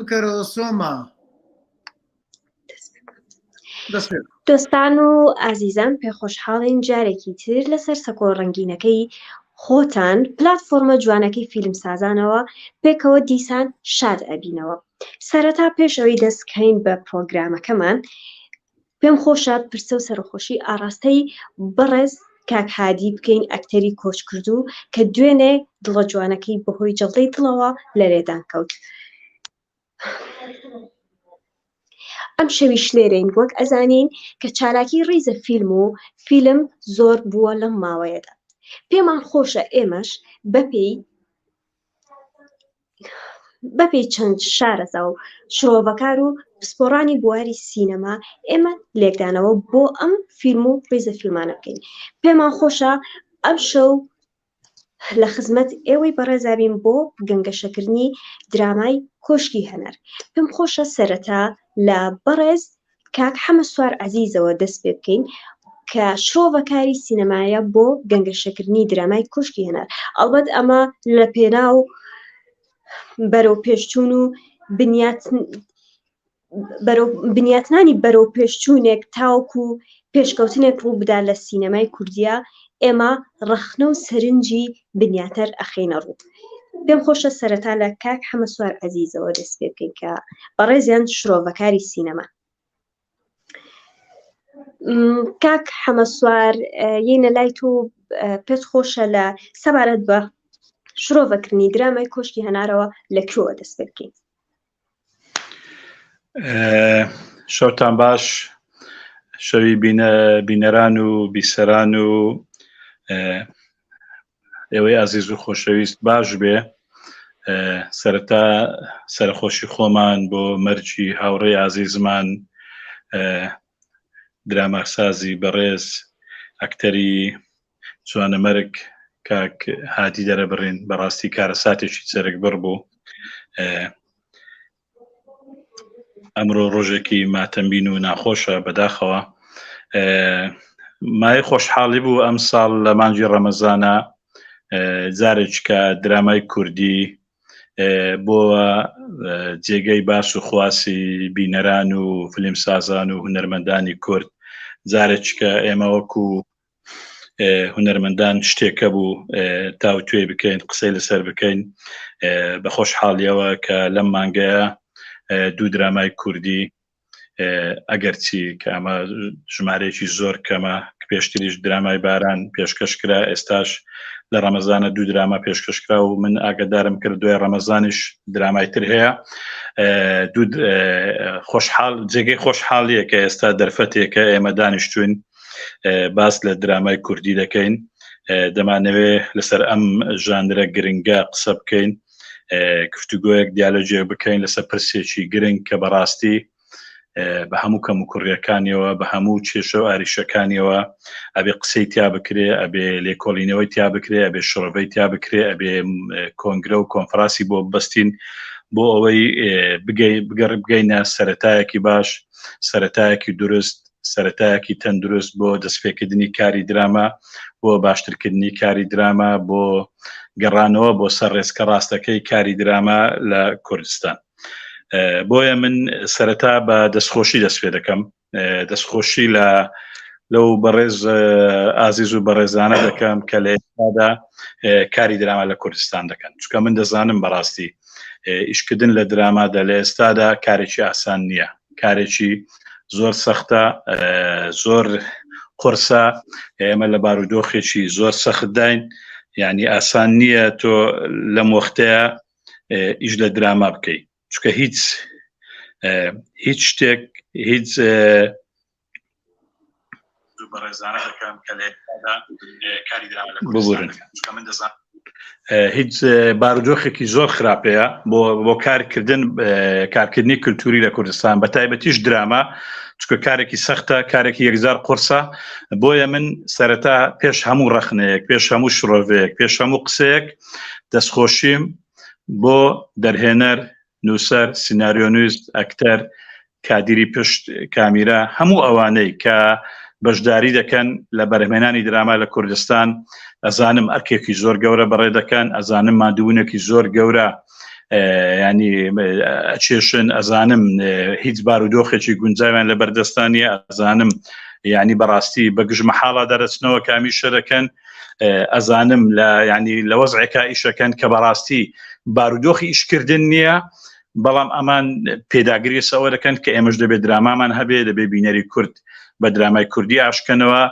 بکەرەوە سۆما. دۆستان و ئازیزان پێخۆشحاڵین جارێکی تر لەسەر سەکۆ ڕەنگینەکەی خۆتان پلاتفۆرمە جوانەکەی فیلمسازانەوە پێکەوە دیسان شاد ئەبینەوە. سەرەتا پێش ئەوەی دەستکەین بە پرۆگرامەکەمان پێم خۆشە پرسە و سەرخۆشی ئاڕاستەی بەڕێز کاک هادی بکەین ئەکتەری کۆچکردو کە دوێنێ دڵە جوانەکەی بەهۆی جەڵتەی دڵەوە لەرێدان کەوت. ئەم شەویش لێرەین وەک ئەزانین کە چالاکی ڕیزە فیلم و فیلم زۆر بووە لەم ماوەیەدا. پێمان خۆشە ئێمەش بەپێی چەند شارەزا و شرۆڤەکار و پسپۆڕانی بواری سینەما ئێمە لێکدانەوە بۆ ئەم فیلم و ڕیزە فیلمانە بکەین. پێمان خۆشە ئەم شەو لە خزمەت ئێوەی بەڕێزابین بۆ گەنگەشەکردنی درامای کۆشکی هەنەر. پێم خۆشە سەرەتا لە بەڕێز کاک حەمە سوار عەزیزەوە دەست پێ بکەین کە شرۆڤەکاری سینەمایە بۆ گەنگەشەکردنی درامای کۆشکی هەنەر. ئەڵبەت ئەمە لە پێناو بەرەو پێشچوون و بنیاتنانی بەرەو پێشچوونێک تاوکو پێشکەوتنێک ڕوو بدا لە سینەمای کوردیا ئێمە ڕەخنە و سەرنجی بنیاتەر ئەخینە ڕوو. پێم خۆشە سەرەتا لە کاک حەمە سوار عەزیزەوە دەست پێ بکەین کە بەڕێزیان شرۆڤەکاری سینەما. کاک حەمە سوار یەنە لای تۆ پێت خۆشە لە سەبارەت بە شرۆڤەکردنی درامای کۆشکی هەنارەوە لەکوێوە دەست پێ بکەین؟ شەوتان باش، شەوی بینەران و بیسەران و ئێوەی ئازیز و خۆشەویست باش بێ. سەرەتا سەرخۆشی خۆمان بۆ مەرجی هاوڕێی ئازیزمان دراماسازی بەڕێز ئەکتەری جوانەمەرگ کاک هادی دەرەبڕین. بەڕاستی کارە ساتێکی چەرک بڕ بوو. ئەمڕۆ ڕۆژێکی ماتەمبین و ناخۆشە بەداخەوە. مای خۆشحاڵی بوو ئەم ساڵ لە مانجی ڕەمەزانە جارێککە درامای کوردی بۆ جێگەی باش و خواسی بینەران و فیلمسازان و هونەرمەندانی کورد جارێککە ئێمە وەکو هونەرمەندان شتێکە بوو تاو توێ بکەین قسەی لەسەر بکەین. بە خۆشحاڵیەوە کە لەم مانگەیە دوو درامای کوردی ئەگەرچی کە ئەمە ژمارەیەکی زۆر کەمە کە پێشتریش درامای باران پێشکەشکرا، ئێستاش لە ڕەمەزانە دوو دراما پێشکەشکرا و من ئاگدارم کرد دوای ڕەمەزانیش درامای تر هەیە. جێگەی خۆشحاڵیە کە ئێستا دەرفەتێکە ئێمە دانیشتوین باس لە درامای کوردی دەکەین. دەمانەوێ لەسەر ئەم ژانرە گرنگە قسە بکەین، گفتوگۆیەک دیالۆجێ بکەین لەسەر پرسێکی گرنگ کە بەڕاستی بە هەموو کەم و کوڕیەکانیەوە بە هەموو کێشە و ئاریشەکانیەوە ئەبێ قسەی تیا بکرێ، ئەبێ لێکۆڵینەوەی تیا بکرێ، ئەبێ شڕۆڤەی تیا بکرێ، ئەبێ کۆنگرە و کۆنفراسی بۆ بەستین بۆ ئەوەی بگەینە سەرەتایەکی باش، سەرەتایەکی دروست، سەرەتایەکی تەندروست بۆ دەستپێکردنی کاری دراما، بۆ باشترکردنی کاری دراما، بۆ گەڕانەوە بۆ سەر ڕێزکە ڕاستەکەی کاری دراما لە کوردستان. بۆیە من سەرەتا بە دەستخۆشی دەست پێ دەکەم، دەستخۆشی لەو بەڕێز ئازیز و بەڕێزانە دەکەم کە لە ئێستادا کاری دراما لە کوردستان دەکەن، چونکە من دەزانم بەڕاستی ئیشکردن لە درامادا لە ئێستادا کارێکی ئاسان نییە، کارێکی زۆر سەختە، زۆر قورسە. ئێمە لە بارودۆخێکی زۆر سەخت داین، یعنی ئاسان نییە تۆ لەم وەختەیە ئیش لە دراما بکەیت، چونکە هیچ شتێک هیچ بەڕێزانە دەکەم کە لە ئێستادا کاری دراما لە کوردستان دەکەن، چونکە من دەزانم هیچ بارودۆخێکی زۆر خراپەیە بۆ کارکردنی کللتوری لە کوردستان، بە تایبەتیش دراما، چونکە کارێکی سەختە، کارێکی یەکجار قورسە. بۆیە من سەرەتا پێش هەموو ڕەخنەیەک، پێش هەموو شرۆڤەیەک، پێش هەموو قسەیەک دەستخۆشیم بۆ دەرهێنەر، نووسەر، سیناریۆنویست، ئەکتەر، کادیری پشت کامیرا، هەموو ئەوانەی کە بەشداری دەکەن لە بەرهەمهێنانی دراما لە کوردستان. ئەزانم ئەرکێکی زۆر گەورە بەڕێ دەکەن، ئەزانم مادوونێکی زۆر گەورە ینی ئەچێشن ئەزانم هیچ بارودۆخێکی گونجاویان لە بەردەستانیە ئەزانم ینی بەڕاستی بە گژمەحاڵا دەرەچنەوە کامی شەرەکەن ئەزانم لە ینی لە وەزعێکا ئیشەکەن کە بەڕاستی بارودۆخی ئیشکردن نییە بەڵام ئەمان پێداگری سەوە دەکەن کە ئێمەش دەبێت درامان هەبێ دەبێ بینەری کورد بە درامای کوردی ئاشکەنەوە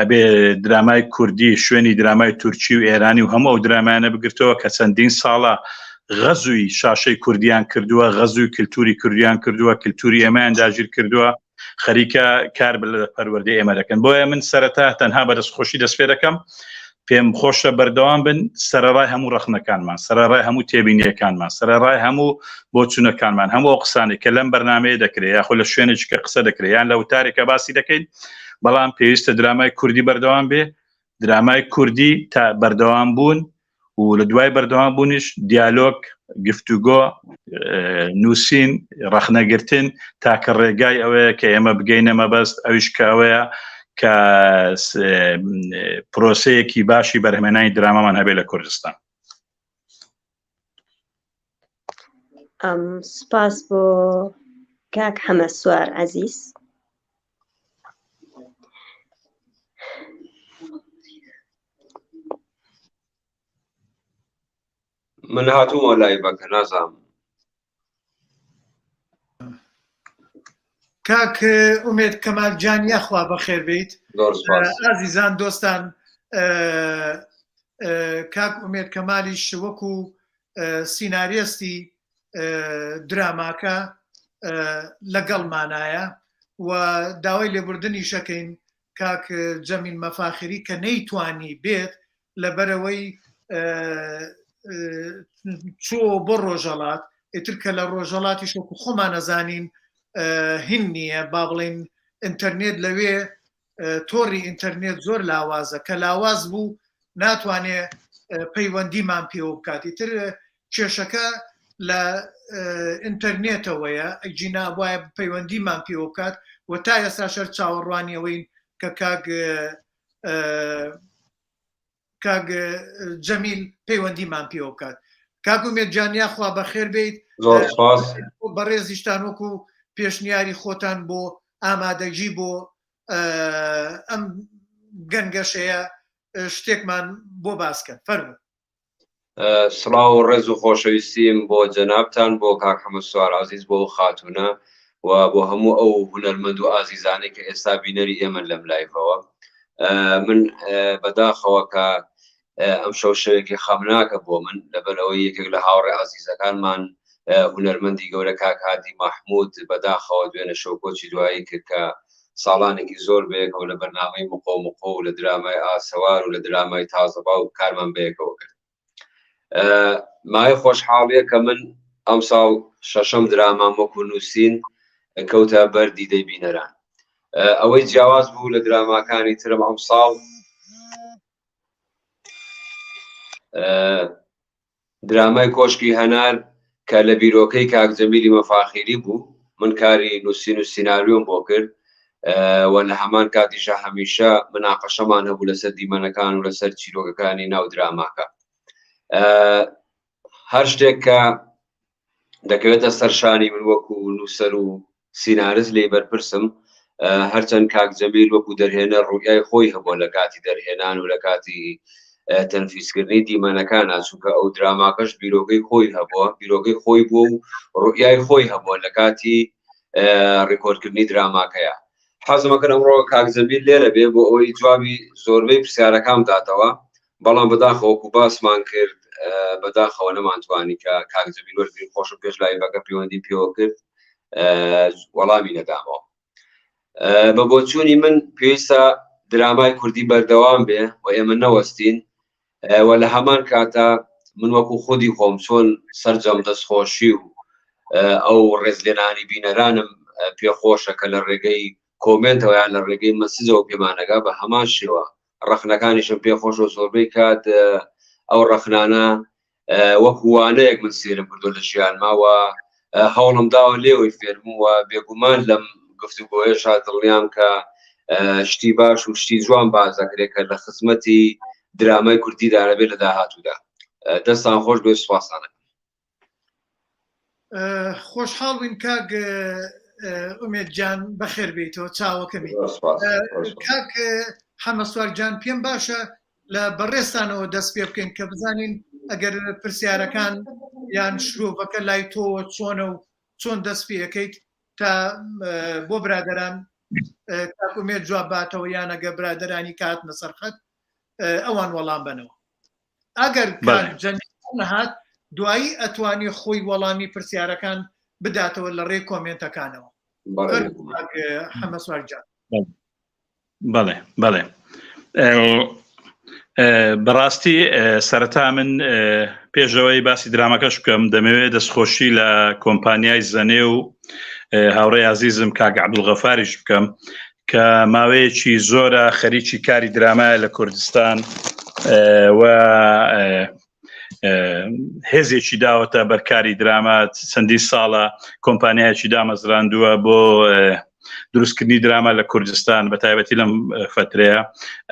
ئەبێ درامای کوردی شوێنی درامای تورکی و ئێرانی و هەموو ئەو درامانە بگرتەوە کە چەندین ساڵە غەزووی شاشەی کوردیان کردووە غەزووی کللتوری کوردیان کردووە کللتوری ئەمەیان داگیر کردووە خەریکە کار لە پەروەردەی ئێمە دەکەن بۆیە من سەرەتا تەنها بە دەستخۆشی دەست پێ دەکەم پێم خۆشە بەردەوام بن سەرەڕای هەموو ڕەخنەکانمان سەرەڕای هەموو تێبینیەکانمان سەرەڕای هەموو بۆچوونەکانمان هەموو ئەو قسانێک کە لەم بەرنامەیە دەکرێت یاخۆ لە شوێنێکی کە قسە دەکرێت یان لە وتارێکە باسی دەکەین بەڵام پێویستە درامای کوردی بەردەوام بێ درامای کوردی تا بەردەوام بوون و لە دوای بەردەوام بوونیش دیالۆگ گفتوگۆ نووسین ڕەخنەگرتن تاکە ڕێگای ئەوەیە کە ئێمە بگەینە مەبەست ئەویش کە ئەوەیە کە پرۆسەیەکی باشی بەرهەمێنانی درامامان هەبێ لە کوردستان. سپاس بۆ کاک حەمە سوار عەزیز. من هاتووە لای بەکە نازانم کاک ئومێد کەمالجان یاخوا بەخێر بیت ئازیزان دۆستان کاک ئومێد کەمالیش وەکو سیناریستی دراماکە لەگەڵمانایە و داوای لێبوردنی شەکەین کاک جەمیل مەفاخری کە نەیتوانی بێت لەبەرەوەی چۆ بۆ ڕۆژەڵات ئیتر کە لە ڕۆژەڵاتی شۆکو خۆمان نەزانین هین نییە با بڵێن ئینتەرنێت لەوێ تۆڕی ئینتەرنێت زۆر لاوازە کە لاواز بوو ناتوانێ پەیوەندیمان پێوە بکات ئیتر کێشەکە لە ئینتەرنێتەوەیە ئەجینا وایە پەیوەندیمان پێوە بکات و تا ئێستا شەر چاوەڕوانیەوەین کە کاک جەمیل پەیوەندیمان پێوە بکات. کاک ئومێد جان یاخوا بەخێر بیت بەڕێزیشتان وەکو پێشنیاری خۆتان بۆ ئامادەگی بۆ ئەم گەنگەشەیە شتێکمان بۆ باسکەن فەرموو. سڵاو و ڕێز و خۆشەویستیم بۆ جەنابتان بۆ کاک حەمە سوار عەزیز بۆ خاتونە و بۆ هەموو ئەو هونەرمەند و ئازیزانەی کە ئێستا بینەری ئێمە لەم لایڤەوە. من بەداخەوە کە ئەم شەو شەوێکی خەمناکە بۆ من لەبەرەوەی یەکێک لە هاوڕێ ئازیزەکانمان هونەرمەندی گەورە کاک هادی مەحموود بەداخەوە دوێنە شەوکۆچی دوایی کرد کە ساڵانێکی زۆر بەیەکەوە لە بەرنامەی مقۆ و لە درامای ئاسەوار و لە درامای تازەبا و کارمان بەیەکەوە کرد. مای خۆشحاڵیە کە من ئەم ساڵ شەشەم درامام وەکو نووسین کەوتە بەر دیدەی بینەران. ئەوەی جیاواز بوو لە دراماکانی ترم ئەم ساڵ درامای کۆشکی هەنار کە لە بیرۆکەی کاک جەمیلی مەفاخری بوو من کاری نووسین و سیناریۆم بۆ کرد و لە هەمان کاتیشە هەمیشە مناقەشەمان هەبوو لەسەر دیمەنەکان و لەسەر چیرۆکەکانی ناو دراماکە. هەر شتێک کە دەکەوێتە سەرشانی من وەکو نووسەر و سینارست لێ بەرپرسم هەرچەند کاک جەمیل وەکو دەرهێنە ڕوئای خۆی هەبووە لە کاتی دەرهێنان و لە کاتی تەنفیسکردنی دیمەنەکانە چونکە ئەو دراماکەش بیرۆکەی خۆی هەبووە بیرۆکەی خۆی بووە و ڕوئای خۆی هەبووە لە کاتی ڕێکۆردکردنی دراماکەیە. حەزمەکەن ئەمڕۆ کاک جەمیل لێرە بێ بۆ ئەوەی جوابی زۆربەی پرسیارەکان داتەوە بەڵام بەداخەوەکو باسمان کرد بەداخەوە نەمانتوانی کە کاک جەمیل وەرگری خۆشم پێش لایڤەکە پەیوەندی پێوە کرد وەڵامی نەدامەوە. بە بۆچوونی من پێویستە درامای کوردی بەردەوام بێ و ئێمە نەوەستین و لە هەمان کاتە من وەکو خودی خۆم چۆن سەرجەم دەستخۆشی و ئەو ڕێزلێنانی بینەرانم پێخۆشە کە لە ڕێگەی کۆمنتەوە یان لە ڕێگەی مەسیجەوە پێمانەگا بە هەمان شێوە ڕەخنەکانیشم پێخۆش و زۆربەی کات ئەو ڕەخنانە وەکو وانەیەک من سێرم کردو لە ژیانماوە هەوڵم داوە لێوەی فێرم و بێگومان لەم گفتوگۆیە شادڵیان کە شتی باش و شتی جوان باز دەکرێت کە لە خزمەتی درامای کوردی دارەبێت لە داهاتوودا. دەستان خۆش بێ سوپاسانە. خۆشحاڵ بووین کاک ئومێدجان بەخێر بیتەوە چاوەکەمی کاک حەمەسوارجان پێم باشە لە بەڕێستانەوە دەست پێ بکەین کە بزانین ئەگەر پرسیارەکان یان شرۆڤەکە لای تۆوە چۆنە و چۆن دەست پێەکەیت تا بۆ برادەران کاک ئومێد جواب باتەوە یان ئەگە برادەرانی کات نەسەرخەت ئەوان وەڵام بنەوە ئەگەر نەهات دوایی ئەتوانی خۆی وەڵامی پرسیارەکان بداتەوە لە ڕێی کۆمنتەکانەوە حەمەسوارجان. بەڵێ بەڵێ بەڕاستی سەرەتا من پێشەوەی باسی درامەکەش بکەم دەمەوێت دەستخۆشی لە کۆمپانیای زەنێ و هاوڕێی عەزیزم کاک عەبدولغەفاریش بکەم کە ماوەیەکی زۆرە خەریکی کاری درامایە لە کوردستان و هێزێکی داوەتە بەرکاری دراما چەندی ساڵە کۆمپانیایەکی دامەزراندووە بۆ دروستکردنی دراما لە کوردستان بە تایبەتی لەم فترەیە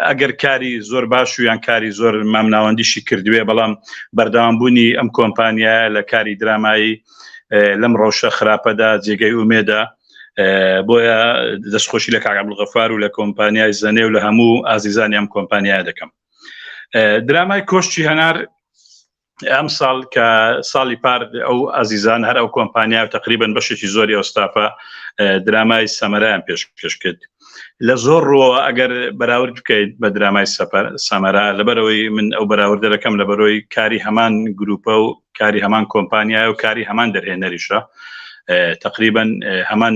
ئەگەر کاری زۆر باش و یان کاری زۆر مامناوەندیشی کردوێ بەڵام بەردەوامبوونی ئەم کۆمپانیایە لە کاری درامایی لەم ڕەوشە خراپەدا جێگەی ئومێدە بۆیە دەستخۆشی لە کاک عەبدولغەفار و لە کۆمپانیای زەنێ و لە هەموو ئازیزانی ئەم کۆمپانیایە دەکەم. درامای کۆشتی هەنار ئەم ساڵ کە ساڵی پار ئەو ئازیزان هەر ئەو کۆمپانیا و تقریبن بەشێکی زۆری ئەوستافە درامای سەمەرایان پێشکەش کرد لە زۆر ڕۆ ئەگەر بەراورد بکەیت بە درامای سەمەرا لەبەرەوەی من ئەو بەراوردە دەکەم لەبەرەوەی کاری هەمان گروپە و کاری هەمان کۆمپانیای و کاری هەمان دەرهێنەریشە تقریبا هەمان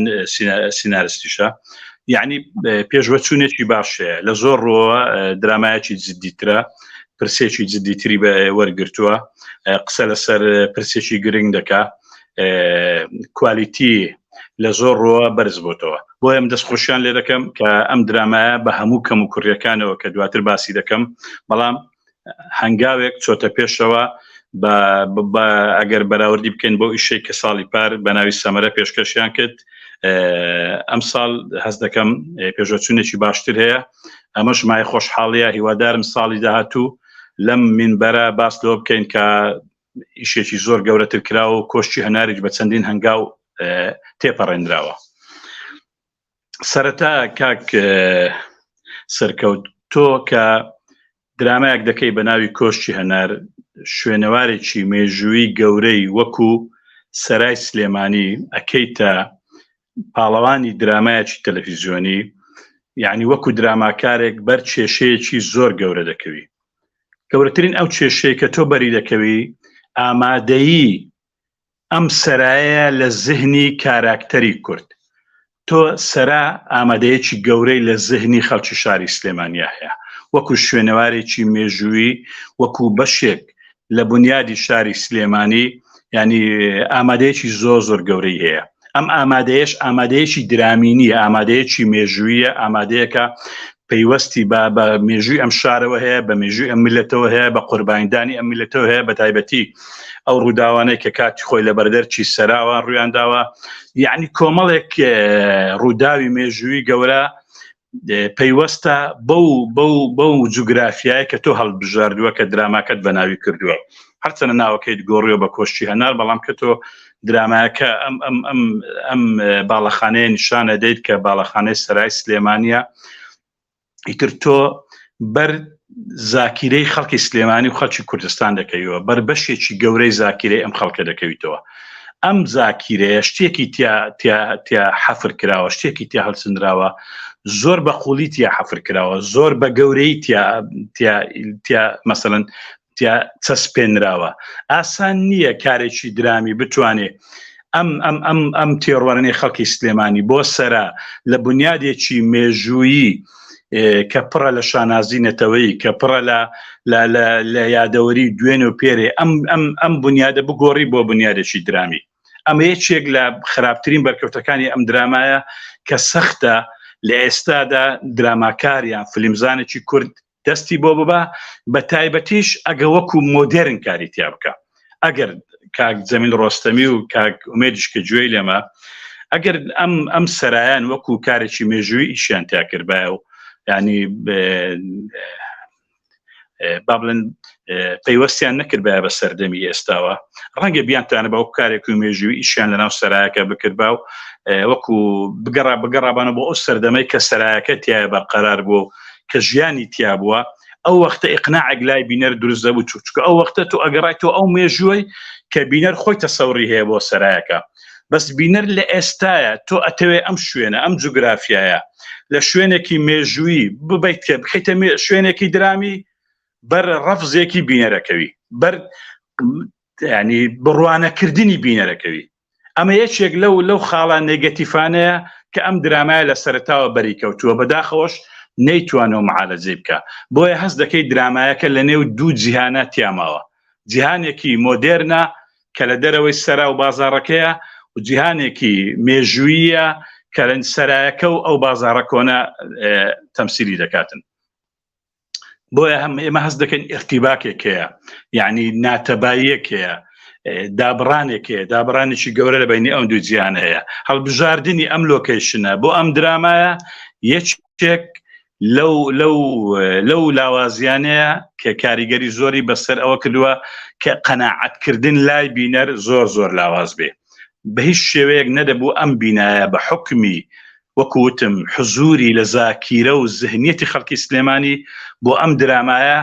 سینارستیشە یعنی پێشوەچوونێکی باشەیە لە زۆر ڕۆ درامایەکی جددیترە پرسێکی جددیتری بە وەرگرتووە قسە لەسەر پرسێکی گرنگ دەکا کوالیتی لە زۆر ڕۆوە بەرز بۆتەوە بۆ ئەم دەستخۆشیان لێ دەکەم کە ئەم درامایە بە هەموو کەم و کوڕیەکانەوە کە دواتر باسی دەکەم بەڵام هەنگاوێک چۆتە پێشەوە ئەگەر بەراوردی بکەین بۆ ئیشەی کە ساڵی پار بە ناوی سەمەرە پێشکەشیان کرد ئەم ساڵ هەست دەکەم پێشوەچوونێکی باشتر هەیە ئەمەش مای خۆشحاڵیە هیوادارم ساڵی داهاتوو لەم منبەرە باس لەوە بکەین کە ئیشێکی زۆر گەورەتر کراوە و کۆشتی هەناریش بە چەندین هەنگاو تێپەڕێنراوە. سەرەتا کاک سەرکەوت تۆ کە درامایەک دەکەی بە ناوی کۆشتی هەنار شوێنەوارێکی مێژووی گەورەی وەکو سەرای سلێمانی ئەکەیتە پاڵەوانی درامایەکی تەلەڤیزیۆنی یعنی وەکو دراماکارێک بەر کێشەیەکی زۆر گەورە دەکەوی گەورەترین ئەو کێشەیە کە تۆ بەری دەکەوی ئامادەیی ئەم سەرایە لە زهنی کاراکتەری کورد تۆ سەرا ئامادەیەکی گەورەی لە زهنی خەڵکی شاری سلێمانیا هەیە وەکو شوێنەوارێکی مێژووی وەکو بەشێک لە بنیادی شاری سلێمانی ینی ئامادەیەکی زۆر گەورەی هەیە ئەم ئامادەیەش ئامادەیەکی درامینی ئامادەیەکی مێژوویە ئامادەیەکە پەیوەستی بە مێژووی ئەم شارەوە هەیە بە مێژووی ئەم میلەتەوە هەیە بە قوربانیدانی ئەم میلەتەوە هەیە بە تایبەتی ئەو ڕووداوانەی کە کاتی خۆی لە بەردەرچی سەراوە ڕوویانداوە یعنی کۆمەڵێک ڕووداوی مێژووی گەورە پەیوەستە بەو جوگرافیایە کە تۆ هەڵبژاردووە کە دراماکەت بە ناوی کردووە هەرچەنە ناوەکەیت گۆڕیوە بە کۆشتی هەنار بەڵام کە تۆ درامایەکە ئەم باڵەخانەیە نیشانە دەیت کە باڵەخانەی سەرای سلێمانیە ئیتر تۆ بەر زاکیرەی خەڵکی سلێمانی و خەڵکی کوردستان دەکەیەوە بەر بەشێکی گەورەی زاکیرەی ئەم خەڵکە دەکەویتەوە ئەم زاکیرەیە شتێکی تیا حەفر کراوە شتێکی تیا هەڵسندراوە زۆر بە قوڵی تیا حەفر کراوە زۆر بە گەورەی تیا مەسەڵەن چەسپێنراوە ئاسان نییە کارێکی درامی بتوانێت ئەم تێڕوانەی خەڵکی سلێمانی بۆ سەرا لە بنیادێکی مێژوویی کە پڕە لە شانازینەتەوەی کە پڕە لە یادەوەری دوێن و پێرێ ئەم بنیادە بگۆڕی بۆ بنیادێکی درامی ئەمە یەکێک لە خراپترین بەرکەوتەکانی ئەم درامایە کە سەختە لە ئێستادا دراماکاریان فلیمزانێکی کورد دەستی بۆ ببا بە تایبەتیش ئەگە وەکو مۆدێرن کاری تیا بکە ئەگەر کاک جەمیل ڕۆستەمی و کاک ئومێدیش کە گوێی لێمە ئەگەر ئەم سەرایان وەکو کارێکی مێژووی ئیشیان تیا کردبایە و ینی با بڵێن پەیوەستیان نەکرد بە سەردەمی ئێستاوە ڕەنگە بیانتانە بەو کارێک و مێژووی ئیشیان لەناو سەرایەکە بکرد و وەکو بگەڕابانە بۆ ئەو سەردەمەی کە سەرایەکە تایە بە قەرار بوو کە ژیانی تیا بووە ئەو وەختە ئیقناعێک لای بینەر دروست دەبوو چووکە ئەو وەختە تۆ ئەگەڕایتەوە ئەو مێژووی کە بینەر خۆی تەسەوری هەیە بۆ سەرایەکە بەس بینەر لە ئێستایە تۆ ئەتەوێ ئەم شوێنە ئەم جوگرافیایە لە شوێنێکی مێژووی ببیت کە بخیتە شوێنێکی درامی بەر ڕەفزێکی بینەرەکەوی بەر ینی بڕوانەکردنی بینەرەکەوی ئەمە یەکێک لەو خاڵە نێگەتیفانەیە کە ئەم درامایە لە سەرتاوە بەریکەوتووە بەداخەوەش نەیتوانەوە معالەجێ بکە بۆیە هەست دەکەی درامایەکە لە نێو دوو جیهانە تیاماوە جیهانێکی مۆدێرنە کە لە دەرەوەی سەرا و بازاڕەکەیە و جیهانێکی مێژوویە کە لە سەرایەکە و ئەو بازاڕە کۆنە تەمسیلی دەکاتن بۆیە ئێمە هەست دەکەین ئیرتیباکێک هەیە یعنی ناتەباییەک هەیە دابڕانێک هەیە دابڕانێکی گەورە لە بینی ئەم دوو جیهان هەیە هەڵبژاردننی ئەم لۆکیشنە بۆ ئەم درامایە یەکێک لەو لاوازیانەیە کە کاریگەری زۆری بەسەر ئەوە کردووە کە قەناعەتکردن لای بینەر زۆر لاواز بێ بە هیچ شێوەیەک نەدەبوو ئەم بینایە بە حکمی وەکوتم حزوری لە زاکیرە و زهنیەتی خەڵکی سلێمانی بۆ ئەم درامایە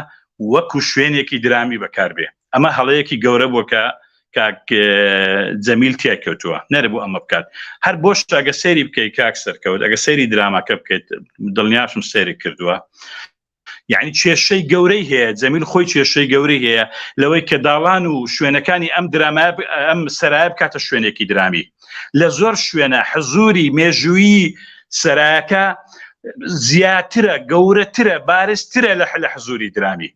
وەکو شوێنێکی درامی بەکاربێ ئەمە هەڵەیەکی گەورە بووە کە جەمیل تیا کەوتووە نەرەبوو ئەمە بکات هەر بۆش ئەگە سەیری بکەیت کاک سەرکەوت ئەگە سەیری دراماکە بکەیت دڵنیاشم سەیری کردووە یعنی کێشەی گەورەی هەیە جەمیل خۆی کێشەی گەورەی هەیە لەوەی کە داڵان و شوێنەکانی ئەم درامایە ئەم سەرایە بکاتە شوێنێکی درامی لە زۆر شوێنە حزوری مێژووی سەرایەکە زیاترە گەورەترە بارزترە لە حزوری درامی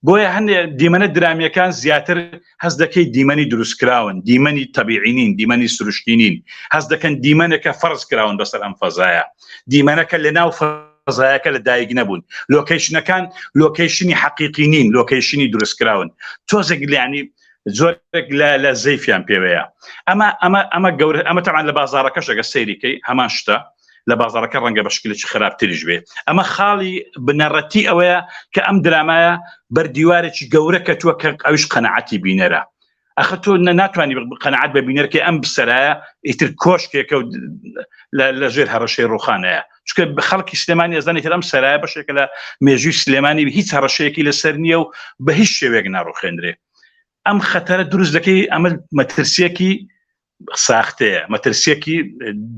بۆیە هەندێ دیمەنە درامیەکان زیاتر هەست دەکەی دیمەنی دروستکراون دیمەنی تەبیعینین دیمەنی سروشتینین هەست دەکەن دیمەنێکە فەرز کراون بەسەر ئەم فەزایە دیمەنەکە لە ناو فەزایەکە لە دایک نەبوون لۆکیشنەکان لۆکیشنی حەقیقی نین لۆکیشنی دروستکراون تۆزێک ینی زۆرێک لە زەیفیان پێوەیە ئەمە گەورە ئەمە تەمان لە بازاڕەکەش ئەگە سەیریکەی هەمان شتە لە بازاڕەکە ڕەنگە بەشکلێکی خراپتریش بێ ئەمە خاڵی بنەڕەتی ئەوەیە کە ئەم درامایە بەردیوارێکی گەورە کەتووە کە ئەوش قەنەعەتی بینەرە ئەخە تۆ ناتوانانی قەنەعەت بە بینەر کە ئەم بسەرایە ئیتر کۆشکێکە و لەژێر هەڕەشەی ڕوخانەیە چکە خەڵکی سلێمانی ئەزانێت ئەم سەرایە بەشێکە لە مێژووی سلێمانی هیچ هەڕەشەیەکی لەسەر نییە و بە هیچ شێوەیەک ناڕوخێنرێ ئەم خەتەرە دروست دەکەی ئەمە مەترسیەکی ساختەیە مەترسیەکی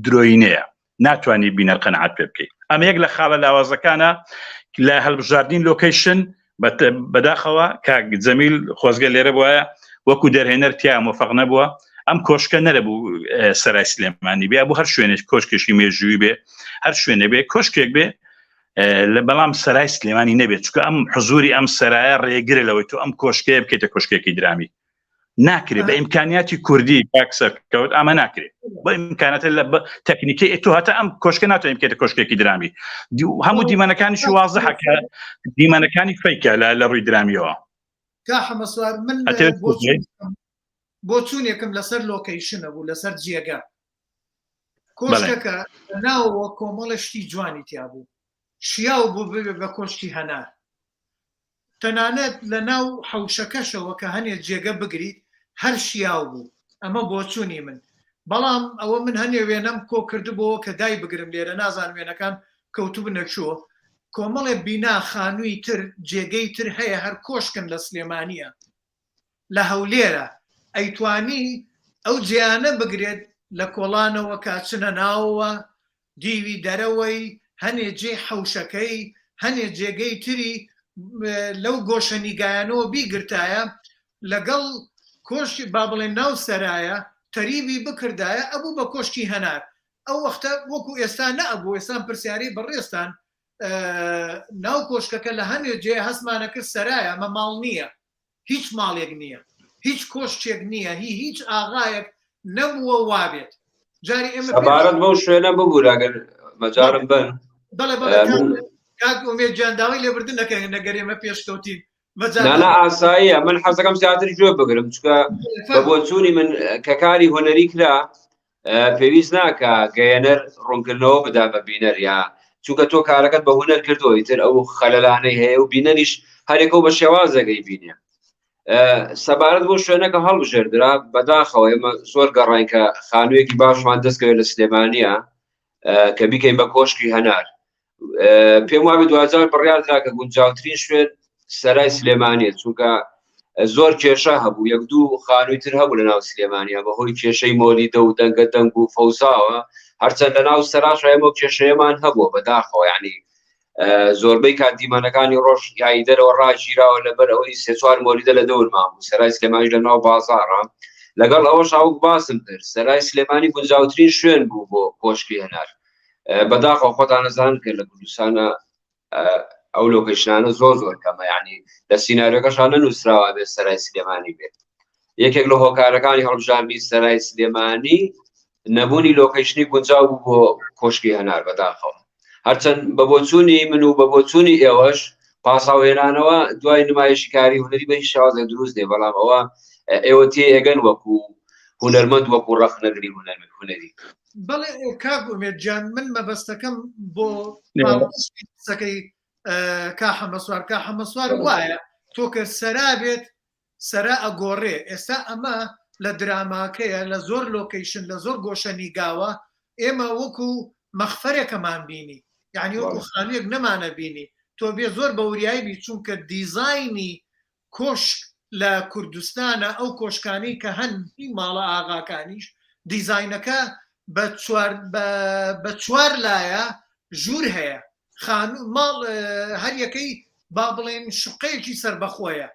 درۆینەیە ناتوانانی بینەر قەنەعەت پێ بکەیت ئەمە یەک لە خاڵە لاوازەکانە لە هەڵبژاردنین لۆکیشن بەداخەوە کاک جەمیل خۆزگە لێرە بووە وەکو دەرهێنەر تیا مۆفەق نەبووە ئەم کۆشکە نەرەبوو سەرای سلێمانی بێ بۆ هەر شوێنێک کۆشکێکی مێژووی بێ هەر شوێنە بێ کۆشکێک بێ لە بەڵام سەرای سلێمانی نەبێت چکە ئەم حزوری ئەم سەرایە ڕێگرە لەوەی تۆ ئەم کۆشکەیە بکەیتە کۆشکێکی درامی ناکرێت بە ئیمکانیاتی کوردی پاکسەرکەوت ئەمە ناکرێت بە ئیمکانەتە لە تەکنیکی تۆ هەتا ئەم کۆشکە ناتوانێت بکەیتە کۆشکێکی درامی هەموو دیمەنەکانیشی وازەحە کە دیمەنەکانی فەیکە لە ڕووی درامیەوە کا حەمەسوار من بۆ چوونێکم لەسەر لۆکیشنە بوو لەسەر جێگە کۆشکەکە ناوەوە کۆمەڵە شتی جوانی تیا بوو شیاو بوو ببێ بە کۆشتی هەنار تەنانەت لە ناو حەوشەکەشەوە کە هەنێ جێگە بگریت هەر شیاو بوو ئەمە بۆ چوونی من بەڵام ئەوە من هەنێ وێنەم کۆ کردبەوە کە دای بگرم لێرە نازان وێنەکان کەوتوو بنەچووە کۆمەڵێ بینا خانووی تر جێگەی تر هەیە هەر کۆشکن لە سلێمانیە لە هەولێرە ئەیتوانی ئەو جیانە بگرێت لە کۆڵانەوە کاچنە ناوەوە دیوی دەرەوەی هەنێ جێ حەوشەکەی هەنێ جێگەی تری لەو گۆشە نیگایانەوە بیگرتایە لەگەڵ کۆشتی با بڵێن ناو سەرایە تەریبی بکردایە ئەبوو بە کۆشتی هەنار ئەو وەختە وەکو ئێستا نەبوو ئێستان پرسیاری بەڕێستان ناو کۆشکەکە لە هەنێ جێ هەستمانە کرد سەرایە ئەمە ماڵ نییە هیچ ماڵێک نییە هیچ کۆشتێک نییە هیچ ئاغایەک نەبووە وابێت جاری ئێمە عبارەت بەو شوێنە ببوور ئەگەر مەجارم بن بەڵێ کاک ئومێد جانداوی لێبردن نەکەن نەگەر ئێمە پێشکەوتین نانە ئاساییە من حەزەکەم زیاتری گوێ بگرم چکە بە بۆ چوونی من کە کاری هۆنەری کرا پێویست ناکە گەیەنەر ڕوونکردنەوە بدا بە بینەر یا چونکە تۆ کارەکەت بە هونەر کردەوە ئیتر ئەو خەلەلانەی هەیە و بینەریش هەرێکەوە بە شێوازەکەی بینێ سەبارەت بۆ شوێنەکە هەڵبژێردرا بەداخەوە ئێمە زۆر گەڕین کە خانوویەکی باشمان دەستکەوێت لە سلێمانیە کە بیکەین بە کۆشکی هەنار پێم وابێت 2000 بڕیاردرا کە گونجاوترین شوێن سەرای سلێمانیە چونکە زۆر کێشە هەبوو یەک دوو خانووی تر هەبوو لە ناو سلێمانیە بەهۆی کێشەی مۆلیدە و دەنگە دەنگ و فەوزاوە هەرچەند لە ناو سەراش ئێمە کێشەیەمان هەبووە بەداخەوە یعنی زۆربەی کات دیمەنەکانی ڕۆژ یایی دەرەوە ڕاگیراوە لەبەر ئەوەی سێ چوار مۆلیدە لە دەورمان بوو سەرای سلێمانی لە ناو بازاڕە لەگەڵ ئەوەش ئاوک باسم کرد سەرای سلێمانی گونجاوترین شوێن بوو بۆ کۆشکی هەنار بەداخەوە خۆتان نەزانن کرد لە کوردستانە ئەو لۆکیشنانە زۆر کەمە یعنی لە سیناریۆکەشان نەنووسراوە بێت سەرای سلێمانی بێت یەکێک لە هۆکارەکانی هەڵبژاردنی سەرای سلێمانی نەبوونی لۆکیشنی گونجاو بوو بۆ کۆشکی هەنار بەداخەوە هەرچەند بە بۆچوونی من و بە بۆچوونی ئێوەش پاساوێنانەوە دوای نمایشی کاری هونەری بە هیچ شێوازێک دروست دێ بەڵام ئەوە ئێوە تێ ئەگەن وەکو هونەرمەند وەکو ڕەخنەگری هونەری بەڵێ کاک ئومێد گیان من مەبەستەکەم بۆ سەکەی کا حەمەسوار وایە تۆ کە سەرا بێت سەرا ئەگۆڕێ ئێستا ئەمە لە دراماکەیە لە زۆر لۆکیشن لە زۆر گۆشە نیگاوە ئێمە وەکو مەخفەرێکەمان بینی یعنی وەکو خانوویەک نەمانە بینی تۆ بێ زۆر بەوریایی بی چونکە دیزاینی کۆشک لە کوردستانە ئەو کۆشکانی کە هەندی ماڵە ئاغاکانیش دیزاینەکە بە چوار لایە ژوور هەیە ماڵ هەر یەکەی با بڵێن شقەیەکی سربەخۆیە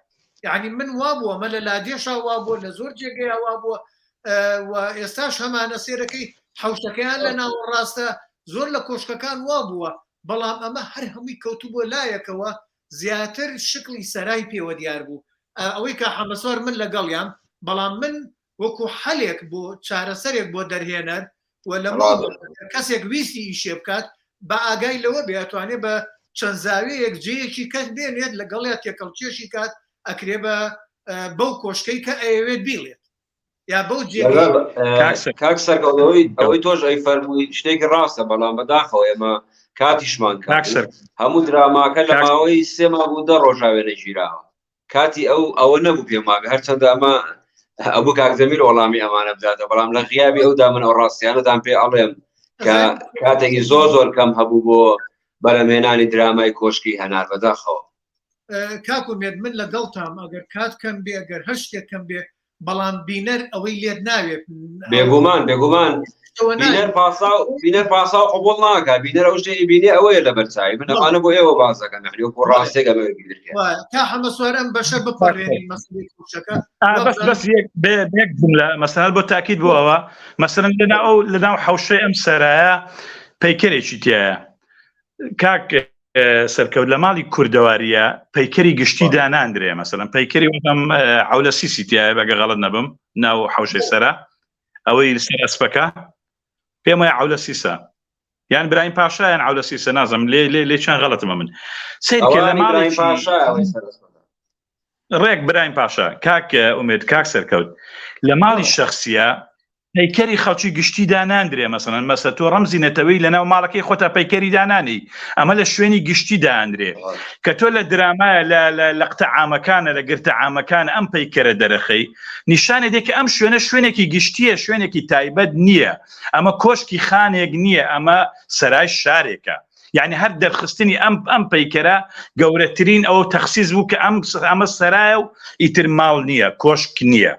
یعنی من وابووە مە لە لادێشا وابووە لە زۆر جێگەیە وابووە و ئێستاش هەمانە سێرەکەی حوشەکەیان لە ناوەڕاستە زۆر لە کۆشکەکان وابووە بەڵام ئەمە هەر هەمووی کەوتو بۆ لایەکەوە زیاتر شکلی سەرای پێوە دیار بوو ئەوەی کە حەمەسوار من لەگەڵیان بەڵام من وەکو حەلێک بۆ چارەسەرێک بۆ دەرهێنەر و لە کەسێک ویستی ئیشێ بکات بە ئاگای لەوە بێتوانێت بە چەند زاوەیەک جەیەکی کەس بێنێت لەگەڵیا تێکەڵکێشی کات ئەکرێ بەو کۆشکەی کە ئەوێت بیڵێت یا بەو کاک سەرگەڵەوەی ئەوەی تۆش ئەی فەرمووی شتێکی ڕاستە بەڵام بەداخەوە ئێمە کاتیشمان هەموو دراماکە لە ماوەی 3 مانگ و 10 ڕۆژاوێنە گیراوە کاتی ئەوە نەبوو پێماگە هەرچەندە ئەمە ئەبوو کاکزەمیر وەڵامی ئەمانە بداتە بەڵام لە غیابی ئەودا من ئەو ڕاستیانەدان پێ ئەڵێم کە کاتێکی زۆر کەم هەبوو بۆ بەرەمێنانی درامای کۆشکی هەنار بەداخەوە کاکومێت من لەگەڵتام ئەگەر کات کەم بێ ئەگەر هەر شتێک کەم بێ بەڵام بینەر ئەوەی لێت ناوێت بێگومان بینەر پاسا قبول ناکە بینەر ئەو شتێکی بینێ ئەوەیە لە بەرچاوی من ئەمانە بۆ ئێوە بازەکەم یعنی وەکو ڕاستێکە تا حەمەسوار ئەم بەشە بپەڕێنین مەسەلەی کۆشەکە بەس یەک جملە مەسەڵەن بۆ تاکید بۆ ئەوە مەسەڵەن لەناو حەوشەی ئەم سەرایە پەیکەرێکی تایە کاک سەرکەوت لە ماڵی کوردەواریە پەیکەری گشتی داناندرێ مەسەڵەن پەیکەری وەکەم حەولە سیسی تایە بەگە غەڵەت نەبم ناو حەوشەی سەرا ئەوەی لەسەر ئەسپەکە پێم وایە حەولە سیسە یان برایم پاشا یان حەولە سیسە نازم لێ چەند غەڵەتمە من سید کە لە ماڵی ڕێک برایم پاشا کاک ئومێد کاک سەرکەوت لە ماڵی شەخسیە پەیکەری خەڵکی گشتی داناندرێ مەسەڵەن مەسە تۆ ڕەمزی نەتەوەی لەناو ماڵەکەی خۆتە پەیکەری دانانی ئەمە لە شوێنی گشتی داندرێ کە تۆ لە درامایە لە قتەعامەکانە لە گرتەعامەکانە ئەم پەیکەرە دەرەخەی نیشانە دێکە ئەم شوێنێکی گشتیە شوێنێکی تایبەت نییە ئەمە کۆشکی خانێک نییە ئەمە سەرای شارێکە یعنی هەر دەرخستنی ئەم پەیکەرە گەورەترین ئەو تەخسیس بوو کە ئەمە سەرایە و ئیتر ماڵ نییە کۆشک نییە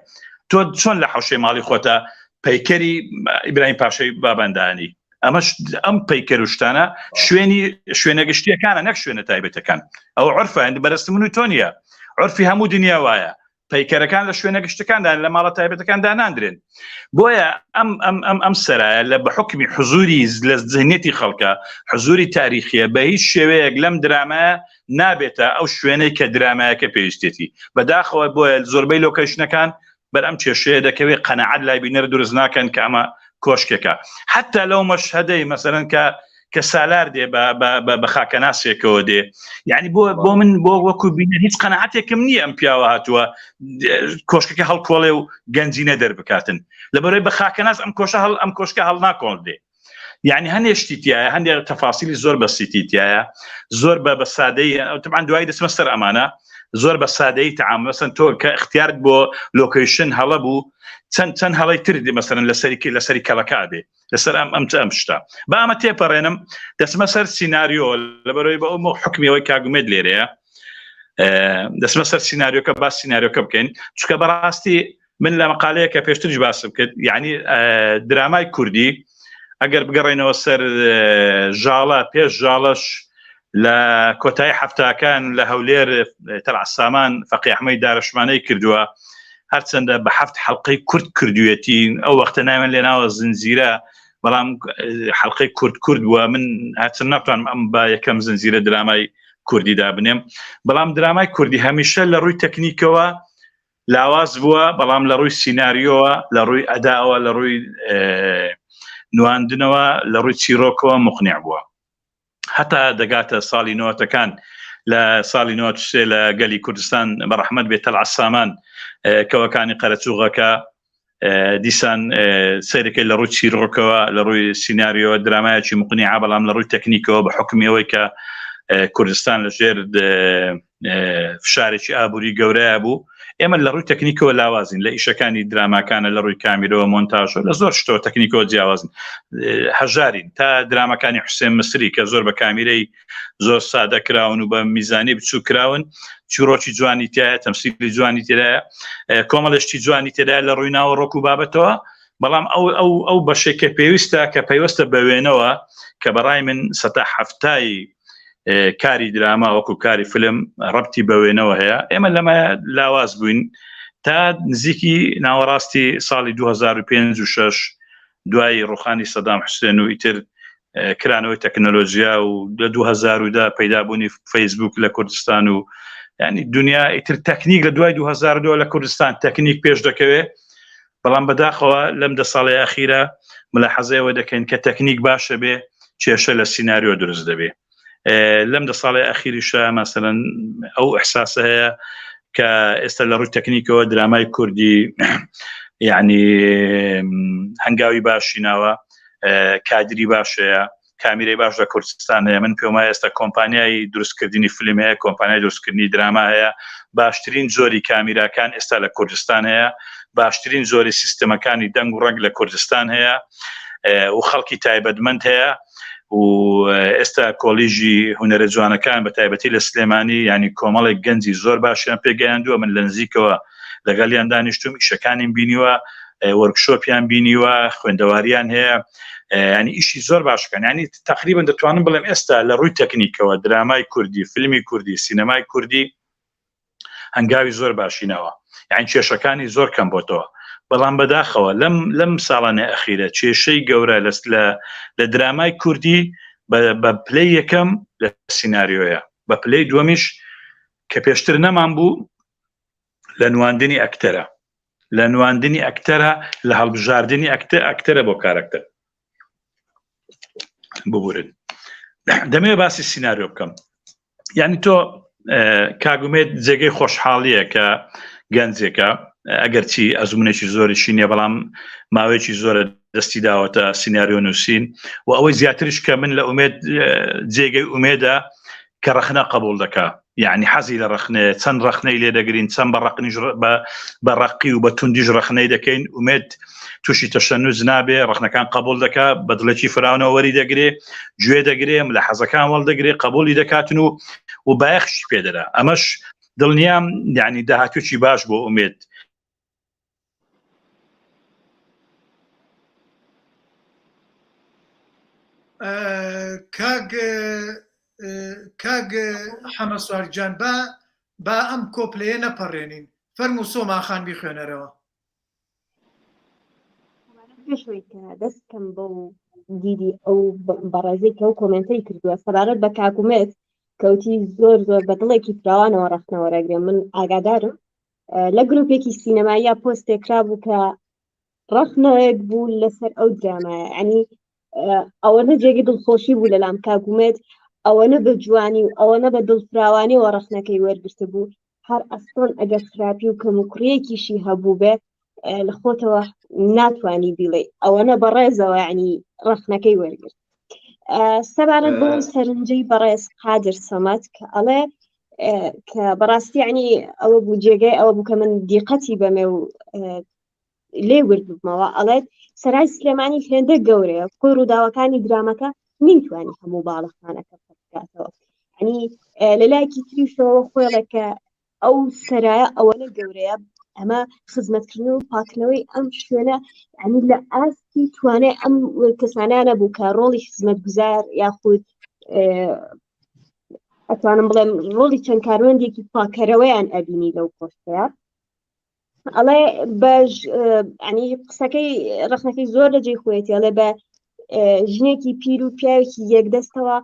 تۆ چۆن لە حەوشەی ماڵی خۆتە پەیکەری ئیبراهیم پاشای بابەندانی ئەمەش ئەم پەیکەر و شتانە شوێنە گشتیەکانە نەک شوێنە تایبەتەکان ئەو عرفە بەرەستمون و تۆ نییە عرفی هەموو دنیا وایە پەیکەرەکان لە شوێنە گشتەکاندان لە ماڵە تایبەتەکان داناندرێن بۆیە ئەم سەرایە لە بە حکمی حزوری لە ذهنیەتی خەڵکە حزوری تاریخیە بە هیچ شێوەیەک لەم درامایە نابێتە ئەو شوێنەی کە درامایەکە پێویستێتی بەداخەوە بۆیە زۆربەی لۆکیشنەکان بەرەم کێشەیە دەکەوێت قەنەعەت لای بینەر دروست ناکەن کە ئەمە کۆشکێکە حتا لەو مەشهەدەی مەسەڵەن کە سالار دێ بە خاکەناسێکەوە دێ یعنی بۆ من بۆ وەکو بینەر هیچ قەنەعەتێکم نییە ئەم پیاوە هاتووە کۆشکەکە هەڵکۆڵێ و گەنجینە دەربکاتن لەبەرەوەی بە خاکەناس ئەم کۆشکە هەڵ ناکۆڵ دێ يعني هەندێک شتیتیایە هەندێک تەفاسیلی زۆر بەسیتیایە زۆر بە سادەی طبعا دوای دەسمەستەر ئەمانە زۆر بە سادەی تعامل مەسەن تۆ کە اختیارت بۆ لۆکیشن هەڵە بوو چەند هەڵی تردی مەسەرن لەسەری کەڵەکە بێ لەسەر ئەم شتە بە ئەمە تێپەڕێنم دەسمە سەر سیناریۆ لەبەرەوەی بە ئەو حکمیەوەی کاگومێت لێرەیە دەسمە سەر سیناریۆکە باس سیناریۆکە بکەین چونکە بەڕاستی من لە مەقالەیەکە پێشترش باسم کرد یعنی درامای کوردی ئەگەر بگەڕێنەوە سەر ژاڵە پێش ژاڵەش لە کۆتایی هەفتاکان لە هەولێر تەلعسامان فەقی ئەحمەدی دارەشمانەی کردووە هەرچەندە بە 7 حەڵقەی کورد کردوویەتی ئەو وەختە ناوێن لێناوە زنجیرە بەڵام حەڵقەی کورد بووە من هەرچەند ناتوانم ئەم با یەکەم زنجیرە درامای کوردیدا بنێم بەڵام درامای کوردی هەمیشە لە ڕووی تەکنیکەوە لاواز بووە بەڵام لە ڕووی سیناریۆوە لە ڕووی ئەداوە لە ڕووی نواندنەوە لە ڕووی چیرۆکەوە مقنع بووە هەتا دەگاتە ساڵی نۆتەکان لە ساڵی 93 لە گەلی کوردستان بەڕەحمەت بێت تەلعسامان کەوەکانی قەرەچووغەکە دیسان سەیرەکەی لە ڕووی چیرۆکەوە لە ڕووی سیناریۆ درامایەکی مقنعە بەڵام لە ڕووی تەکنیکەوە بە حکمیەوەی کە کوردستان لەژێر فشارێکی ئابووری گەورەیە بوو ئێمە لە ڕووی تەکنیکەوە لاوازین لە ئیشەکانی دراماکانە لە ڕووی کامیرەوە مۆنتاژ لە زۆر شتەوە تەکنیکەوە جیاوازن هەژارین تا درامەکانی حوسێن مسری کە زۆر بە کامیرەی زۆر سادە کراون و بە میزانی بچوو کراون چیرۆکی جوانی تایە تەمسیلی جوانی تێدایە کۆمەڵشتی جوانی تێدایە لە ڕووی ناوە ڕۆک و بابەتەوە بەڵام ئەو بەشێکە پێویستە کە پەیوەستە بەوێنەوە کە بەڕای من سەتا هەفتایی کاری دراما وەکو کاری فیلم ڕەبتی بەوێنەوە هەیە ئێمە لەمە لاواز بووین تا نزیکی ناوەڕاستی ساڵی 2005 و 6 دوای ڕوخانی سەدام حوسێن و ئیتر کرانەوەی تەکنۆلۆژیا و لە 2010 پەیدابوونی فەیسبوک لە کوردستان و ینی دنیا ئیتر تەکنیک لە دوای 2002 لە کوردستان تەکنیک پێش دەکەوێت بەڵام بەداخەوە لەم دە ساڵی ئاخیرە ملاحەزەیەوە دەکەین کە تەکنیک باشە بێ کێشە لە سیناریۆ دروست دەبێ لەم دە ساڵی ئەخیریشە مەسەلەن ئەو ئەحساسە هەیە کە ئێستا لە ڕووی تەکنیکەوە درامای کوردی یعنی هەنگاوی باشی ناوە کادری باشەیە کامیرەی باش لە کوردستان هەیە من پێم وایە ئێستا کۆمپانیای دروستکردنی فیلم هەیە کۆمپانیای دروستکردنی دراما هەیە باشترین زۆری کامیراکان ئێستا لە کوردستان هەیە باشترین زۆری سیستەمەکانی دەنگ و ڕەنگ لە کوردستان هەیە و خەڵکی تایبەتمەند هەیە و ئێستا کۆلیژی هونەرە جوانەکان بە تایبەتی لە سلێمانی ینی کۆمەڵێک گەنجی زۆر باشیان پێگەیاندووە من لە نزیکەوە لەگەڵیان دانیشتوم ئیشەکانیم بینیوە وەرکشۆپیان بینیوە خوێندەواریان هەیە ینی ئیشی زۆر باشەکان ینی تقریبا دەتوانم بڵێم ئێستا لە ڕووی تەکنیکەوە درامای کوردی فیلمی کوردی سینەمای کوردی هەنگاوی زۆر باشینەوە یعنی کێشەکانی زۆر کەم بۆتەوە بەڵام بەداخەوە لەم ساڵانە ئەخیرە کێشەی گەورە لە درامای کوردی بە پلەی یەکەم لە سیناریۆیە بە پلەی دووەمیش کە پێشتر نەمان بوو لە نواندنی ئەکتەرە لە نواندنی ئەکتەرە لە هەڵبژاردننی ئەکتەرە بۆ کارەکتەر ببورن دەمەوێت باسی سیناریۆ بکەم یعنی تۆ کاگومێت جێگەی خۆشحاڵیە کە گەنجێکە ئەگەر چی ئەزمونێکی زۆریشی نییە بەڵام ماوەیەکی زۆرە دەستی داوەتە سیناریۆ نووسین و ئەوەی زیاترش کە من لە ئومێد جێگەی ئومێدە کە ڕەخنە قبول دەکا یعنی حەزی لە ڕەخنێ چەند ڕەخنەی لێ دەگرین چەند بە ڕەقی و بە توندیش ڕەخنەی دەکەین ئومێد تووشی تەشەنووز نابێ ڕەخنەکان قبول دەکا بە دڵێکی فراونەوە وەری دەگرێ گوێ دەگرێم لە حەزەکان وەڵدەگرێ قبولی دەکاتن و بایەخشی پێدەرا ئەمەش دڵنیام یعنی داهاتوێکی باش بۆ ئومێد کاگ حەمە سوارجان با ئەم کۆپلەیە نەپەڕێنین فەرموو سۆماخان بیخوێنەرەوە دەستکەم بۆ دیدی ئەو بەڕێزەی کە ئەو کۆمنتەی کردووە سەبارەت بە کاکومێت کەوتی زۆر بە دڵێکی فراوانەوە ڕەخنەوەرەگرێ من ئاگادارم لە گروپێکی سینەمایی یا پۆستێکرا بوو کە ڕەخنەوەیەک بوو لەسەر ئەو درامایە ینی ئەوەنە جێگی دڵخۆشی بوو لەلام کاکومێت ئەوەنە بە جوانی و ئەوەنە بە دڵفراوانیەوە ڕەخنەکەی وەرگرتە بوو هەر ئەستۆن ئەگەر خراپی و کەموکڕەیەکیشی هەبوو بێ لە خۆتەوە ناتوانی بیڵێ ئەوەنە بەڕێزەوە ینی ڕخنەکەی وەرگرت. سەبارەت بۆ سەرنجەی بەڕێز قادر سەمەد کە ئەڵێ کە بەڕاستی عنی ئەوە بوو جێگەی ئەوە بوو کە من دیقەتی بەمێ و لێ ورد بوومەوە ئەڵێت سەرای سلێمانی هێندە گەورەیە کۆی ڕووداوەکانی درامەکە نمیتوانی هەموو باڵەخانەکە بکاتەوە عنی لە لایەکی تریشەوە خۆڵێک کە ئەو سەرایە ئەوەنە گەورەیە ئەمە خزمەتکردن و پاکردنەوەی ئەم شوێنە عنی لە ئاستی توانێت ئەم کەسانانە بوو کە ڕۆڵی خزمەتگوزار یاخود ئەتوانم بڵێم ڕۆڵی چەند کاروەندێکی پاکەرەوەیان ئەبینی لەو پۆستەیە ئەڵێ بەش عنی قسەکەی ڕخنەکەی زۆر لەجێی خۆیەتی ئەڵێ بە ژنێکی پیر و پیاوێکی یەکدەستەوە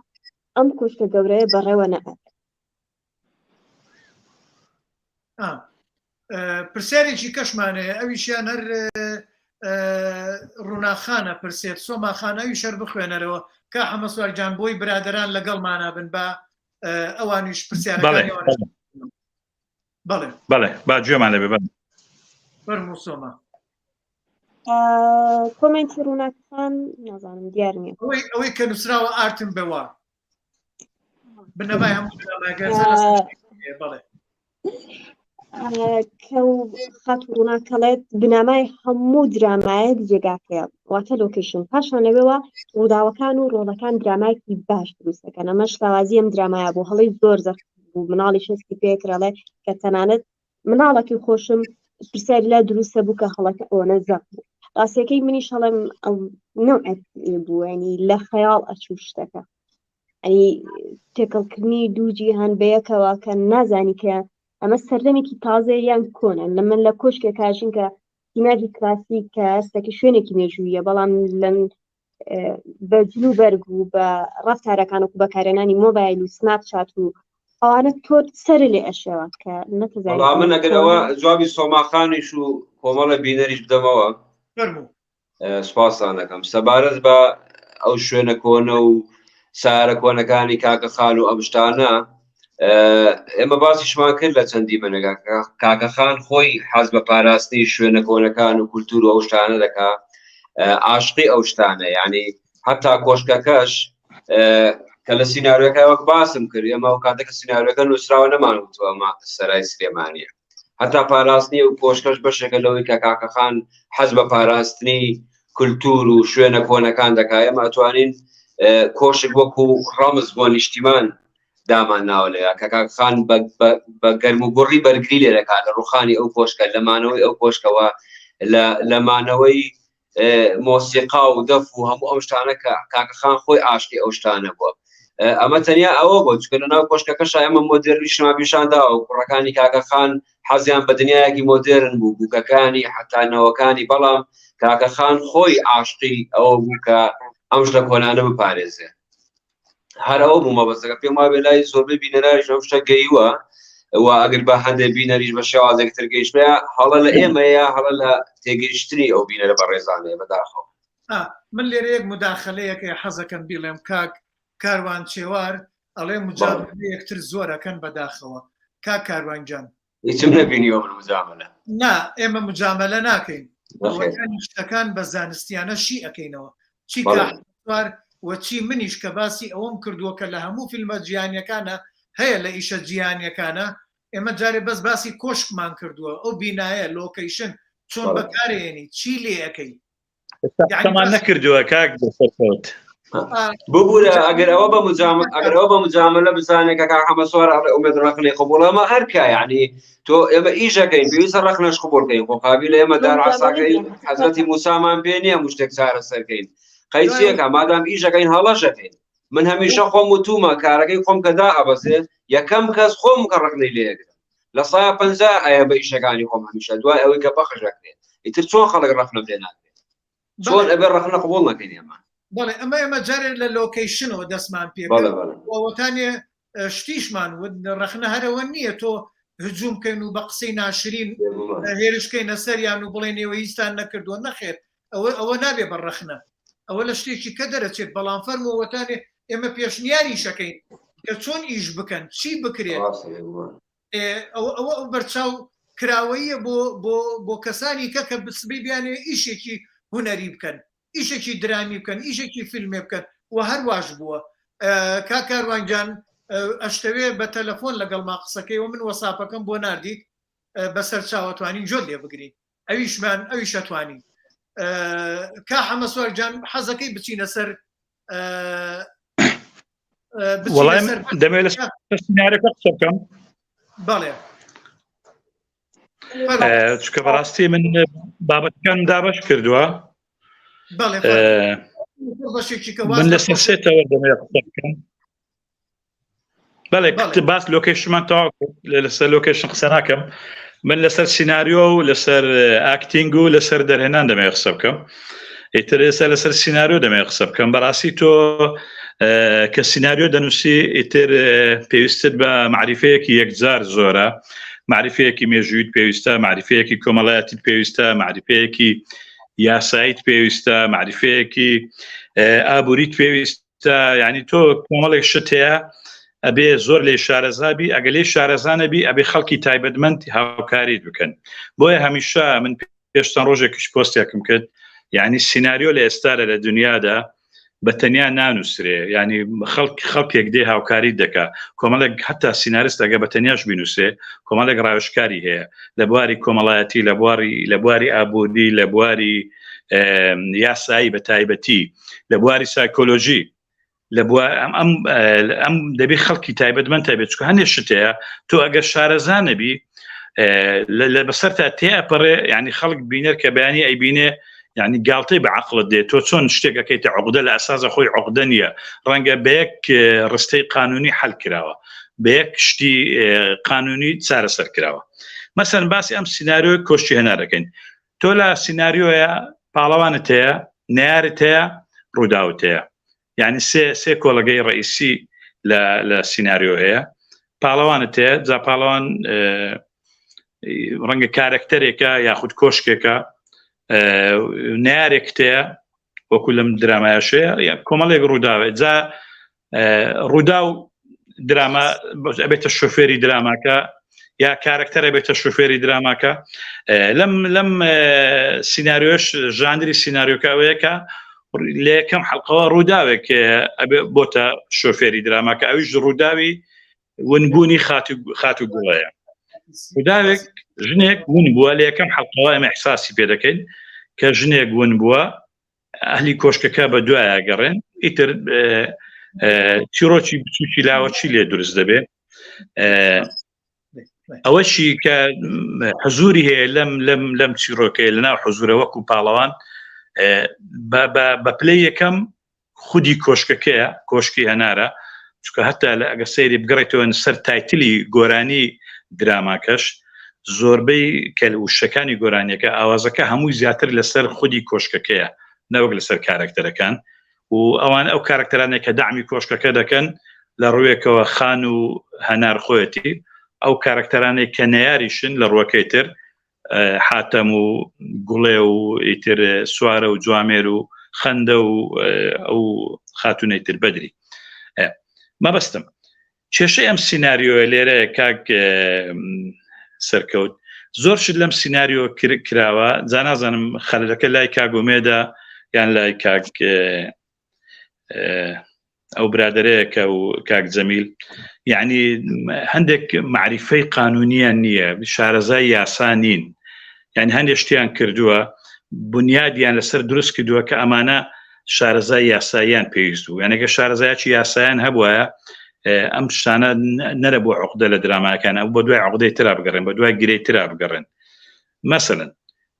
ئەم کۆشتە گەورەیە بەڕێوە نەبێت. پرسیارێکی کەشمانەیە ئەویشیان هەر ڕووناخانە پرسێت سۆماخانەوی شەر بخوێنەرەوە کا حەمەسوارجان بۆی برادران لەگەڵمانە بن بە ئەوانیش پرسیارەکانی بەڵێ با گوێمان لەبێ فەرموو سۆما. کۆمنتی ڕووناکخان نازانم دیار نییە ئەوەی کە نووسراوە ئارتم بەوە بنەمای هەموو بەڵێ کە خات ڕووناکەڵێت بنامای هەموو درامایەک جێگاکەیە واتە لۆکیشن پاشانەوەوە ڕووداوەکان و ڕۆڵەکان درامایکی باش دروست دەکەن ئەمە شڵاوازی ئەم درامایە بوو هەڵی زۆر زەخت بوو مناڵی شستی پێکراڵێ کە تەنانەت مناڵێکی خۆشم پرسیاری لا دروستە بوو کە هەڵەکە ئەوەنە زەخت بوو ڕاستیەکەی منیش هەڵم نوعێک بوو ینی لە خەیاڵ ئەچوو شتەکە ئەنی تێکەڵکردنی دوو جیهان بەیەکەوە کە نازانی کە ئەمە سەردەمێکی تازە یان کۆنە لە من لە کۆشکێک کاژین کە سینەری کلاسیک کە ئەستێکی شوێنێکی مێژوویە بەڵام لەن بە جلوبەرگ و بە ڕەفتارەکان و بەکارێنانی مۆبایل و سناپ چات و ئەوانە تۆ سەر لێ ئەشێوە کە نەتەزانێت من ئەگەرەوە جوابی سۆماخانیش و کۆمەڵە بینەریش بدەمەوە سوپاسان دەکەم سەبارەت بە ئەو شوێنە کۆنە و سارە کۆنەکانی کاکە خان و ئەم شتانە ئێمە باسیشمان کرد لە چەندی منەکە کاکە خان خۆی حەز بە پاراستنی شوێنە کۆنەکان و کولتور و ئەو شتانە دەکا عاشقی ئەو شتانە یعنی حتا کۆشکەکەش کە لە سیناریۆەکە وەک باسم کرد ئەمە و کاتێککە سیناریۆەکە نووسراوە نەمانوتوە سەرای سلێمانیە حتا پاراستنی و کۆشکەش بەشێکە لەوەی کە کاکە خان حەز بە پاراستنی کولتور و شوێنە کۆنەکان دەکا ئێمە ئەتوانین کۆشک وەکو ڕەمز بۆ نیشتیمان دامان ناوەلەیە کە کاکە خان بە گەرم و گوڕی بەرگری لێ دەکات لە ڕوخانی ئەو کۆشکە لەمانەوەی ئەو کۆشکەوە لەمانەوەی مۆسیقا و دەف و هەموو ئەو شتانە کە کاکە خان خۆی عاشقی ئەو شتانە بووە ئەمە تەنیا ئەوە بۆ چکە لەناو کۆشکەکەش ئێمە مۆدێرنیشمان پیشانداوە و کوڕەکانی کاکە خان حەزیان بە دنیایەکی مۆدێرن بوو بووکەکانی حتانەوەکانی بەڵام کاکە خان خۆی عاشقی ئەوە بوو کە ئەم شتە کۆنانە بپارێزێ هەر ئەوە بوو مەبەستەکە پێم وایە بێ لای زۆربەی بینەراریش ئەم شتە گەیوە و ئەگەر بە هەندێک بینەریش بە شێوازێکتر گەیشتەیە هەڵە لە ئێمەیە هەڵە لە تێگەیشتنی ئەو بینەرە بە ڕێزانەیە بەداخەوە من لێرە یەک مداخلەیەک حەزەکەم بیڵێم کاک کاروان چێوار ئەڵێ مجاملە یەکتر زۆرەکەن بەداخەوە کاک کاروانجان هیچم نەبینیوە من مجاملە نا ئێمە مجاملە ناکەین شتەکان بە زانستیانە شی ئەەکەینەوە چی کار وەچی منیش کە باسی ئەوەم کردووە کە لە هەموو فیلمە جیهانیەکانە هەیە لە ئیشە جیهانیەکانە ئێمە جارێ بەس باسی کۆشکمان کردووە ئەو بینایە لۆکەیشن چۆن بەکارێنی چی لێ ئەەکەی مان نەکردووە کاک دەسەرکەوت ببوورە ئەگەر ئەوە بە مجاملە بزانێت کە کاک حەمەسوار ئەومێت ڕەخنەی قبوڵەمە هەرکە یعنی تۆ ئێمە ئیشەکەین پێویستە ڕەخنەش قبوڵکەین خۆ قابل ئێمە دار عساکەی حەزرەتی موسامان پێ نییە مشتێک چارە سەرکەین قەیسیەکە مادام ئیشەکەین هەڵەشەکەین من هەمیشە خۆم وتومە کارەکەی خۆم کە دا ئەبەسێت یەکەم کەس خۆم کە ڕەخنەی لێگرم لە 150 ئەیە بە ئیشەکانی خۆم هەمیشە دوای ئەوەی کە بەخشەکرێت ئیتر چۆن خەڵک ڕەخنە لێ ناکرێت چۆن ئەبێ ڕەخنە قبوڵ نەکەین ئێمە بەڵێ ئەمە جارێت لە لۆکیشنەوە دەستمان پێ وەتانێ شتیشمان ڕەخنە هەرەوە نییە تۆ هجووم بکەین و بە قسەی ناشرین هێرشکەینە سەریان و بڵێن ئێوە هیچتان نەکردووە نەخێت ئەوە نابێ بە ڕەخنە ئەوە لە شتێکی کە دەرەچێت بەڵام فەرمەوەتانێ ئێمە پێشنیاری شەکەین کە چۆن ئیش بکەن چی بکرێت ئەوە بەرچاو کراوەیە بۆ کەسانی کە بسبی بیانێ ئیشێکی هوەری بکەن ئیشێکی درامی بکەن ئیشێکی فیلمێ بکەن و هەرواش بووە کاکاروانجان ئەشتەوێ بە تەلەفۆن لەگەڵ ما قسەکەی و من وەساپەکەم بۆ نردیت بەسەر چاوەتوانین جۆ لێ بگرین ئەویشمان ئەوی شەتوانین کا حەمەسوارجان حەزەکەی بچینە سەر وەڵام دەمێت لە سینارەکە قسە بکەم بەڵێ چکە بەڕاستی من بابەتەکان دابەش کردووە من لەسەر سێتەوە دەمێت قسە بکەم بەڵێ باس لۆکیشنمان تەواو لەسەر لۆکیشن قسە ناکەم من لەسەر سیناریۆ و لەسەر ئاکتینگ و لەسەر دەرهێنان دەمێت قسە بکەم ئیتر ئێستا لەسەر سیناریۆ دەمێت قسە بکەم بەڕاستی تۆ کە سیناریۆ دەنووسی ئیتر پێویستت بە معریفەیەکی یەکجار زۆرە معریفەیەکی مێژوویت پێویستە معریفەیەکی کۆمەڵایەتیت پێویستە معریفەیەکی یاساییت پێویستە معریفەیەکی ئابووریت پێویستە یعنی تۆ کۆمەڵێک شت هەیە ئەبێ زۆر لێ شارەزابی ئەگە لێ شارەزانەبی ئەبێ خەڵکی تایبەتمەند هاوکاریت بکەن بۆیە هەمیشە من پێشتان ڕۆژێکیش پۆستێکم کرد یعنی سیناریۆ لە ئێستا لە دنیادا بە تەنیا نانووسرێ ینی خەڵکێک دێ هاوکاری دەکا کۆمەڵێک حتا سیناریست ئەگە بە تەنیاش بینووسێ کۆمەڵێک ڕاوشکاری هەیە لە بواری کۆمەڵایەتی لە بواری ئابووری لە بواری یاسایی بە تایبەتی لە بواری سایکۆلۆژی ئەم دەبێ خەڵکی تایبەتمەند تایبێت چکە هەندێک شتەیە تۆ ئەگەر شارەزانەبی لە بەسەرتا تێپەڕێ ینی خەڵک بینەر کە بەیانی ئەیبینێ يعني گاڵتەی بە عەقڵت دێت تۆ چۆن شتێکەکەیتە عوقدە لە ئەساسە خۆی عوقدە نییە ڕەنگە بە یەک ڕستەی قانونی حەل کراوە بە یەک شتی قانونی چارەسەر کراوە مەسەن باسی ئەم سیناریۆ کۆشتی هەنارەکەین تۆ لە سیناریۆیە پاڵەوانت هەیە نەیارت هەیە ڕووداوت هەیە یعنی سێ کۆڵگەی ڕئیسی لە سیناریۆ هەیە پاڵەوانت هەیە جا پاڵەوان ڕەنگە کارکتەرێکە یاخود کۆشکێکە نارێکتەیە وەکو لەم درامایشەیە کۆمەڵێک ڕووداوێت جا ڕوودا و دراما ئەبێتە شۆفێری دراماکە یا کارکتەرە بێتە شۆفێری دراماکە لەم سیناریۆش ژانری سیناریۆکەوەیەکە لە یەکەم حەڵقەوە ڕووداوێک بۆتە شۆفێری دراماکە ئەویش ڕووداوی ونبوونی خات و گوڵەیە ڕووداوێک ژنێک ون بووە لە یەکەم حەڵقەوە ئەمە ئیحساسی پێ دەکەین کە ژنێک ون بووە ئەهلی کۆشکەکە بە دوایە گەڕێن ئیتر چیرۆکی بچووکی لاوەچی لێ دروست دەبێت ئەوەشی کە حزوری هەیە لەم چیرۆکەیە لەناو حزورە وەکو پاڵەوان بە پلەی یەکەم خودی کۆشکەکەیە کۆشکی هەنارە چکە هەتا لە ئەگە سەیری بگەڕێتەوە سەر تایتلی گۆرانی دراماکەش زۆربەی کە وشەکانی گۆرانیەکە ئاوازەکە هەمووی زیاتر لەسەر خودی کۆشکەکەیە نەوەک لەسەر کارکتەرەکان و ئەوان ئەو کارکتەرانێک کە دامی کۆشکەکە دەکەن لە ڕوویەکەوە خان و هەنار خۆەتی ئەو کارکتەرانێک کە نەیاریشن لە ڕووەکەی تر حاتەم و گوڵێ و ئیتر سوارە و جوامێر و خەندە و ئەو خاتونەی تر بەدری مەبەستم کێشەی ئەم سیناریۆ لێرە کاک سەرکەوت زۆر شت لەم سیناریۆ کراوە جا نازانم خەلەکە لای کاگۆمێدا یان لای کاک ئەو برادەرەیەکە و کاک جەمیل یعنی هەندێک معریفەی قانونیان نییە شارەزای یاسا نین یعنی هەندێک شتیان کردووە بنیادیان لەسەر دروست کردووە کە ئەمانە شارەزای یاساییان پێویست بوو یعنی ئەگە شارەزایکی یاساییان هەبووە ئەم شتانە نەرە بۆ عوقدە لە دراماکان ئەو بە دوای عوقدەی ترا بگەڕێن بە دوای گرەی ترا بگەڕێن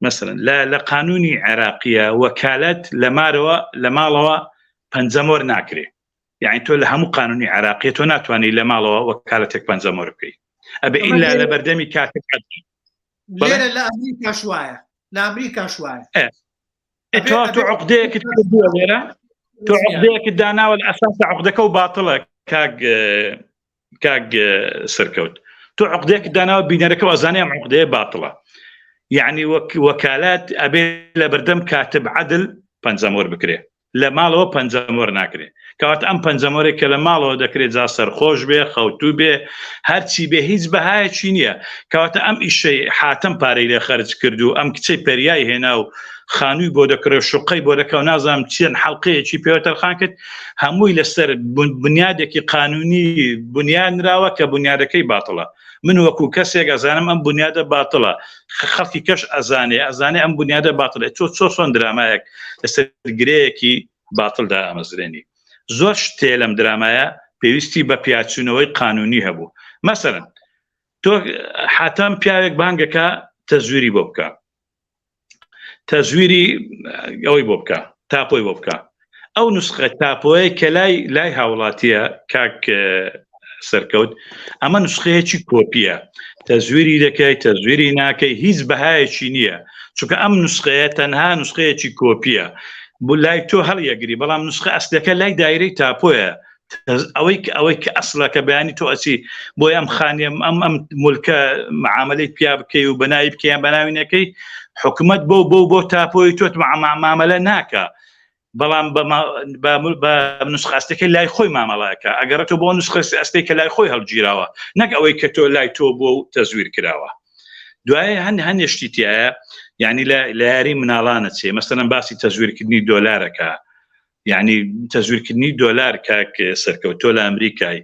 مثلا لە قانونی عێراقیە وەکالەت لە ماڵەوە پەنجەمۆر ناکرێ یعنی تۆ لە هەموو قانونی عێراقیە تۆ ناتوانانی لە ماڵەوە وەکالەتێک پەنجەمۆر بکەیت ئەبێ ئیلا لە بەردەمی کاتێک لێرە لە ئەمریکا شوایە لە ئەمریکا شوایە تۆ عوقدەیەکت کردووە لێرە تۆ عوقدەیەکت داناوە لە ئەساسە عوقدەکە و باتڵە کاگ سەرکەوت تۆ عوقدەیەکت داناوە بینەرەکە و ئەزانێ ئەم عوقدەیە باتڵە یعنی وەکالات ئەبێ لە بەردەم کاتب عەدل پەنجەمۆر بکرێ لە ماڵەوە پەنجەمۆر ناکرێت کەواتە ئەم پەنجەمۆرێک کە لە ماڵەوە دەکرێت جا سەرخۆش بێ خەوتوو بێ هەرچی بێ هیچ بەهایەکی نییە کەواتە ئەم ئیشەی حاتەم پارەی لێ خەرج کرد و ئەم کچەی پەریای هێنا و خانووی بۆ دەکرێت شوقەی بۆ دەکەوت نازانم چیان حەڵقەیەکی پێوە تەرخان کرد هەمووی لەسەر بنیادێکی قانونی بنیادراوە کە بنیادەکەی باتڵە من وەکو کەسێک ئەزانم ئەم بنیادە باتڵە خەڵکی کەش ئەزانێ ئەم بنیادە باتڵێ چۆن درامایەک لەسەر گرەیەکی باتڵدا ئامەزرێنی زۆر شتێ لەم درامایە پێویستی بە پیاچوونەوەی قانونی هەبوو مەسەرەن تۆ حاتەم پیاوێک بانگەکە تەزویری بۆ بکە تەزویری ئەوەی بۆ بکە تاپۆی بۆ بکە ئەو نوسخە تاپۆی کە لای هاوڵاتیە کاک سەرکەوت ئەمە نوسخەیەکی کۆپیە تەزویری دەکەی تەزویری ناکەی هیچ بەهایەکی نییە چونکە ئەم نوسخەیە تەنها نوسخەیەکی کۆپیە بۆ لای تۆ هەڵیەگری بەڵام نوسخە ئەسلەکە لای دایرەی تاپۆیە ئەوەی کە ئەسڵە کە بەیانی تۆ ئەچی بۆی ئەم خانێم ئەم مولکە معاملەی پیا بکەی و بەناوی بکەیان بەناوینەکەی حکومت بۆ تاپۆی تۆت معاملە ناکە بەڵام بە نوسخە ئەستەکەی لای خۆی مامەڵایەکە ئەگەرێتەوە بۆ نوسخە ئەستەی کە لای خۆی هەڵگیراوە نەک ئەوەی کە تۆ لای تۆ بۆ تەزویر کراوە دوایە هەندێشتی تایە یعنی لە یاری مناڵانە چێ مەسەلەن باسی تەزویرکردنی دۆلارەکە یعنی تەزویرکردنی دۆلار کاک سەرکەوت تۆ لە ئەمریکای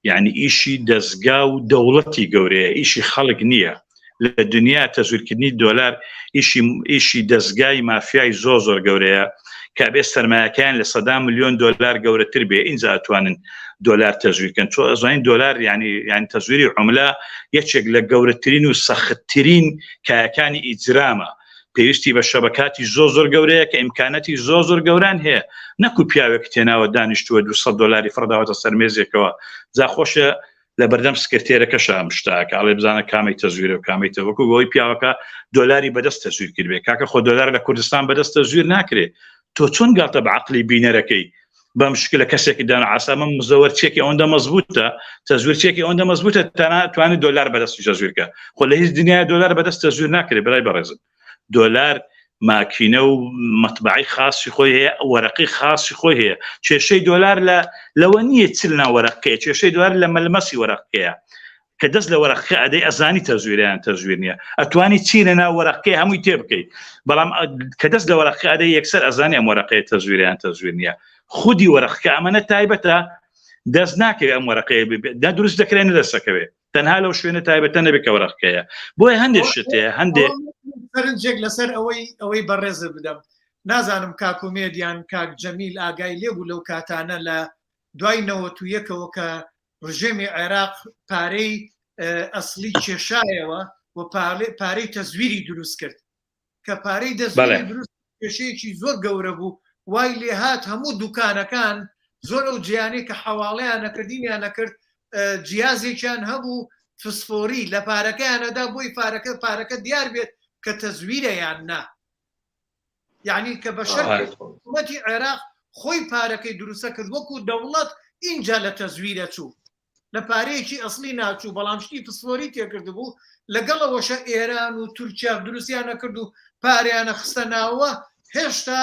یعنی ئیشی دەستگا و دەوڵەتی گەورەیە ئیشی خەڵک نییە لە دنیا تەزویرکردنی دۆلار ئیشی دەستگای مافیای زۆر گەورەیە کە بێ سەرمایەکان لە 100 ملیۆن دلار گەورەتر بێ اینجا ئەتوانن دۆلار تەزویرکەن چۆ ئەزانین دۆلار یعنی تەزویری عملا یەکێک لە گەورەترین و سەختترین کایەکانی ئیجرامە پێویستی بە شەبکاتی زۆر گەورەیە کە ئیمکانەتی زۆر گەوران هەیە نەکو پیاوێک تێناوە دانیشتووە 200 دلاری فڕداوەتە سەرمێزێکەوە جا خۆشە لە بەردەم سکرتێرەکەش ئەم شتاکە ئەڵێ بزانە کامی تەزویرە و کامی تەوەکو بۆی پیاوەکە دۆلاری بەدەست تەزویر کرد بێ کاکە خۆ دۆلار لە کوردستان بەدەست تەزویر ناکرێت تۆ چۆن گاتە بە عەقلی بینەرەکەی بە مشکلە کەسێکی دانا عسامە مزەوەر چێکی ئەوەندە مەزبوطە تەزویر چێکی ئەوەندە مەزبوطە توانێت دۆلار بەدەستی تەزویرکە خۆ لە هیچ دنیای دۆلار بەدەست تەزویر ناکرێت بەلای بەڕێزم دۆلار ماکینە و مەطبعی خاصی خۆی هەیە وەرەقی خاصی خۆی هەیە کێشەی دۆلار لەوە نییە چلنا وەرەقەیە کێشەی دۆلار لە مەلمەسی وەرەقەیە کە دەست لە وەرەقە ئەدەی ئەزانی تەزویریان تەزویر نییە ئەتوانی چی لەنا وەرەقەی هەمووی تێ بکەیت بەڵام کە دەست لە وەرەقە ئەدەی یەکسەر ئەزانی ئەم وەرەقەیە تەزویریان تەزویر نییە خودی وەرەقە ئەمەنە تایبەتە دەست ناکەوێت ئەم وەرەقەیە دروست دەکرێت نەدەستەکەوێت تەنها لەو شوێنە تایبەتە نەبێت کە وەرەقەیە بۆیە هەندێک شتەیە هەندێک سەرنجێک لەسەر ئەوەی بەڕێزە بدەم نازانم کاکومێدیان کاک جەمیل ئاگای لێبوو لەو کاتانە لە دوای 91ەوە کە ڕژێمی عێراق پارەی ئەسلی کێشایەوە و پارەی تەزویری دروست کرد کە پارەی دەزویری دروست کێشەیەکی زۆر گەورە بوو وای لێ هات هەموو دوکانەکان زۆر ئەو جیانەی کە حەواڵەیان نەکردینیان نەکرد جیازێکیان هەبوو فسفۆری لە پارەکەیانەدا بۆی پارەکە دیار بێت کە تەزویرەیان نا یعنی کە بە شەرکی عێراق خۆی پارەکەی دروستە کرد وەکو دەوڵەت اینجا لە تەزویرە چوو لە پارەیەکی ئەسلی ناچوو بەڵام شتی فسفۆری تێکرد بوو لەگەڵەوەشە ئێران و تورکیا دروستیان نەکرد و پارەیانە خستە ناوە هێشتا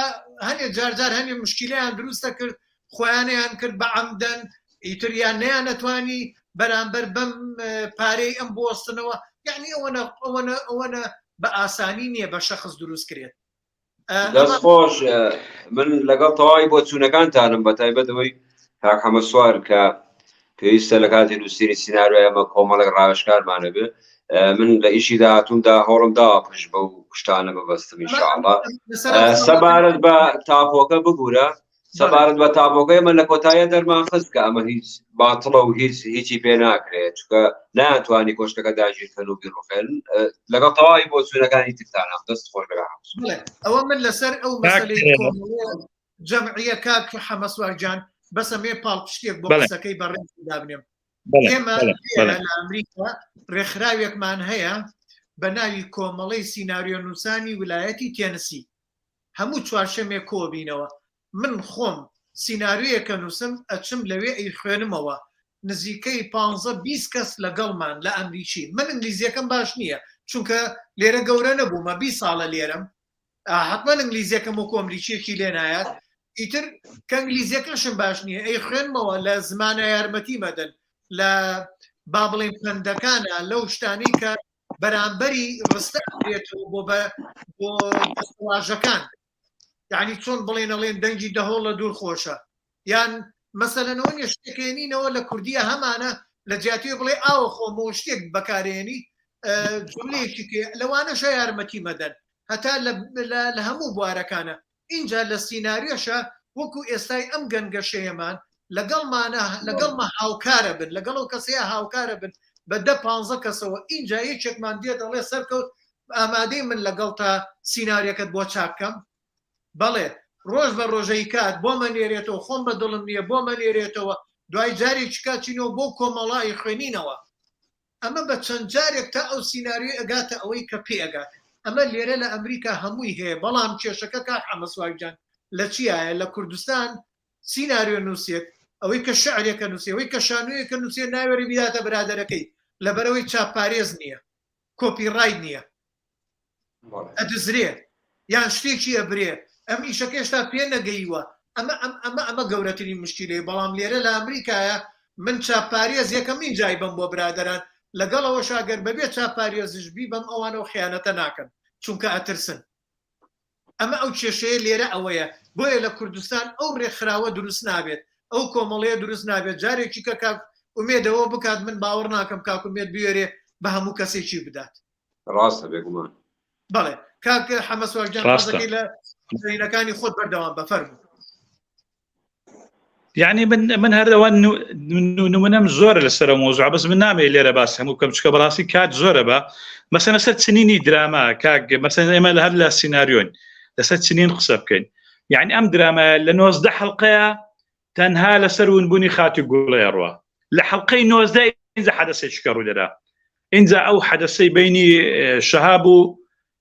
هەنێ جارجار هەنێ مشکیلیان دروستە کرد خۆیانیان کرد بە عەمدەن ئیتریان نەیان نەتوانی بەرامبەر بەم پارەی ئەم بوەستنەوە یعنی ئەوەنە بە ئاسانی نییە بە شەخص دروست کرێت دەستخۆش من لەگەڵ تەواوی بۆ چوونەکانتانم بە تایبەتەوەی کاک حەمەد سوار کە پێویستە لە کاتی نووسینی سیناریۆ ئەمە کۆمەڵێک ڕاوێژکارمانە بێ من لە ئیشی داهاتوومدا هەوڵم داوە پشت بەو شتانە ببەستم ئینشاءڵڵا سەبارەت بە تاپۆکە ببوورە سەبارەت بە تاپۆکەی من لە کۆتاییە دەرمان خست کە ئەمە هیچ باتڵە و هیچی پێ ناکرێت چونکە ناتوانی کۆشتەکە داگیرکەن و بیرڕوخێن لەگەڵ تەواوی بۆ چوونەکانی ترتانم دەست خۆش ئەوە من لەسەر ئەو مەسەلەی جەمعیە کاک حەمەد سوارجان بەسە مێ پاڵ پشتێک بۆ قسەکەی بەڕێز دابنێم ئێمە لە ئەمریکا ڕێکخراوێکمان هەیە بە ناوی کۆمەڵەی سیناریۆ نووسانی ویلایەتی تێنسی هەموو چوارشەمێک کۆبینەوە من خۆم سیناریۆیەکە نووسم ئەچم لەوێ ئەی خوێنمەوە نزیکەی 15-20 کەس لەگەڵمان لە ئەمریکی من ئینگلیزیەکەم باش نییە چونکە لێرە گەورە نەبوومە 20 ساڵە لێرەم حتمما ئینگلیزیەکەم وەکو ئەمریکیەکی لێ نایات ئیتر کە ئینگلیزیەکەشم باش نییە ئەی خوێنمەوە لە زمانە یارمەتی مەدەن لە با بڵێن پندەکانە لەو شتانی کە بەرامبەری ڕستە بێتەوە بۆ دەستەواژەکان یعنی چۆن بڵێنەڵێن دەنگی دەهۆڵ لە دوور خۆشە یان مەسەلەنەوە نیە شتێکێنینەوە لە کوردیە هەمانە لە جیاتی بڵێ ئاوە خۆمە شتێک بەکارێنی جملەیەکی لەوانەشە یارمەتی مەدەن هەتا لە هەموو بوارەکانە اینجا لە سیناریۆشە وەکو ئێستای ئەم گەنگەشەیەمان لەگەڵمە هاوکارە بن لەگەڵ ئەو کەسەیە هاوکارە بن بە 10-15 کەسەوە اینجا یەکێکمان دێ دەڵێ سەرکەوت ئامادەی من لەگەڵ تا سیناریەکەت بۆ چاکەم بەڵێ ڕۆژ بە ڕۆژەی کات بۆ مەنێرێتەوە خۆم بە دڵم نییە بۆ مەنێرێتەوە دوای جارێکی کاچینەوە بۆ کۆمەڵای خوێنینەوە ئەمە بە چەند جارێک تا ئەو سیناریۆ ئەگاتە ئەوەی کە پێ ئەگات ئەمە لێرە لە ئەمریکا هەمووی هەیە بەڵام کێشەکە کات حەمەسواگجان لە چیایە لە کوردستان سیناریۆ نووسێت ئەوەی کە شعرێکە نووسێ ئەوەی کە شانوویەکە نووسێ ناوێری بیداتە برادەرەکەی لەبەرەوەی چاپارێز نییە کۆپیڕایت نییە ئەدزرێ یان شتێکی ئەبرێ ئەم ئیشەکە هێشتا پێ نەگەیوە ئەمە گەورەترین مشکلەیە بەڵام لێرە لە ئەمریکایە من چاپارێز یەکەمین جای بم بۆ برادەران لەگەڵەوە شاگەر بەبێ چاپارێزشبی بەم ئەوانەوە خیانەتە ناکەن چونکە ئەترسن ئەمە ئەو کێشەیە لێرە ئەوەیە بۆیە لە کوردستان ئەو ڕێکخراوە دروست نابێت ئەو کۆمەڵەیە دروست نابێت جارێکی کە کاک ئومێدەوە بکات من باوەڕ ناکەم کاکومێت بێرێ بە هەموو کەسێکی بدات ڕاستە بێگومان بەڵێ کاک حەمەسواگجان ڕاستەکەی لە زینەکانی خۆت بەردەوام بەفەرموو يعني من هەردەوە نمونەم زۆرە لەسەر مۆزوع بەس من نامێ لێرە باس هەموو بکەم چکە بەڕاستی کات زۆرە بە مەسەلەن لەسەر چنینی دراما کاک مەسەلەن ئێمە هەر لە سیناریۆین لەسەر چنین قسە بکەین يعني ئەم درامە لە 90 حەڵقەیە تەنها لەسەر ونبوونی خاتی گوڵەیە ڕوە لە حەڵقەی 90 اینجا حەدەسێکی کە ڕوودەدا اینجا ئەو حەدەسەی بینی شەهاب و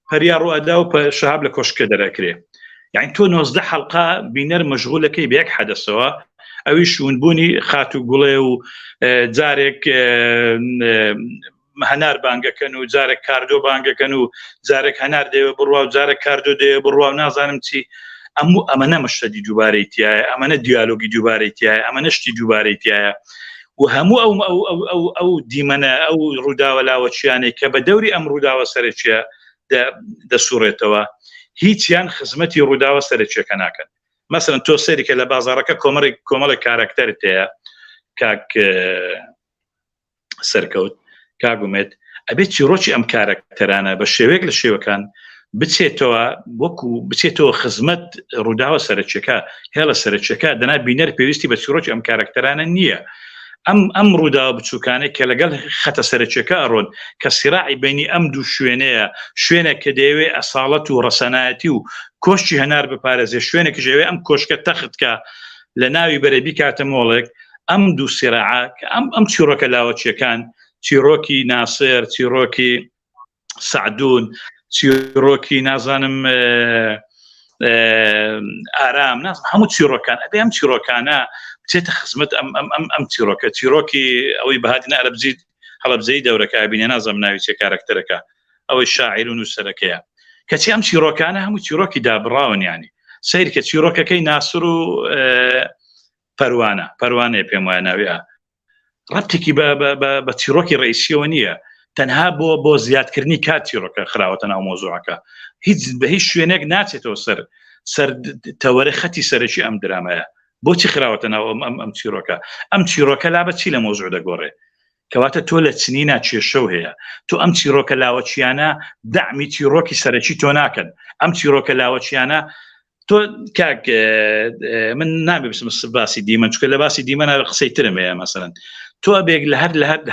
پەریا ڕوئەدا و شەهاب لە کۆشکە دەرەکرێ يعني تۆ 90 حەڵقە بینەر مەشغولەکەی بە یەک حەدەسەوە ئەویش ونبوونی خات و گوڵێ و جارێک هەنار بانگەکەن و جارێک کاردۆ بانگەکەن و جارێک هەنار دەوێ بڕوا و جارێک کاردۆ دەوێ بڕوا و نازانم چی ئەمەنە مەشتەدی دووبارەیتیایە ئەمەنە دیالۆگی دووبارەیتیایە ئەمەنە شتی دووبارەیتیایە و هەموو ئەو دیمەنە ئەو ڕووداوە لاوەچیانەی کە بە دەوری ئەم ڕووداوە سەرچیە دەسوڕێتەوە هیچیان خزمەتی ڕووداوە سەرچیەکە ناکەن مثلا تۆ سەیرکە لە بازارەکە کۆمەڵی کارکتەرت هەیە کاک سەرکەوت کاگومێت ئەبێت چیرۆکی ئەم کارکتەرانە بە شێوەیەک لە شێوەکان بچێتەوە وەکو بچێتەوە خزمەت ڕووداوە سەرچیەکە هێڵە سەرچیەکە دەنا بینەر پێویستی بە چیرۆکی ئەم کارکتەرانە نییە ئەم ڕووداوە بچووکانێک کە لەگەڵ خەتە سەرچیەکە ئەڕۆن کە سیراعی بینی ئەم دوو شوێنەیە شوێنێک کە دەیەوێ ئەساڵەت و ڕەسەنایەتی و کۆشتی هەنار بپارێزێ شوێنێکی ژێوێ ئەم کۆشکە تەختکە لە ناوی بەرەبی کاتە مۆڵێک ئەم دوو سیراعە ئەم چیرۆکە لاوەچیەکان چیرۆکی ناسر چیرۆکی سعدون چیرۆکی نازانم ئارام نازم هەموو چیرۆکان ئەبێ ئەم چیرۆکانە بچێتە خزمەت ئەم چیرۆکی ئەوەی بەهاتینە ئەرەبجید هەڵەبجەی دەورەکە بینێ نازەم ناوی چێ کارکتەرەکە ئەوەی شاعیر و نووسەرەکەیە کەچی ئەم چیرۆکانە هەموو چیرۆکی دابڕاون ینی سیر کە چیرۆکەکەی ناسر و پەروانەیە پێم وایە ناویە ڕەبتێکی بە چیرۆکی ڕئیسیەوە نییە تەنها بۆ زیادکردنی کات چیرۆکە خراوەتە ناو مۆزوعەکە بە هیچ شوێنێک ناچێتەوە سەر تەوەرە خەتی سەرەکی ئەم درامەیە بۆچی خراوەتە ناو ئەم چیرۆکە لابە چی لە مۆزوع دەگۆڕێ کەواتە تۆ لە چنینە کێشە هەیە تۆ ئەم چیرۆکە لاوەچیانە دامی چیرۆکی سەرەکی تۆ ناکەن ئەم چیرۆکە لاوەچیانە تۆ کاک من نابێ بسم باسی دیمەن چکە لە باسی دیمەنە قسەی ترم هەیە مەسەلەن تۆ ئەبێک لە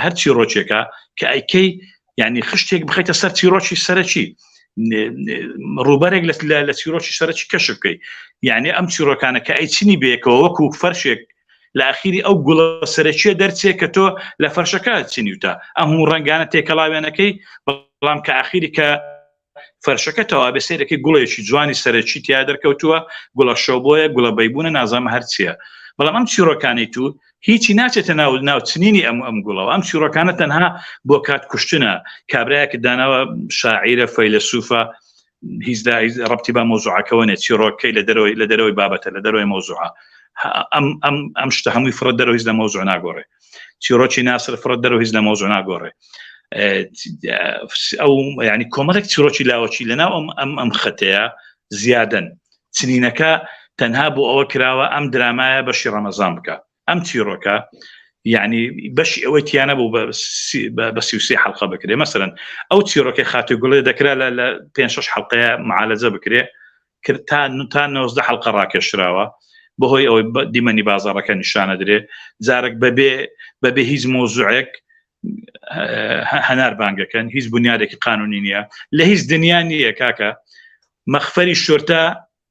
هەر چیرۆکێکە کە ئەیکەی یعنی خشتێک بخەیتە سەر چیرۆکی سەرەکی ڕوبەرێک لە چیرۆکی سەرەکی کەش بکەی یعنی ئەم چیرۆکانە کە ئەیچنی بێکەوە وەکو فەرشێک لە ئاخیری ئەو گوڵە سەرەکیە دەرچێ کە تۆ لە فەرشەکە چنیوتە ئەم هەموو ڕەنگانە تێکەڵاوێنەکەی بەڵام کە ئاخیری کە فەرشەکەتەوە بەسێرەکەی گوڵێکی جوانی سەرەکی تیا دەرکەوتووە گوڵە شەوبۆیە گوڵە بەیبوونە نازانم هەرچیە بەڵام ئەم چیرۆکانی تو هیچی ناچێتە ناو چنینی ئەم گوڵەوە ئەم چیرۆکانە تەنها بۆ کات کوشتنە کابراایەکە داناوە شاعیرە فەیلسوفە هیچ ربطی با مۆزوعەکەەوە نێت چیرۆکەی لە دەرەوەی بابەتە لە دەرەوەی مۆزوعە ئەم شتە هەمووی فرۆت دەرەوە هیچ لە مۆزوع ناگۆڕێ چیرۆکی ناسر فرۆت دەرەوە هیچ لە مۆزوع ناگۆڕێ ئەو ینی کۆمەڵێک چیرۆکی لاوەچی لەناو ئەم خەتەیە زیادن چنینەکە تەنها بۆ ئەوە کراوە ئەم درامایە بەشی ڕەمەزان بکە ئەم چیرۆکە یعنی بەشی ئەوەی تیانە بوو بە 33 حلقە بکرێ مەسەرەن ئەو چیرۆکەی خاتی گوڵێ دەکرا لە 5-6 حلقەیە معالەجە بکرێ تا 90 حلقە ڕاکێشراوە بەهۆی ئەوەی دیمەنی بازاڕەکە نیشانە درێ جارێک بەبێ هیچ مۆزوعێک هەنار بانگەکەن هیچ بنیادێکی قانونی نییە لە هیچ دنیا نییە کاکە مەخفەری شورتە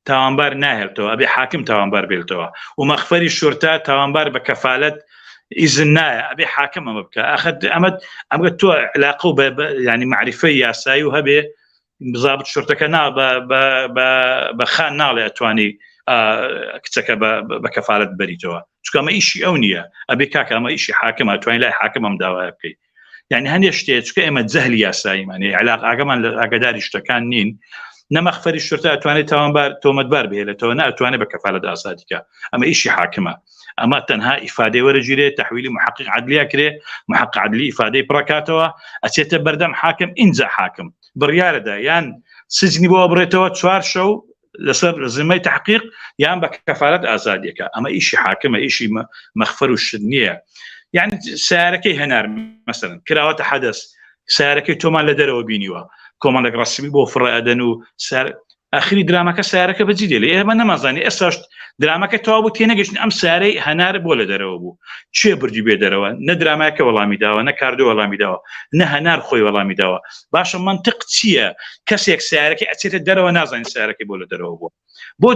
تاوانبار ناهێتەوە ئەبێ حاکم تاوانبار بێتەوە و مەخفەری شورتە تاوانبار بە کەفالەت ئیزن نایە ئەبێ حاکم ئەمە بکە ئەمە تۆ علاقە و ینی معریفەی یاسایی و هەبێ بزابت شورتەکە بە خان ناڵێ ئەتوانی کچەکە بە کەفالەت بەریتەوە چکە ئەمە ئیشی ئەو نییە ئەبێ کاکە ئەمە ئیشی حاکم ئەتوانی لای حاکم ئەم داوای بکەیت یعنی هەندێک شتێک چکە ئێمە جەهلی یاساییمانێ علاقە ئاگەمان لە ئاگاداری شتەکان نین نەمەخفەری شورتە ئەتوانێت تاوانبار تۆمەتبار بهێنێتەوە ناتوانێت بە کەفالەت ئازادیکە ئەمە ئیشی حاکمە ئەمە تەنها ئیفادەی وەرەگیرێت تحویلی محقق عدلیا کرێ محقق عدلی ئیفادەی پڕکاتەوە ئەچێتە بەردەم حاکم ئینجا حاکم بڕیارەدا یان سجنی بۆ بڕێتەوە 4 شەو لەسەر زمەی تحقیق یان بە کەفالەت ئازادیەکە ئەمە ئیشی حاکمە ئیشی مەخفەر و شت نییە یعنی سیارەکەی هەنار مەسەرەن کراوەتە حەدەس سیارەکەی تۆمان لە دەرەوە بینیوە کۆمەڵێک ڕسمی بۆ فڕئەدەن و ئاخری درامەکە سیارەکە بەجێ لێ ئێمە نەمازانی ئێستاش درامەکە تەواو بوو تێنەگەشتن ئەم سیارەی هەنار بۆ لە دەرەوە بوو چێ بردی بێ دەرەوە نە درامایەکە وەڵامی داوە نە کاردۆ وەڵامی داوە نە هەنار خۆی وەڵامی داوە باشە منطق چییە کەسێک سیارەکەی ئەچێتە دەرەوە نازانی سیارەکەی بۆ لە دەرەوە بووە بۆ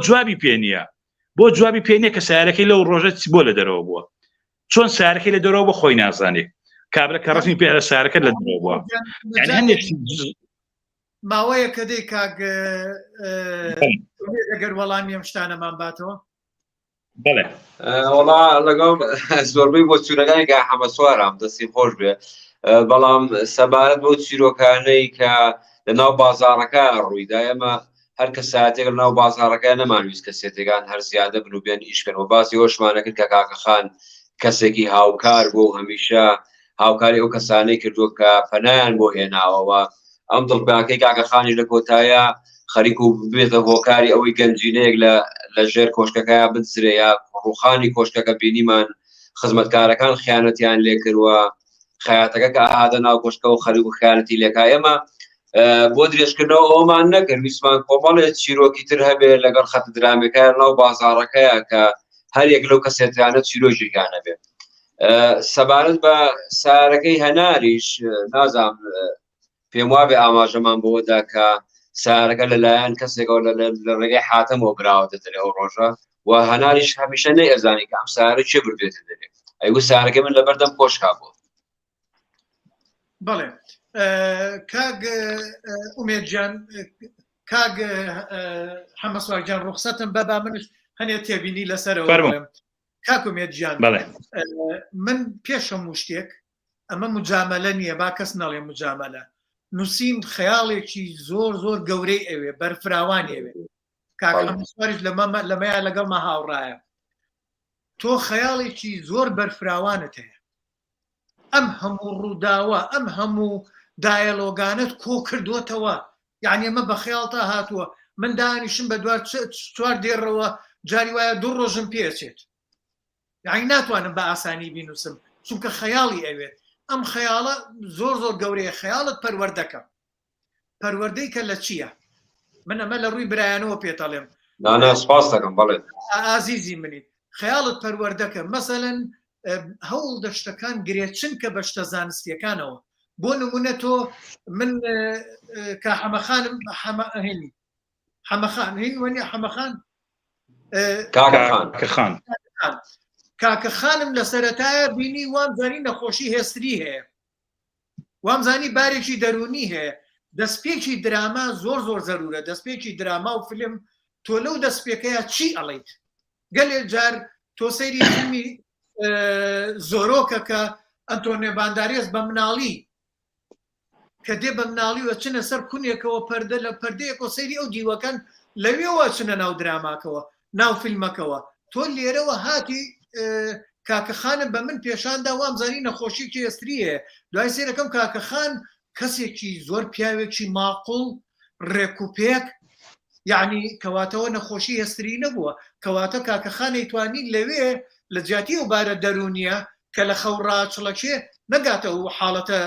جوابی پێ نییە کە سیارەکەی لەو ڕۆژە بۆ لە دەرەوە بووە چۆن سیارەکەی لە دەرەوە بۆ خۆی نازانێ کابرا کە ڕسمی پێ سیارەکە لە دەرەوە بووە یعنی هەندێک ماوەیە کە دەی کاک ئەگەر وەڵامی ئەم شتانەمان باتەوە بەڵێ وەڵا لەگەڵ زۆربەی بۆ چورەکانی حەمە سوارم دەستی خۆش بێ بەڵام سەبارەت بۆ چیرۆکانەی کە لە ناو بازاڕەکە ڕوویدا ئێمە هەر کە ساعتێک لە ناو بازاڕەکە نەمانویست کە سێتێکان هەر زیادە بن و بێن ئیشکەن و باسی ئەوشمانە کرد کە کاکەخان کەسێکی هاوکار بۆ هەمیشە هاوکاری ئەو کەسانەی کردووە کە پەنایان بۆ هێناوەوە ئەم دڵپیاکەی کاکەخانیش لە کۆتایە خەریک و بێتە هۆکاری ئەوەی گەنجینەیەک لە ژێر کۆشکەکە بنسرێ یا ڕوخانی کۆشکەکە بینیمان خزمەتکارەکان خیانەتیان لێ کردووە خەیاتەکە کە ئاهاتە ناو کۆشکە و خەریک و خیانەتی لێکا ئێمە بۆ درێژکردنەوە ئەومان نەکرد ویسمان کۆمەڵێک چیرۆکی تر هەبێ لەگەڵ خەتە درامەکە ناو بازاڕەکەیە کە هەر یەک لەو کەسێتیانە چیرۆژیکانە بێت سەبارەت بە سارەکەی هەناریش نازام پێم وابێ ئاماژەمان بۆدا کە سارەکە لەلایەن کەسێکەوە لە ڕێگەی حاتەمەوە براوەتە دەرێ ئەو ڕۆژە و هەناریش هەمیشە نەئەزانی کە ئەم سارە چێ بردێتە دەرێ ئەیگو سارەکە من لەبەردەم کۆشکا بوو بەڵێ کاگ ئومێدجان کاگ حەمە سوارجان ڕوخسەتم بەبا منش هەنێ تێبینی لەسەرەوە کاک ئومێدجان من پێش هەموو شتێک ئەمە مجامەلە نییە با کەس ناڵێ مجامەلە نووسین خەیاڵێکی زۆر زۆر گەورەی ئەوێ بەرفراوان ئەوێ کاکەمەسواریش لەمەیە لەگەڵمە هاوڕایە تۆ خەیاڵێکی زۆر بەرفراوانت هەیە ئەم هەموو ڕووداوە ئەم هەموو دایەلۆگانت کۆ کردوتەوە یعنی ئەمە بە خەیاڵتا هاتووە من دانیشم بە دوار 4 دێڕەوە جاری وایە 2 ڕۆژم پێچێت یعنی ناتوانم بە ئاسانی بینوسم چونکە خەیاڵی ئەوێت ئەم خەیاڵە زۆر زۆر گەورەیە خەیاڵت پەروەردەکەم پەروەردەی کە لە چییە من ئەمە لە ڕووی برایانەوە پێتەڵێم سپاس دەکەم بەڵێ ئازیزی منیت خەیاڵت پەروەردەکە مەسەلەن هەوڵ دەشتەکان گرێچن کە بە شتە زانستیەکانەوە بۆ نمونە تۆ من کە حەمەخانم حەمەخان هین وەنی حەمەخان کاکەخانم لە سەرەتایە بینی وامزانی نەخۆشی هێستری هەیە وامزانی بارێکی دەرونی هەیە دەستپێکی دراما زۆر زۆر زەرورە دەستپێکی دراما و فیلم تۆ لەو دەستپێکەیە چی ئەڵیت گەلێ جار تۆ سەیری فیلمی زۆرۆکە کە ئەنتۆنیۆ باندارێز بە مناڵی کە دێ بە مناڵیوە چنە سەر کونێکەوە پەردە لە پەردەیەکەوە سەیری ئەو دیوەکەن لەوێەوە چنە ناو دراماکەوە ناو فیلمەکەوە تۆ لێرەوە هاتی کاکەخانم بە من پێشاندا وامزانی نەخۆشیێکی ئەستریە دوای سێرەکەم کاکەخان کەسێکی زۆر پیاوێکی ماقڵ ڕێکوپێک یعنی کەواتەوە نەخۆشی هەستری نەبووە کەواتە کاکەخانەی توانین لەوێ لە جیاتی و بارە دەرونیە کە لە خەوڕاچڵەکێ نەگاتە و حاڵەتە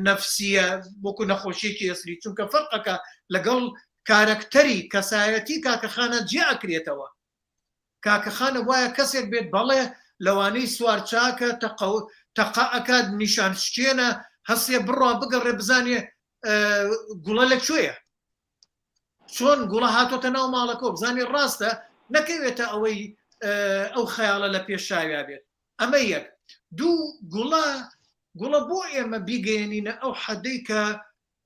نەفسیە وەکو نەخۆشیێکی ئەسری چونکە فەرقەکە لەگەڵ کارکتەری کەسایەتی کاکەخانە جیاکرێتەوە کاکەخانە وایە کەسێک بێت بەڵێ لەوانەی سوارچاکە تەقاعکات نیشان شتێنە هەستێ بڕوا بگەڕێ بزانێ گوڵە لەکوێیە چۆن گوڵە هاتۆتە ناو ماڵەکە بزانێ ڕاستە نەکەوێتە ئەوەی ئەو خەیاڵە لە پێشاویا بێت ئەمە یەک دوو گوڵە بۆ ئێمە بیگەێنینە ئەو حەدەی کە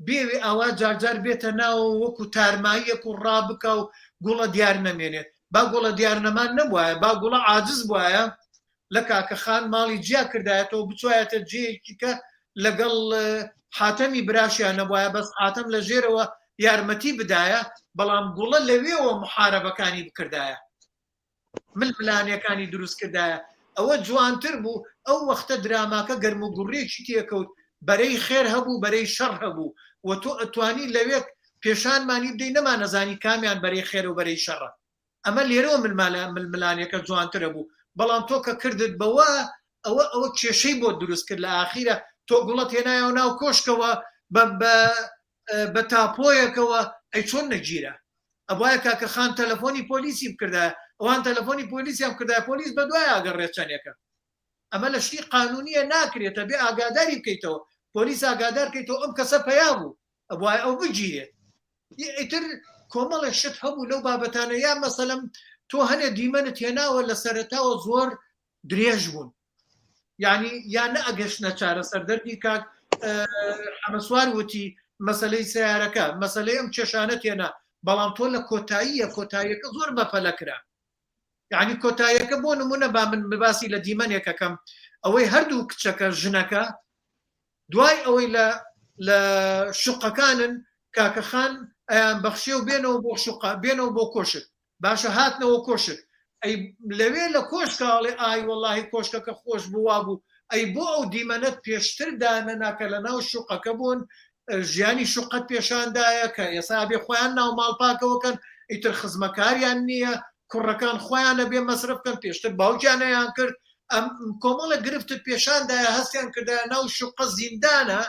بێوێ ئاوا جارجار بێتە ناو وەکو تارماییەک و ڕابکە و گوڵە دیار نەمێنێت با گوڵە دیار نەمان نەبووایە با گوڵە عاجز بواە لە کاکەخان ماڵی جیا کردایەتەوە بچوایەتە جێیەکی کە لەگەڵ حاتەمی براشیان نەبووایە بەس حاتەم لە ژێرەوە یارمەتی بدایە بەڵام گوڵە لەوێەوە محارەبەکانی بکردایە ململانیەکانی دروست کردایە ئەوە جوانتر بوو ئەو وەختە دراماکە گەرم و گوڕێکی تێکەوت بەرەی خێر هەبوو بەرەی شەڕ هەبوو و تۆ ئەتوانی لەوێ پێشانمانی بدەی نەمان نەزانی کامیان بەرەی خێر و بەرەی شەڕە ئەمە لێرەوە ململانیەکە جوانترە بوو بەڵام تۆ کە کردت بەوە ئەوە کێشەی بۆ دروست کرد لە ئاخیرە تۆ گوڵەت هێنایە و ناو کۆشکەوە بە تاپۆیەکەوە ئەی چۆن نەگیرە ئەوایە کاکەخان تەلەفۆنی پۆلیسی بکردایە ئەوان تەلەفۆنی پۆلیسیان کردای پۆلیس بە دوای ئاگەڕێت چەندێکە ئەمە لە شتی قانونیە ناکرێتە بێ ئاگاداری بکەیتەوە پۆلیس ئاگادار بکەیتەوە ئەم کەسە پیا بوو ئەوایە ئەو بگیرێت ئیتر کۆمەڵێک شت هەبوو لەو بابەتانە یا مەسەلەم تۆ هەنێ دیمەنت هێناوە لە سەرەتاوە زۆر درێژ بوون یعنی یان نە ئەگەشتە چارەسەر دەردی کاک حەمەسوار وتی مەسەلەی سیارەکە مەسەلەی ئەم کێشانە تێنا بەڵام تۆ لە کۆتاییەکە زۆر بەپەلەکرا یعنی کۆتاییەکە بۆ نمونە با من بباسی لە دیمەنێکەکەم ئەوەی هەردوو کچەکە ژنەکە دوای ئەوەی لە شوقەکانن کاکەخان ئەیان بەخشێ و بێنەوە بۆ شوقە بێنەوە بۆ کۆشک باشە هاتنەوە کۆشک ئەی لەوێ لە کۆشکاڵێ ئای وەڵاهی کۆشکەکە خۆش بووا بوو ئەی بۆ ئەو دیمەنەت پێشتر دانەناکە لە ناو شوقەکە بوون ژیانی شوقەت پێشاندایە کە ئێسا بێ خۆیان ناو ماڵپاکەوەکەن ئیتر خزمەکاریان نییە کوڕەکان خۆیانە بێ مەسرفکەن پێشتر باوکیانەیان کرد ئەم کۆمەڵە گرفتت پێشاندایە هەستیان کردایە ناو شوقە زیندانە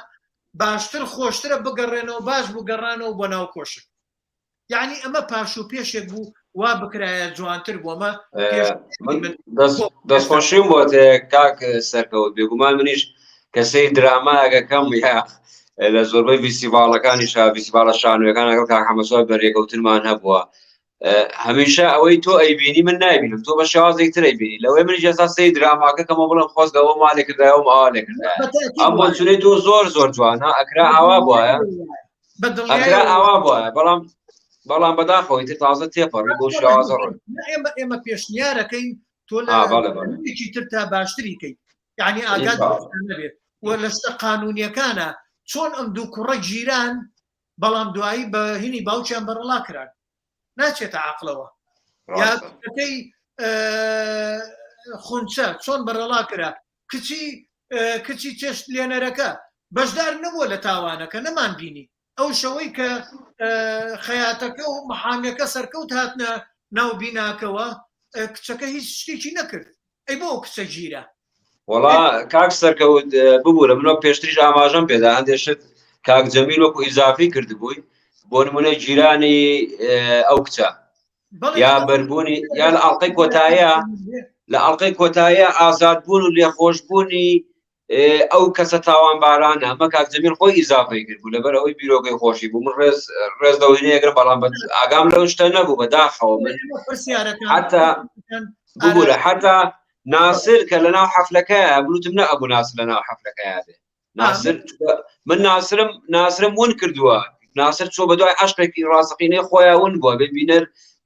باشتر خۆشترە بگەڕێنەوە باش بگەڕانەوە بۆ ناو کۆشک یعنی ئەمە پاش و پێشێک بوو وا بکرایە جوانتر بوومە دەستخۆشیم بۆ کاک سەرکەوت بێگومان منیش کەسەی درامایەکەکەم یا لە زۆربەی فیستیڤاڵەکانی فیستیڤاڵە شانوەکان لەگەڵ کاک حەمەسوار بەڕێکەوتنمان هەبووە هەمیشە ئەوەی تۆ ئەیبینی من نایبینم تۆ بە شێوازێک تر ئەیبینی لەوەی منیش ئێستا سەی دراماکە کەمە بڵم خۆزگەوە مالێ کردایەوە ئاوا لێ کردایە ئەم بۆچونەی تۆ زۆر جوانە ئەکرا ئاوا بووایە ئەکرا ئاوا بووایە بەڵام بەداخەوەی تر تازە تێپەڕی بۆ شێوازە ڕۆی ئێمە پێشنیارەکەین تۆ لەکی تر تا باشتریکەیت یعنی ئاگات نەبێت وە لەستە قانونیەکانە چۆن ئەم دوو کوڕە گیران بەڵام دوایی بە هینی باوچیان بەرەڵا کران ناچێتە عقلەوە یاکەی خونچە چۆن بەرەڵا کرا کچی چێشت لێنەرەکە بەشدار نەبووە لە تاوانەکە نەمان بینی ئەو شەوەی کە خەیاتەکە و محامیەکە سەرکەوت هاتنە ناو بیناکەوە کچەکە هیچ شتێکی نەکرد ئەی بۆ کچە گیرە وەڵا کاک سەرکەوت ببوورە منۆ پێشتریش ئاماژەم پێدا هەندێشت کاک جەمیل وەکو ئیزافی کردبووی بۆ نمونە جیرانی ئەو کچە یا بەربوونی یا لە ئەڵقەی کۆتاییە لە ئەڵقەی کۆتاییە ئازادبوون و لێخۆشبوونی ئەو کەسە تاوان بارانە ئەمە کاک جەمیل خۆی ئیزافی کردبوو لەبەر ئەوەی بیرۆکەی خۆشی بوو من ڕێز دەوێنەیەگرم بەڵام ئاگام لەو شتە نەبوو بەداخەوە من حتا ببوورە حتا ناسر کە لە ناو حەفلەکەیە بلوتم نە ئەبوو ناسر لە ناو حەفلەکەیە بێ ناسرم ون کردووە ناسر چۆ بە دوای عەشقێکی ڕاستەقینەی خۆیان ون بووە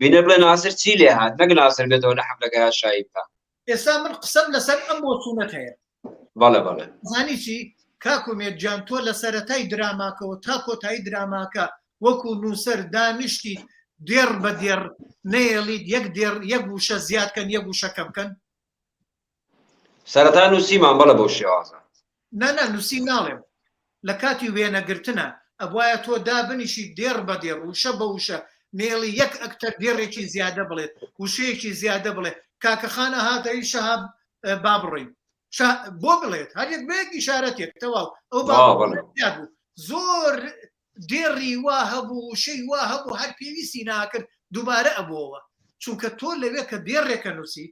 بینە بڵێ ناسر چی لێ هات نەک ناسر بێتەوە لە حەفلەکەیە شایی بکە ئێستا من قسەم لەسەر ئەم بۆچوونەت هەیە بەڵێ زانی چی کاکومێتجان تۆ لە سەرەتای دراماکەەوە تا کۆتایی دراماکە وەکو نووسەر دانیشتی دێڕ بە دێڕ نەیەڵیت یەک وشە زیادکەن یەک وشە کەمکەن سەرەتا نووسیمان بەڵە بۆ شێوازە نە نووسی ناڵێم لە کاتی وێنەگرتنە ئەوایە تۆ دابنیشی دێڕ بە دێڕ وشە بە وشە نێڵی یەک ئەکتەر دێڕێکی زیادە بڵێت وشەیەکی زیادە بڵێت کاکەخانە هاتەی شەهاب با بڕۆین بۆ بڵێت هەرێک بەیەک ئیشارەتێک تەواو ئەو بوو زۆر دێڕی وا هەبوو وشەی وا هەبوو هەر پێویستی ناکرد دووبارە ئەبووەوە چونکە تۆ لەوێ کە دێڕێکە نووسی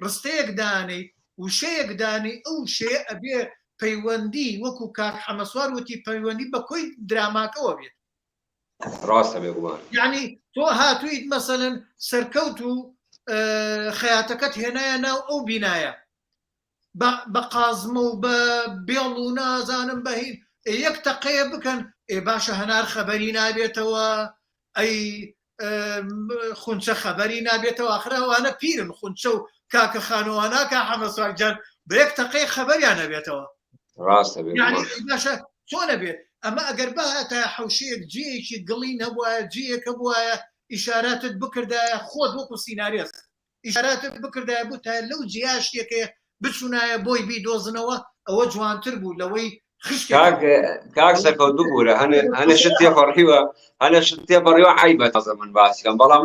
ڕستەیەک دانەی وشەیەک دانی ئەو شێ ئەبێ پەیوەندی وەکو کاک حەمەسوار وتی پەیوەندی بە کۆی دراماکەوە بێت ڕاستە بێگومان یعنی تۆ هاتوویت مەسەلەن سەرکەوت و خەیاتەکەت هێنایە ناو ئەو بینایە بە قازمە و بە بێڵ و نازانم بەهین یەک تەقەیە بکەن باشە هەنار خەبەری نابێتەوە ئەی خونچە خەبەری نابێتەوە ئاخراوانە پیرن خونچە و کاکە خانواناکە حەمەسوارجان بە یەک تەقەی خەبەریان نەبێتەوە ڕاستە باشە چۆنە بێت ئەمە ئەگەر بەهاتە حوشەیەک جێیەکی گڵی نەبووە جێیەکە بواە ئیشاراتت بکردایە خۆت وەکو سیناریست ئیشاراتت بکردایە بوو تا لەو جیاشتێکەیە بچوونایە بۆی بیدۆزنەوە ئەوە جوانتر بوو لەوەی کاک سەرکەوت ببوورە هەنە شت تێپەڕیوە هەنە شت تێپەڕیوە عیبە تازە من باسیکەم بەڵام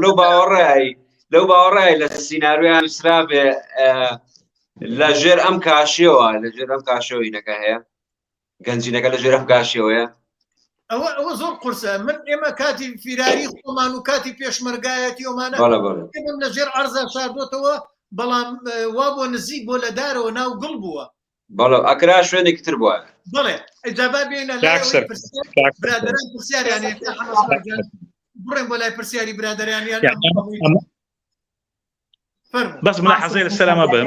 لەو باوەڕای لە سیناریۆیان نووسرابێ لەژێر ئەم کاشیەوە لەژێر ئەم کاشەوەینەکە هەیە گەنجینەکە لەژێر ئەم کاشیەوەیە ئەوە زۆر قورسە من ئێمە کاتی فیراری خۆمان و کاتی پێشمەرگایەتی ئۆمانە لەژێر عەرزە شاردۆتەوە بەڵام وا بۆ نزیک بۆ لە دارەوە ناو گڵ بووە بەڵێ ئەکرا شوێنێکی تر بووە بڵێ ئەجابا بێنە برادران پرسیاریانێ بڕێن بۆ لای پرسیاری برادرانیان بەس من حەزەی لە سەرامە بم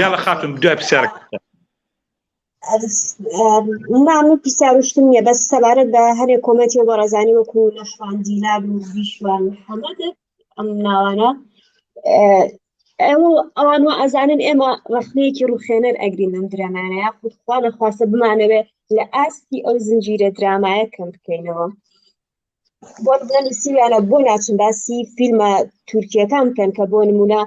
یاڵە خاتم دوای پرسیارە من پرسیارشتم نییە بەس سەبارەت بە هەرێک کۆمەتی بۆ ڕێزانی وەکو نەشوان دیلال و بیشوان محەممەد ئەم ناوانە ئەوان وە ئەزانن ئێمە ڕخنەیەکی ڕوخێنەر ئەگرین لەم درامانەیە خودخوا نەخواستە بمانەوێ لە ئاستی ئەو زنجیرە درامایە کەم بکەینەوە بۆ بڵێن سیویانە بۆ ناچن باسی فیلمە تورکیەکان بکەن کە بۆ نمونە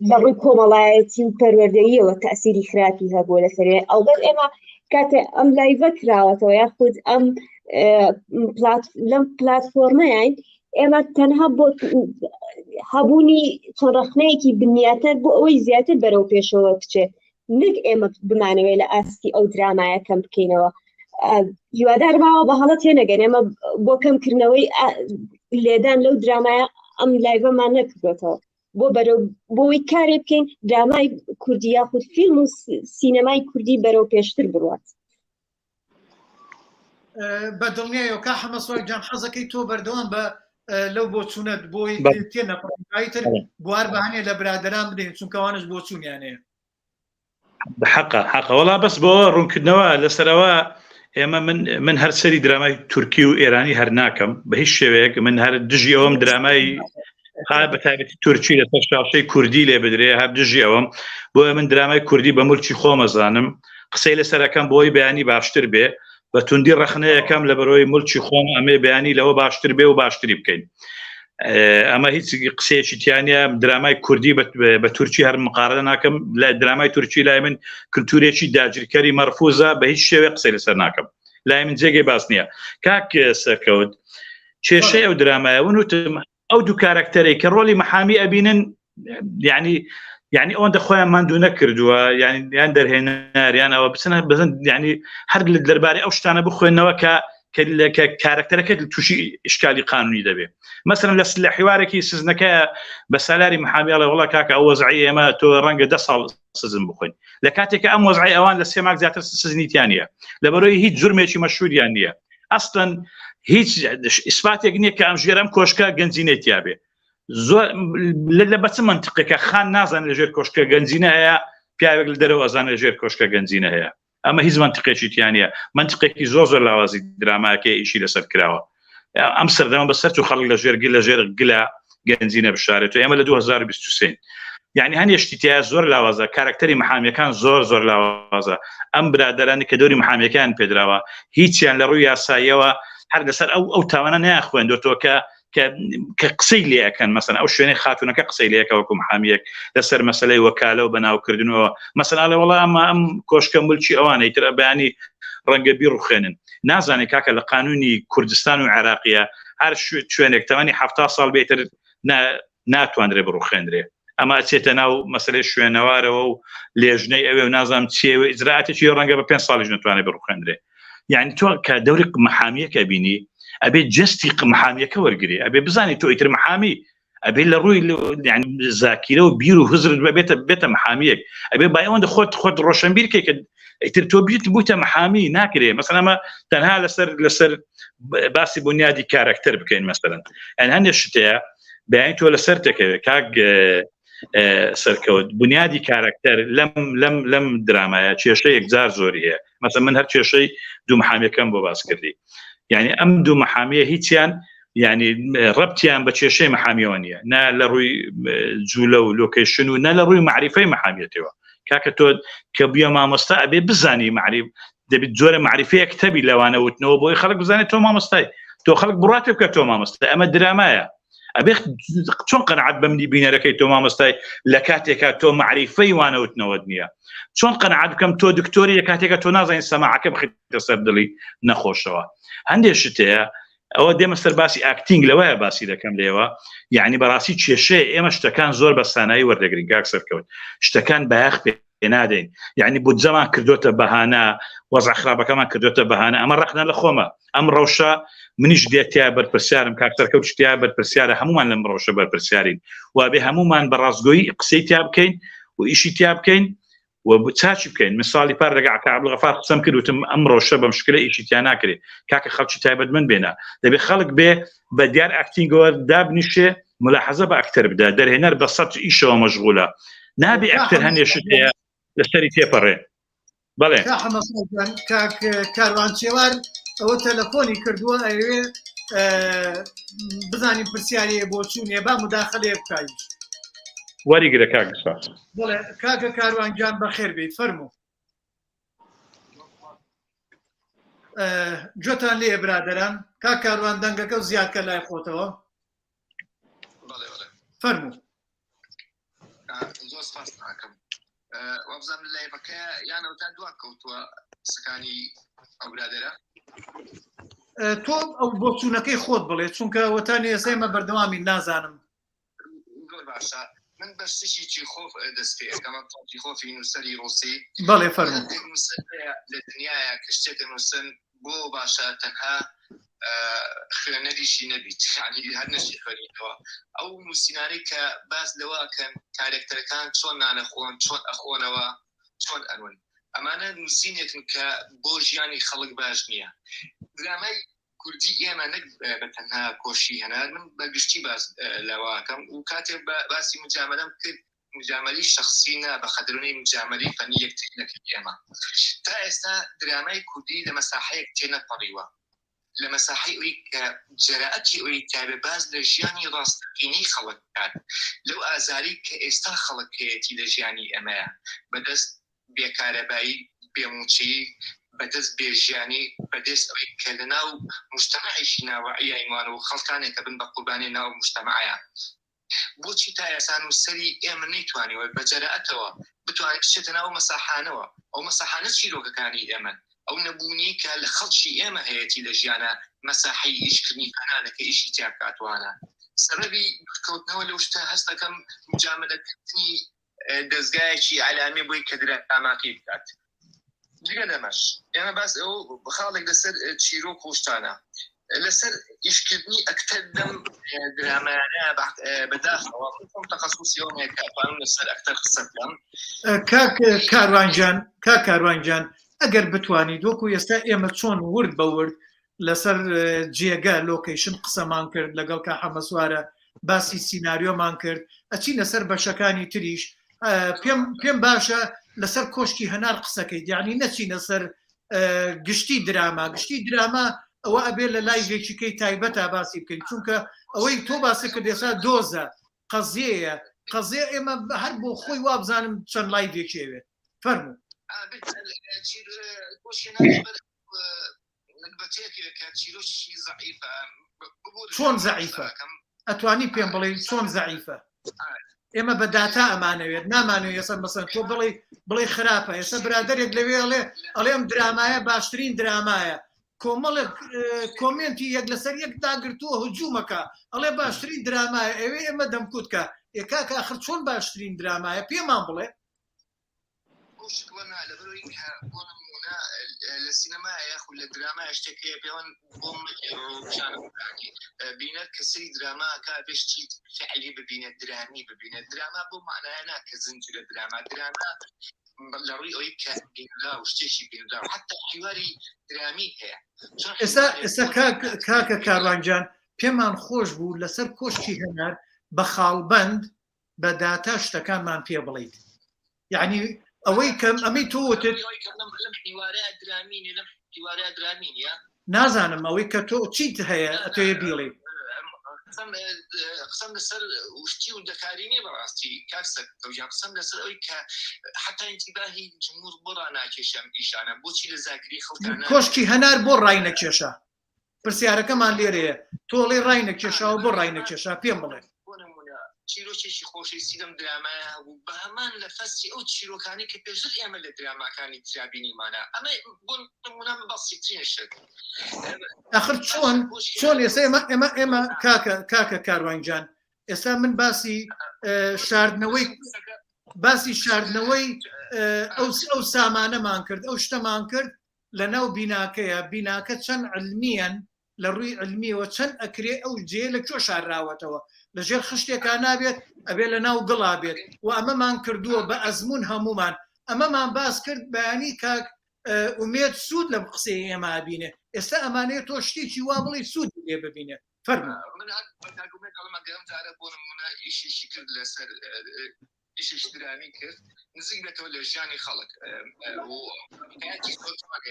لە ڕووی کۆمەڵایەتی و پەروەردەییەوە تەئسیری خراپی هەبووە لەسەرێ ئەوبەت ئێمە کاتێ ئەم لایڤە کراوەتەوە یاخود ئەم لەم پلاتفۆرمەیان ئێمە تەنها بۆ هەبوونی چۆنڕخنەیەکی بنیاتر بۆ ئەوەی زیاتر بەرەو پێشەوە بچێت نەک ئێمە بمانەوەی لە ئاستی ئەو درامایە کەم بکەینەوە هیوادار ماوە بە هەڵە تێنەگەن ئێمە بۆ کەمکردنەوەی لێدان لەو درامایە ئەم لایڤەمان نەکردێتەوە بۆی کارێ بکەین درامای کوردی یاخود فیلم و سینەمای کوردی بەرەو پێشتر بڕوات بە دڵنیایەوە کا حەمەسوار جان حەزەکەی تۆ بەردەوام بە لەو بۆ چوونەت بۆی تێنەپڕیتر بوار بەهانێ لە برادران بدەین چونکەوانش بۆ چوونیانەیە حەقە وەڵا بەس بۆ ڕوونکردنەوە لەسەرەوە ئێمە من هەر سەری درامای تورکی و ئێرانی هەر ناکەم بە هیچ شێوەیەک من هەر دژی ئەوەم درامای بە تایبەتی تورکی لەسەر شاشەی کوردی لێ بدرێ هەر دژی ئەوەم بۆیە من درامای کوردی بە مولکی خۆمەزانم قسەی لەسەرەکەم بۆی بەیانی باشتر بێ بە توندی ڕخنەیەکەم لە بەرۆی مولکی خۆم ئەمێ بەیانی لەوە باشتر بێ و باشتری بکەین ئەمە هیچ قسەیەکی تیانە درامای کوردی بە تورکی هەر مقارنە ناکەم لە درامای تورکی لای من کللتورێکی داگیرکەری مەرفوزە بە هیچ شێوێ قسەی لەسەر ناکەم لای من جێگەی باس نییە کاک سەرکەوت کێشەی ئەو درامایە ونوتم ئەو دوو کارکتەرێک کە ڕۆلی مەحامی ئەبینن یعنی ئەوەندە خۆیان ماندوو نەکردووە یان دەرهێناریان ئەوە بزن ینی هەر لە دەربارەی ئەو شتانە بخوێنەوە کە کارکتەرەکەت تووشی ئیشکالی قانونی دەبێت مەسەلەن لە حیوارێکی سزنەکە بە سالاری محامیاڵە وڵا کاکە ئەو وەزعی ئێمە تۆ ڕەنگە 10 ساڵ سزن بخۆین لە کاتێکە ئەم وەزعی ئەوان لە 3 مانگ زیاتر سزنیتیان نیە لەبەرەوەی هیچ جورمێکی مەشهوریان نییە ئەسڵەن هیچ ئیسپاتێک نییە کە ئەم ژێرەم کۆشکە گەنجینێتیا بێ زۆر لە بەچ منطقێکە خان نازان لەژێر کۆشکە گەنجینە هەیە پیاوێک لە دەرەوە ئەزان لەژێر کۆشکە گەنجینە هەیە ئەمە هیچ منطقێکی تیانە منطقێکی زۆر لاوازی دراماکە ئیشی لەسەر کراوە ئەم سەردەمە بەسەر و خەڵک لە ژێر گلە گەنجینە بشارێت و ئێمە لە 2023 یعنی هەندێشتیتیا زۆر لاوازە کارکتەری محامیەکان زۆر لاوازە ئەم برادرانی کە دەوری محامیەکان پێدراوە هیچیان لە ڕووی یاساییەوە هەر لەسەر ئەو تاوانە ناخوێندۆتەوە کە قسەی لێەکەن مەسەن ئەو شوێنەی خاتونەکە قسەی لێەکە وەکو محامیەک لەسەر مەسەلەی وەکالە و بەناوکردنەوە مەسەلا لە وەڵام ئەم کۆشکە ملکی ئەوانەی تر بەیانی ڕەنگە بیر ڕوخێنن نازانێت کاکە لە قانونی کوردستان و عێراقیە هەر شوێنێک تەوانی 70 ساڵ بێتر ناتوانرێ بڕوخێنرێ ئەمە چێتە ناو مەسەلەی شوێنەوارەوە و لێژنەی ئەوێ و نازانم چێوە ئیجراتێکی ڕەنگە بە 5 ساڵیش نتوانێت بڕوخێنرێ یعنی تۆ کە دەوری محامیەکە بینی ئەبێ جستی محامیەکە وەرگری ئەبێ بزانانی تۆ ئیتر محامی ئەبێ لە ڕووی يعني زاکیرە و بیر و هزرت بێتە محامیەک ئەبێ با ئەوەندە خۆت ڕۆشنبیرکەی کە ئیتر تۆ بوویتە محامی ناکرێ مثلا ئەمە تەنها لەسەر باسی بنیادی کارکتەر بکەین مەسەلەن ئەن هەندێک شتەیە بەیانی تۆ لەسەر تەکەوێت کاک سەرکەوت بنیادی کارکتەر لەم درامایە کێشەی یەکجار زۆری هەیە مثلا من هەر کێشەی دوو محامیەکەم بۆ باس کردی يعني ئەم دوو محامیە هیچیان يعني ڕبتیان بە کێشەی محامیەوە نیە نه لە ڕووی جوولە و لۆکیشن و نه لە ڕووی معریفەی محامیەتەوە کاکە تۆ کە بیا مامۆستا ئەبێ بزانی معریف دەبێت جۆرە معریفەیە کتەبی لەوانە وتنەوە بۆی خەڵک بزانێت تۆ مامۆستای تۆ خەڵک بڕاتێ بکە تۆ مامۆستا ئەمە درامایە ئەبێ چۆن قەنەعەت بەمنی بینەرەکەی تۆ مامۆستای لە کاتێکا تۆ معریفەی وانەوتنەوە نییە چۆن قەنەعەت بکەم تۆ دکتۆری لە کاتێکە تۆ نازانین سەماعەکە بخیتە سەر دڵی نەخۆشەوە هەندێک شتەیە ئەوە دێمە سەر باسی ئاکتینگ لەوەیە باسی دەکەم لێوە یعنی بەڕاستی کێشەیە ئێمە شتەکان زۆر بە سانایی وەردەگرین کاک سەرکەوت شتەکان بەیاخ پێنادەین یعنی بودجەمان کردوتە بەهانە وەزع خراپەکەمان کردوتە بەهانە ئەمە ڕەخنە لە خۆمە ئەم ڕەوشە منیش دێتیا بەرپرسیارم کاک سەرکەوت شتیا بەرپرسیارە هەمومان لەم ڕەوشە بەرپرسیارین وابێ هەمومان بە ڕاستگۆیی قسەی تیا بکەین و ئیشی تیا بکەین و چاچی بکەین مثالی پار لەگە عەبدوڵغەفار قسەم کردوتم ئەم ڕەوشە بەم شکلە ئیشی تیا ناکرێ کاکە خەڵکی تایبەتمەند بێنە دەبێ خەڵک بێ بە دیار ئاکتینگەوە دابنیشێ ملاحەزە بە ئەکتەر بدە دەرهێنەر بە سەد ئیشەوە مەشغولە نابێ ئەکتەر هەندێک شتەیە لەسەری تێپەڕێ بەڵێ کاک کاروانچێوار ئەوە تەلەفۆنی کردووە ئەوێ بزانین پرسیارەیە بۆ چوونێ با مداخلەیە بکایش وەریگرە کاکسا بڵێ کاکە کاروانجان بەخێر بیت فەرموو جۆتان لێ برادەران کاک کاروان دەنگەکە و زیادکە لای خۆتەوە فەرموو زۆر سپاس ناکەم وەبزانم لە لایڤەکە یانەوتان دوا کەوتووە قسەکانی ئەو برادەرە تۆ ئەو بۆ چوونەکەی خۆت بڵێ چونکە وەتانی ئێسێمە بەردەوامی نازانم زۆر باشە من بەشتشی چیخۆف دەست پێ ئەەکەمە چیخۆفی نووسەری ڕووسی بەڵێ فەرموو لە دنیایە کە شتێکە نووسن بۆ باشە تەنها خوێنەریشی نەبیت هەر نەشی خوێنیتەوە ئەو نووسینانەی کە باس لەوەکەن کارێکتەرەکان چۆن نانەخۆن چۆن ئەخۆنەوە چۆن ئەنون ئەمانە نووسینێکن کە بۆ ژیانی خەڵک باش نییە درامای کوردی ئێمە نەک بە تەنها کۆشی هەنار من بەگشتی باس لەوەکەم و کاتێک باسی مجامەلەم کرد مجاملی شخصینە بە خەدرونەی مجاملی فەنی یەکترینەکەی ئێمە تا ئێستا درامای کوردی لە مەساحەیەک تێنەپەڕیوە لە مەساحەی ئەوی کە جەرائەتی ئەوی تابێ باز لە ژیانی ڕاستەقینەی خەڵک بکات لەو ئازاری کە ئێستا خەڵک هەیەی لە ژیانی ئەمەیە بەدەست بێکارەبایی بێموچی بەدەست بێژیانی بەدەست ئەوەی کە لە ناو مجتەمەعیشی ناوەعی ئەیمان و خەڵکانێک کە بن بە قوربانی ناو مجتەمەعەیە بۆچی تا ئێستا نووسەری ئێمە نەیتوانیوە بە جەرائەتەوە بتوانێت بچێتە ناو مەساحانەوە ئەو مەساحانە چیرۆکەکانی ئێمە ئەو نەبوونی کە لە خەڵکی ئێمە هەیەی لە ژیانە مەساحەی ئیشکردنی کانانەکە ئیشی تیا بکاتوانە سەبەبی کەوتنەوە لەو شتە هەست دەکەم مجاملەکردنی دەستگایەکی عەلامی بۆی کە دراماکەی بکات جگە لەمەش ئێمە باس ئەو خاڵێک لەسەر چیرۆک و شتانە لەسەر ئیشکردنی ئەکتەر دەم درامایانە بەداخەوە تەخەسوسیەوە کارپانم لەسەر ئەکتەر قسە بکەم کاک کاروانجان ئەگەر بتوانیت وەکو ئێستا ئێمە چۆن ورد بە ورد لەسەر جێگە لۆکیشن قسەمان کرد لەگەڵ کا حەمەسوارە باسی سیناریۆمان کرد ئەچی لەسەر بەشەکانی تریش پێم باشە لەسەر کۆشکی هەنار قسەکەیت یعنی نەچی لەسەر گشتی دراما ئەوە ئەبێ لە لایڤێکیکەی تایبەتە باسی بکەین چونکە ئەوەی تۆ باسی کرد ئێستا دۆزە قەزیەیە قەزیە ئێمە هەر بۆ خۆی وابزانم چەند لایڤێکێوێت فەرموو چۆن زەعیفە ئەتوانی پێم بڵێ چۆن زەعیفە ئێمە بە داتا ئەمانەوێت نامانوێت ئێستا مەسەن تۆ بڵێ خراپە ئێستا برادێک لەوێ ئەڵێ ئەم درامایە باشترین درامایە کۆمەڵێک کۆمنتی یەک لەسەر یەک داگرتووە هجوومەکە ئەڵێ باشترین درامایە ئەوێ ئێمە دەمکوتکە ئێکاکە آخر چۆن باشترین درامایە پێمان بڵێ لە سینەما یاخود لە دراما شتێکەیە پێوان بۆم بینەت کەسری دراما کا بشتی فعلی ببینێت درامی ببینێت دراما بۆ معنایە ناکە زنجیرە دراما لە ڕووی ئەوەی کە بینرا و شتێکی بینرا و حتا حیواری درامی هەیە ئێستا کاکە کاروانجان پێمان خۆش بوو لەسەر کۆشتی هەنار بە خاڵبەند بە داتا شتەکانمان پێ بڵیت یعنی ئەوەی کەم ئەمەی تۆوتت نازانم ئەوەی کە تۆ چیت هەیە ئەتۆیە بیڵێ قسم لەسەر وشتی و دەکارینێ بەڕاستی کاکسەکەوژان قسم لەسەر ئەوەی کە حتا ئینتیباهی جمهور بۆ ڕاناکێشم ئیشانە بۆچی لە زاگری خەڵکانە کۆشتی هەنار بۆ ڕای نەکێشە پرسیارەکەمان لێرەیە تۆڵێ ڕای نەکێشاوە بۆ ڕای نەکێشا پێم بڵێ چیرۆکێکی خۆشی سیدەم درامایە بوو بە هەمان لە فەسی ئەو چیرۆکانی کە پێشتر ئێمە لە دراماکانی ترابینیمانە ئەمە بۆ نمونە بەسیترین شت ئاخر چۆن ئێستا ئێمە کاکە کاروانجان ئێستا من باسی شاردنەوەی ئەو سامانەمان کرد ئەو شتەمان کرد لە ناو بیناکەیە بیناکە چەند علمیان لە ڕووی علمیەوە چەند ئەکرێ ئەو جێ لە کۆ شارراوەتەوە لەژێر خشتێکا نابێت ئەبێ لە ناو گڵا بێت و ئەمەمان کردووە بە ئەزمون هەمومان ئەمەمان باس کرد بەیانی کاک ئومێد سوود لەم قسەی ئێمە بینێ ئێستا ئەمانەیە تۆ شتێکی وا بڵێ سوود لێ ببینێت فەرموو بۆ نمونە ئیشیشی کرد لەسەر ئیشش درانی کرد نزیک بێتەوە لە ژیانی خەڵک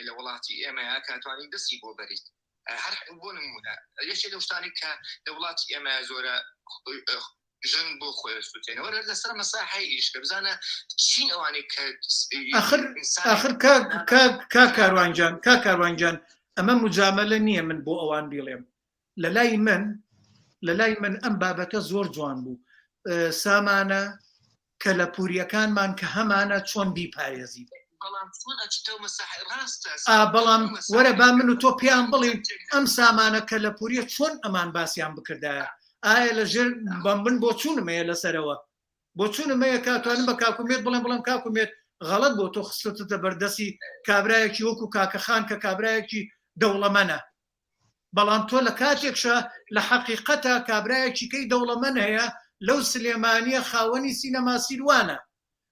لە وڵاتی ئێمە کاتوانی دەستی بۆ بەریت هەر بۆ نمونە یەکێ لەو شتانی کە لە وڵاتی ئێمە زۆرە ژن بۆ خۆی سووتێنەوە لەسەر مەساحی ئیشکە بزانە چین ئەوانەی کە آخر کاروانجان ئەمە مجاملە نییە من بۆ ئەوان بیڵێم لە لای من ئەم بابەتە زۆر جوان بوو سامانە کە لە پوریەکانمان کە هەمانە چۆن بیپارێزی بەڵام وەرە با من و تۆ پێیان بڵێن ئەم سامانە کە لە پوریە چۆن ئەمان باسییان بکردایە ئایا لە ژێر من بۆ چوونمەیە لەسەرەوە بۆ چوونمەیە کاتوانم بە کاکومێت بڵێم کاکومێت غەڵەت بۆ تۆ خستتە بەردەسی کابرایەکی وەکو کاکەخان کە کابرایەکی دەوڵەمەنە بەڵام تۆ لە کاتێکشە لە حەقیقەتە کابرایەکی کەی دەوڵەمەن هەیە لەو سلێمانیە خاوەنی سینەما سیروانە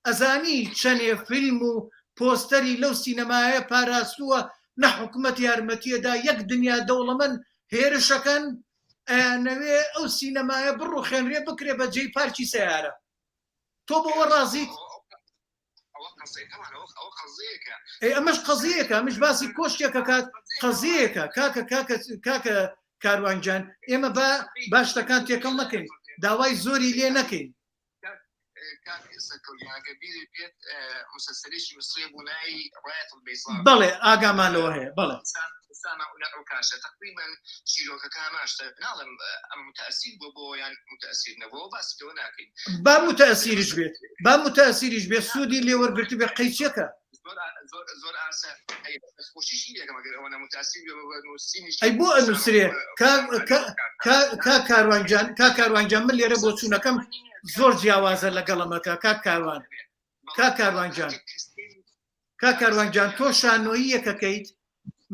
ئەزانی چەندێ فیلم و پۆستەری لەو سینەمایە پاراستووە نە حکوومەت یارمەتیەدا یەک دنیا دەوڵەمەند هێرشەکەن ئەیانەوێ ئەو سینەمایە بڕوو خێنرێ بکرێ بە جێی پارکی سیارە تۆ بۆەوە ڕازیت ئەمەش قەزیەکە ئەمش باسی کۆشتێکە کات قەزیەکە کاکە کاروانجان ئێمە باشتەکان تێکەڵ نەکەین داوای زۆری لێ نەکەین بەڵێ ئاگامانەوە هەیە بەڵێ تقریبا چیرۆکەکانماشتە ناڵم ئەم متەسیر بۆ یان متەسیر نەبووە باسیەوە ناکەین با متەسیریش بێت سوودی لێوەرگرتی بێ قەیچەکە ئەی بۆ ئەنووسێ کاروانجان من لێرە بۆ چوونەکەم زۆر جیاوازە لەگەڵەمەکە کاکاروانجان تۆ شانۆیی یەکەکەیت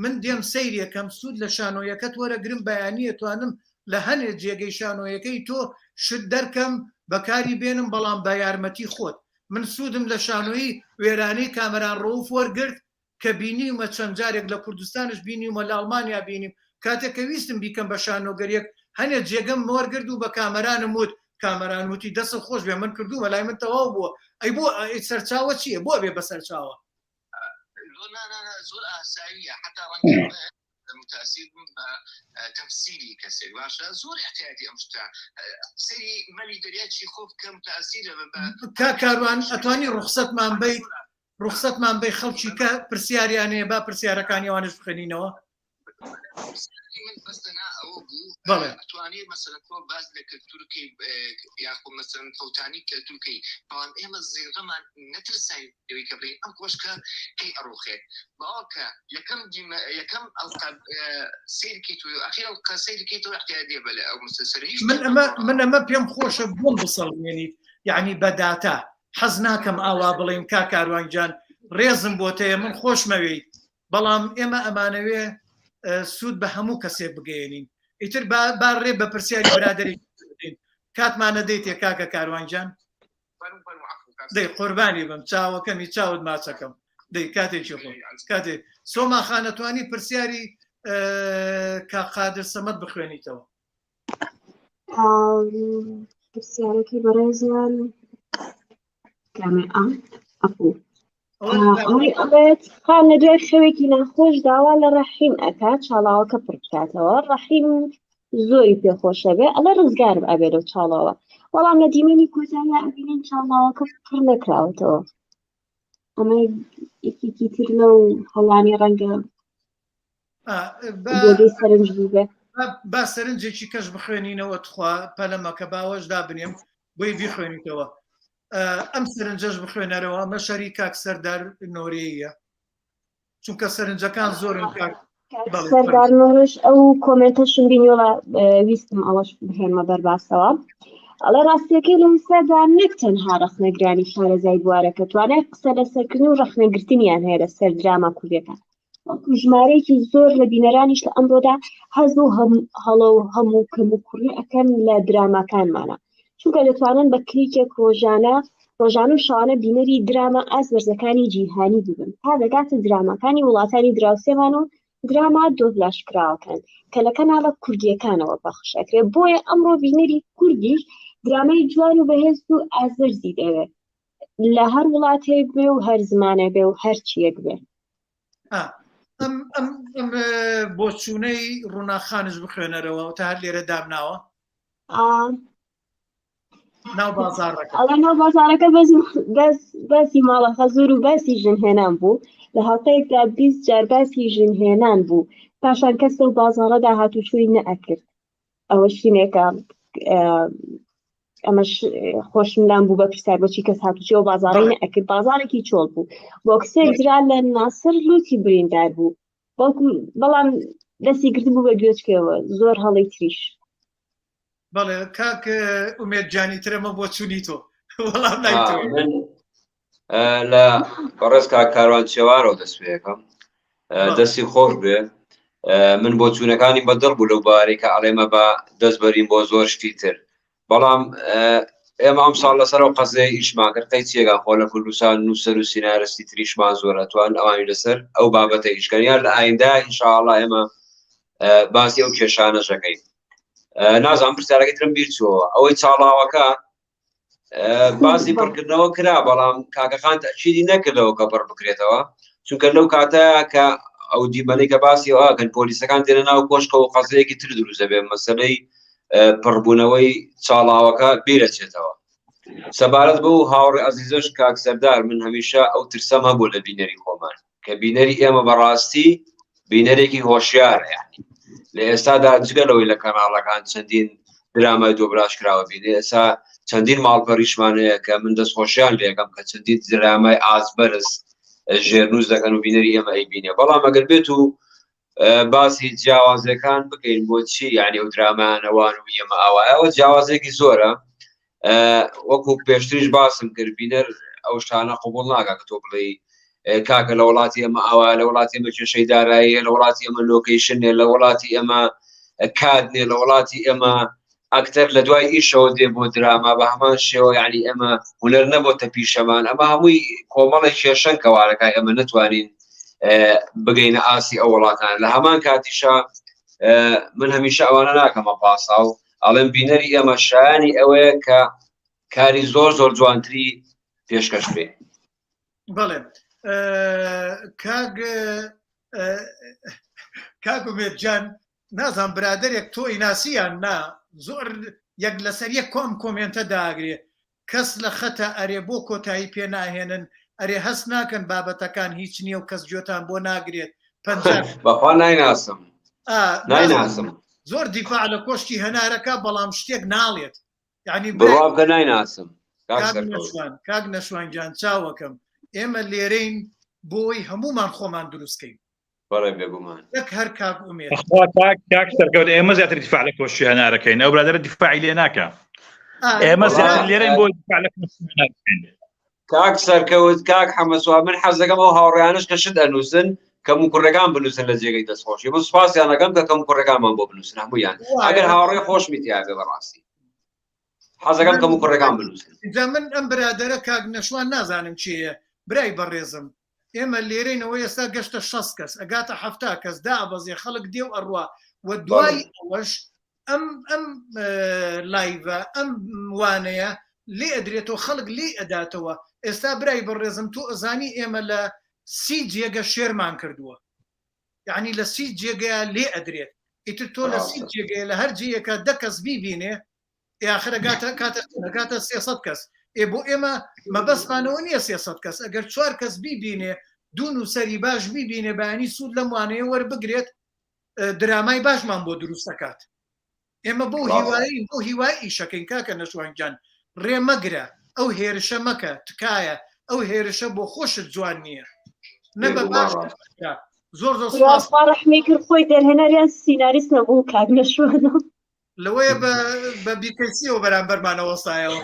من دێم سەیرەکەم سوود لە شانۆیەکەت وەرەگرم بەیانیە توانم لە هەنێک جێگەی شانۆیەکەی تۆ شت دەرکەم بەکاری بێنم بەڵام بە یارمەتی خۆت من سوودم لە شانۆیی وێرانەی کامەران ڕۆوف وەرگرت کە بینیمە چەند جارێک لە کوردستانش بینیمە لە ئەڵمانیا بینیم کاتێک کە ویستم بیکەم بە شانۆگەریەک هەنێک جێگەم وەرگرت و بە کامەرانم وت کامەران وتی دەست خۆش بێ من کردو بەلای من تەواو بووە ئەی بۆ سەرچاوە چییە بۆ بێ بە سەرچاوە زۆر ئاساییە حتا متأثر بتمثيلي كسر باشا زور احتياجي أمشتا سري مالي درياتي خوف كمتأثر كاروان أتواني رخصت من بي خلشي كبرسياري أنا با برسيارة كان يوانش بخنينوا من بسنا أو بله أتواني مثلا تو باز لك التركي ياخو مثلا فوتاني كتركي طبعا إما الزيغمان نترساي ويكبري أم كوشكا كي أروخي باوكا يكم ألقاب سيركيتو أخيرا ألقى سيركيتو احتياجي بلا أو مسلسليش من أما بيم خوش بون بصل يعني بداتا حزناكم أوا بلين كاروان جان ريزم بوتي من خوش موي بلام إما أمانوي سود بە هەموو کەسێک بگەێنین ئیتر باڕێ بە پرسیاری برادری کاتمانە دەیت کاکە کاروانجان دەی قوربانی بم چاوەکەمی چاوت ماچەکەم دەی کاتێکی خۆ کاتێ سۆما خانەتوانی پرسیاری کاقادر سەمەد بخوێنیتەوە پرسیارەکەی بەڕێزیان کامێ ئەپوو ئەوەی ئەڵێت خان لە دوای خەوێکی ناخۆش داوا لە ڕەحیم ئەکات چاڵاوەکە پڕ بکاتەوە ڕەحیم زۆری پێخۆشە بێ ئەڵە ڕزگار ئەبێت و چاڵاوە بەڵام لە دیمەنی کۆتاییە ئەبینین چاڵاوەکە پڕ نەکراوەتەوە ئەمە یەکێکی تر لەو هەڵانی ڕەنگە بۆگەی سەرنج بوو بێ با سەرنجێکی کەش بخوێنینەوە تخوا پەلەمەکە باوەش دابنێم بۆی بیخوێنیتەوە ئەم سەرنجەش بخوێنەرەوە ئەمە شەری کاک سەردار نۆرێیە چونکە سەرنجەکان زۆرن سەردار نۆرش ئەو کۆمنتەشم بینیوە ویستم ئەوەش بهێنمە بەرباسەوە ئەڵێ ڕاستیەکەی لە سەردا نەک تەنها ڕەخنەگرانی شارەزای بوارەکە توانای قسە لەسەرکردن و ڕەخنەگرتنیان هەیە لە سەر دراما کوردیەکان وەکو ژمارەیەکی زۆر لە بینەرانیش لە ئەمڕۆدا هەز و هەڵە و هەموو کەموکوڕی ئەەکەن لە دراماکانمانە چونکە دەتوانن بە کلیکێک ڕۆژانە و شەوانە بینەری دراما ئازبەرزەکانی جیهانی ببن تا دەگاتە دراماکانی وڵاتانی دراوسێمان و دراما دۆبلاشکراوەکەن کە لە کەناڵە کوردیەکانەوە پەخشەکرێ بۆیە ئەمڕۆ بینەری کوردیش درامای جوان و بەهێز و ئازبەرزی دەوێت لە هەر وڵاتێک بێ و هەر زمانە بێ و هەر چیەک بێ ئەم بۆچوونەی ڕووناخانش بخوێنەرەوە تا هەر لێرە دامناوە ناو بازارەکە باسی ماڵەخە زۆر و باسی ژنهێنان بوو لە هەڵقەیەکدا 20 جار باسی ژنهێنان بوو پاشان کەس لەو بازاڕەدا هاتوچۆی نەئەکرد ئەوە شتێکە ئەمەش خۆشمدان بوو بە پرسیار بۆچی کەس هاتوچۆ بازاڕی نەئەکرد بازارێکی چۆڵ بوو بۆ کسێک درا لە ناسر لوتی بریندار بوو بەڵام دەستی گرت بوو بە گوێچکەوە زۆر هەڵی تریش بەڵێ کاک ئومێد جانی ترەمە بۆ چوونی تۆ وەڵام نایتۆ لە بەڕێز کاروان چێوارەوە دەست پێەکەم دەستی خۆش بێ من بۆ چوونەکانی بەدڵ بوو لەو بارەی کە ئەڵێمە بە دەست بەرین بۆ زۆر شتی تر بەڵام ئێمە ئەم ساڵ لەسەرەوە قەزەی ئیشمان کرد قەی چێگا خۆ لە کوردستان نووسەر و سینارستی تریشمان زۆر ئەتوان ئەوانی لەسەر ئەو بابەتە ئیشکەنیان لە ئایندا ئینشاءڵڵا ئێمە باسی ئەو کێشانەشەکەین نازانم پرسیارەکەی ترم بیر چووە ئەوەی چاڵاوەکە باسی پڕکردنەوە کرا بەڵام کاکەخان تەکیدی نەکردەوە کە پڕ بکرێتەوە چونکە لەو کاتەیە کە ئەو دیمەنەی کە باسی ئەوکەن پۆلیسەکان تێنە ناو کۆشکە و قەزەیەکی تر دروست دەبێت مەسەلەی پڕبوونەوەی چاڵاوەکە بیرەچێتەوە سەبارەت بە و هاوڕێ عەزیزەش کاک سەردار من هەمیشە ئەو ترسەم هەبوو لە بینەری خۆمان کە بینەری ئێمە بەڕاستی بینەرێکی هۆشیارە یعنی لە ئێستادا جگەلەوەی لە کەناڵەکان چەندین درامای دۆبلاژ کراوە بینێ ئێستا چەندین ماڵپەڕیشمانەیە کە من دەستخۆشیان لێەکەم کە چەندین درامای ئازبەرز ژێرنووس دەکەن و بینەری ئێمە ئەیبینێ بەڵام ئەگەر بێت و باسی جیاوازەکان بکەین بۆچی یعنی ئەو درامانەوان و ئێمە ئەوە جیاوازێکی زۆرە وەکو پێشتریش باسم کرد بینەر ئەو شتانە قبوڵ ناکا کە تۆ بڵێ کاکە لە وڵاتی ئێمە ئەوە لە وڵاتی ئێمە کێشەی داراییە لە وڵاتی ئێمە لۆکەیشنێ لە وڵاتی ئێمە کادنێ لە وڵاتی ئێمە ئەکتەر لە دوای ئیشەوە دێ بۆ دراما بە هەمان شێوە یعنی ئێمە هونەر نەبۆتە پیشەمان ئەمە هەمووی کۆمەڵی کێشەن کەوارەکە ئێمە نتوانین بگەینە ئاسی ئەو وڵاتان لە هەمان کاتیشە من هەمیشە ئەوانە ناکەمە پاسا و ئەڵێم بینەری ئێمە شایانی ئەوەیە کە کاری زۆر زۆر جوانتری پێشکەش بێ کاگومێت جان نازان برادێک تۆی ناسییان نا زۆر یەک لەسەر یەک کۆمنتە داگرێ کەس لە خەتە ئەرێ بۆ کۆتایی پێ ناهێنن ئەرێ هەست ناکەن بابەتەکان هیچ نییە و کەس جۆتان بۆ ناگرێت بەخوا نایناسم زۆر دیفاع لە کۆشتی هەنارەکە بەڵام شتێک ناڵێت یعنی بڕابکە نایناسم کاک نەشوان گیان چاوەکەم ئێمە لێرەین بۆی هەمومان خۆمان دروستکەین بەڵێ بێگومان یەک هەر کاک ئومێد کاک سەرکەوت ئێمە زیاتر دیفاع لە کۆشتی هەنارەکەین ئەو برادەرە دیفاعی لێ ناکە ئێمە زیاتر لێرەین بۆ دیفاع لە کۆشتی هەنارەکەین کاک سەرکەوت کاک حەمەسوار من حەز دەکەم ئەو هاوڕێیانش کە شت ئەنووسن کەم و کوڕەکان بنووسن لە جێگەی دەستخۆشی بۆ سوپاسیان دەکەم کە کەم و کوڕەکانمان بۆ بنووسن هەموویان ئەگەر هاوڕێ خۆشمیتیابێ بەڕاستی حەز دەکەم کەم و کوڕەکان بنووسن من ئەم برادەرە کاک نەشوان نازانم چییە برای بەڕێزم ئێمە لێرەینەوە ئێستا گەشتە 60 کەس ئەگاتە 70 کەس دابەزێ خەڵک دێو ئەڕوا و دوای ئەوەش ئەم لایڤە ئەم وانەیە لێ ئەدرێتەوە خەڵک لێ ئەداتەوە ئێستا برای بەڕێزم تۆ ئەزانی ئێمە لە 30 جێگە شێرمان کردووە یعنی لە 30 جێگەیە لێ ئەدرێت ئیتر تۆ لە 30 جێگەیە لە هەر جێیەکە 10 کەس بیبینێ ئاخرە کاتە 300 کەس بۆ ئێمە مەبەستمانەوە نییە 300 کەس ئەگەر 4 کەس بیبینێ دوون و سەری باش بیبینێ بەیانی سوود لەم وانەیە وەربگرێت درامای باشمان بۆ دروست دەکات ئێمە بۆ هیوایی بۆ هیوای ئیشەکەین کاکە نەشوانگیان ڕێمەگرە ئەو هێرشە مەکە تکایە ئەو هێرشە بۆ خۆشت جوان نییە نەبە باش زۆر ڕحمی کرد خۆی دەرهێناریان سیناریست نەبوو کاک نەشوانە لەوەیە بە بیکەسیەوە بەرامبەرمانەوەستایەوە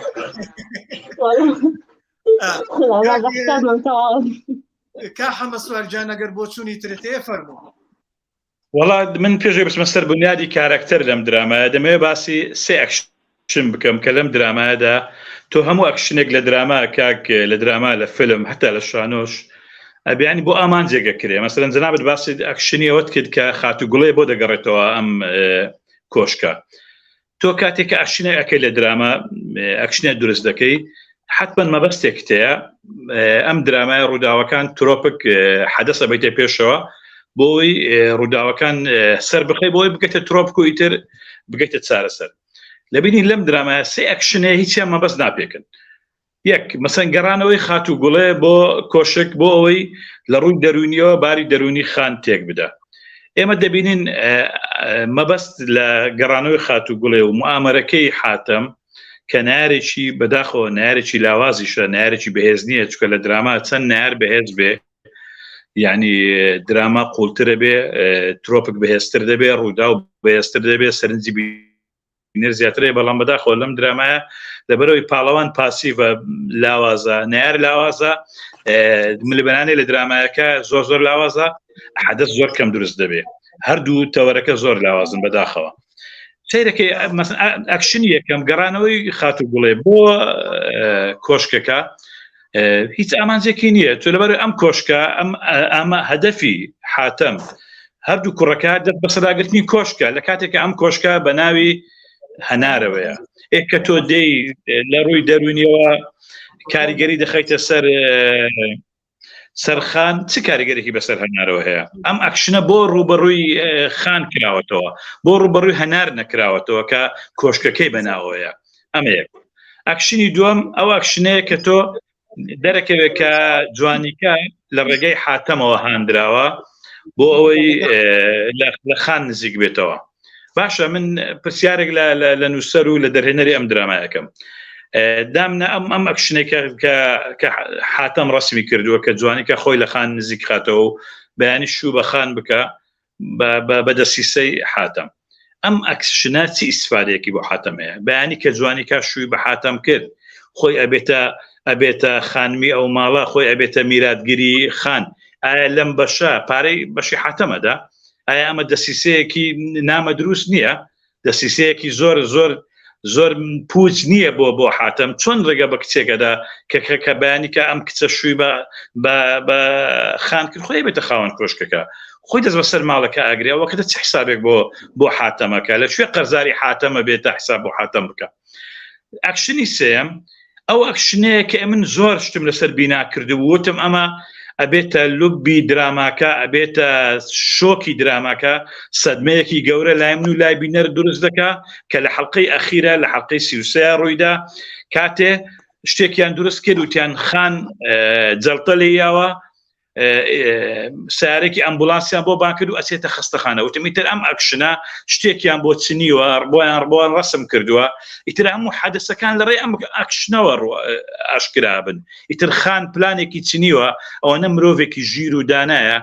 کا حەمەسوارجان ئەگەر بۆ چوونی ترێتەیە فەرموو وەڵا من پێشێ بچمە سەر بنیادی کارکتەر لەم درامایە دەمەوێت باسی سێ ئەکشن بکەم کە لەم درامایەدا تۆ هەموو ئەکشنێک لە دراما کاک لە دراما لە فیلم هەتا لە شانۆش ئەبیانی بۆ ئامان جێگە کرێ مەسەلەن جەنابەت باسی ئەکشنی ئەوەت کرد کە خاتوگوڵێ بۆ دەگەڕێتەوە ئەم کۆشکە تۆ کاتێککە ئەکشنێک ئەەکەی لە دراما ئەکشنێک دروست دەکەی حتمما مەبەستێک تەیە ئەم درامای ڕووداوەکان ترۆپک حەدەسە بەیتە پێشەوە بۆی ڕووداوەکان سەر بخەی بۆی بگەیتە ترۆپک و ئیتر بگەیتە چارەسەر لەبینی لەم درامایە سێ ئەکشنێ هیچیان مەبەست ناپێکن یەک مەسەن گەڕانەوەی خاتوگوڵێ بۆ کۆشک بۆ ئەوەی لە ڕووی دەرونیەوە باری دەرونی خان تێک بدە ئێمە دەبینین مەبەست لە گەڕانەوەی خاتوگوڵێ و موامەرەکەی حاتەم کە نارێکی بەداخەوە نارێکی لاوازیشە نارێکی بەهێز نییە چکە لە دراما چەند نار بەهێز بێ یعنی دراما قوڵترە بێ ترۆپک بەهێزتر دەبێ ڕوودا و بەهێزتر دەبێ سەرنجی بینەر زیاترێ بەڵام بەداخەوە لەم درامایە لەبەرەوەی پاڵەوان پاسیڤە لاوازە نار لاوازە ملبەرانەی لە درامایەکە زۆر لاوازە حەدەث زۆر کەم دروست دەبێ هەردوو تەوەرەکە زۆر لاوازن بەداخەوە سیرەکەی ئەکشنی یەکەم گەڕانەوەی خاتوگوڵێ بۆ کۆشکەکە هیچ ئامانجێکی نییە تۆ لەبەر ئەم کۆشکە ئەمە هەدەفی حاتەم هەردوو کوڕەکە دەست بەسەداگرتنی کۆشکە لە کاتێکە ئەم کۆشکە بە ناوی هەنارەوەیە کە تۆ دەی لە ڕووی دەرونیەوە کاریگەری دەخەیتە سەرخان چ کاریگەرێکی بەسەر هەنارەوە هەیە ئەم ئەکشنە بۆ ڕوبەڕووی خان کراوەتەوە بۆ ڕوبەڕووی هەنار نەکراوەتەوە کە کۆشکەکەی بەناوەیە ئەمە یەک ئەکشنی دووەم ئەو ئەکشنەیە کە تۆ دەرەکەوێت کە جوانیکە لە ڕێگەی حاتەمەوە هاندراوە بۆ ئەوەی لە خان نزیک بێتەوە باشە من پرسیارێک لە نووسەر و لە دەرهێنەری ئەم درامایەکەم دامنە ئەم ئەکشنێکە کە حاتەم ڕسمی کردووە کە جوانیکە خۆی لە خان نزیک خاتەوە و بەیانی شوو بە خان بکە بە دەسیسەی حاتەم ئەم ئەکشنە چی ئیسفادەیەکی بۆ حاتەمەیە بەیانی کە جوانیکە شووی بە حاتەم کرد خۆی ئەبێتە خانمی ئەو ماڵە خۆی ئەبێتە میراتگیری خان ئایا لەم بەشە پارەی بەشی حاتەمەدا ئایا ئەمە دەسیسەیەکی نامە دروست نییە دەسیسەیەکی زۆر پوچ نییە بۆ حاتەم چۆن ڕێگە بە کچێکەدا کە بەیانی کە ئەم کچە شووی بە خان کرد خۆی بێتە خاوەن کۆشکەکە خۆی دەست بەسەر ماڵەکە ئاگرێەوە کە چ حسابێک بۆ حاتەمەکە لەکوێ قەرزاری حاتەمە بێتە حساب بۆ حاتەم بکە ئەکشنی سێم ئەو ئەکشنەیە کە من زۆر شتم لەسەر بینا کردو وتم ئەمە ئەبێتە لوبی دراماکە، ئەبێتە شۆکی دراماکە، سەدمەیەکی گەورە لای من و لای بینەر دروست دەکا کە لە حەڵقەی ئەخیرە لە حەڵقەی 33 ڕوویدا کاتێ شتێکیان دروست کرد وتیان خان جەڵتە لێیاوە سیارێکی ئەمبولانسیان بۆ بان کرد و ئەچێتە خستەخانە. وتمیتر ئەم ئەکشنە شتێکیان بۆ چنیوە بۆیان ڕسم کردووە، ئیتر هەموو حەدەسەکان لەڕێی ئەم ئەکشنەوە ئاشکرا بن. ئیتر خان پلانێکی چنیوە ئەوەنە مرۆڤێکی ژیر و دانایە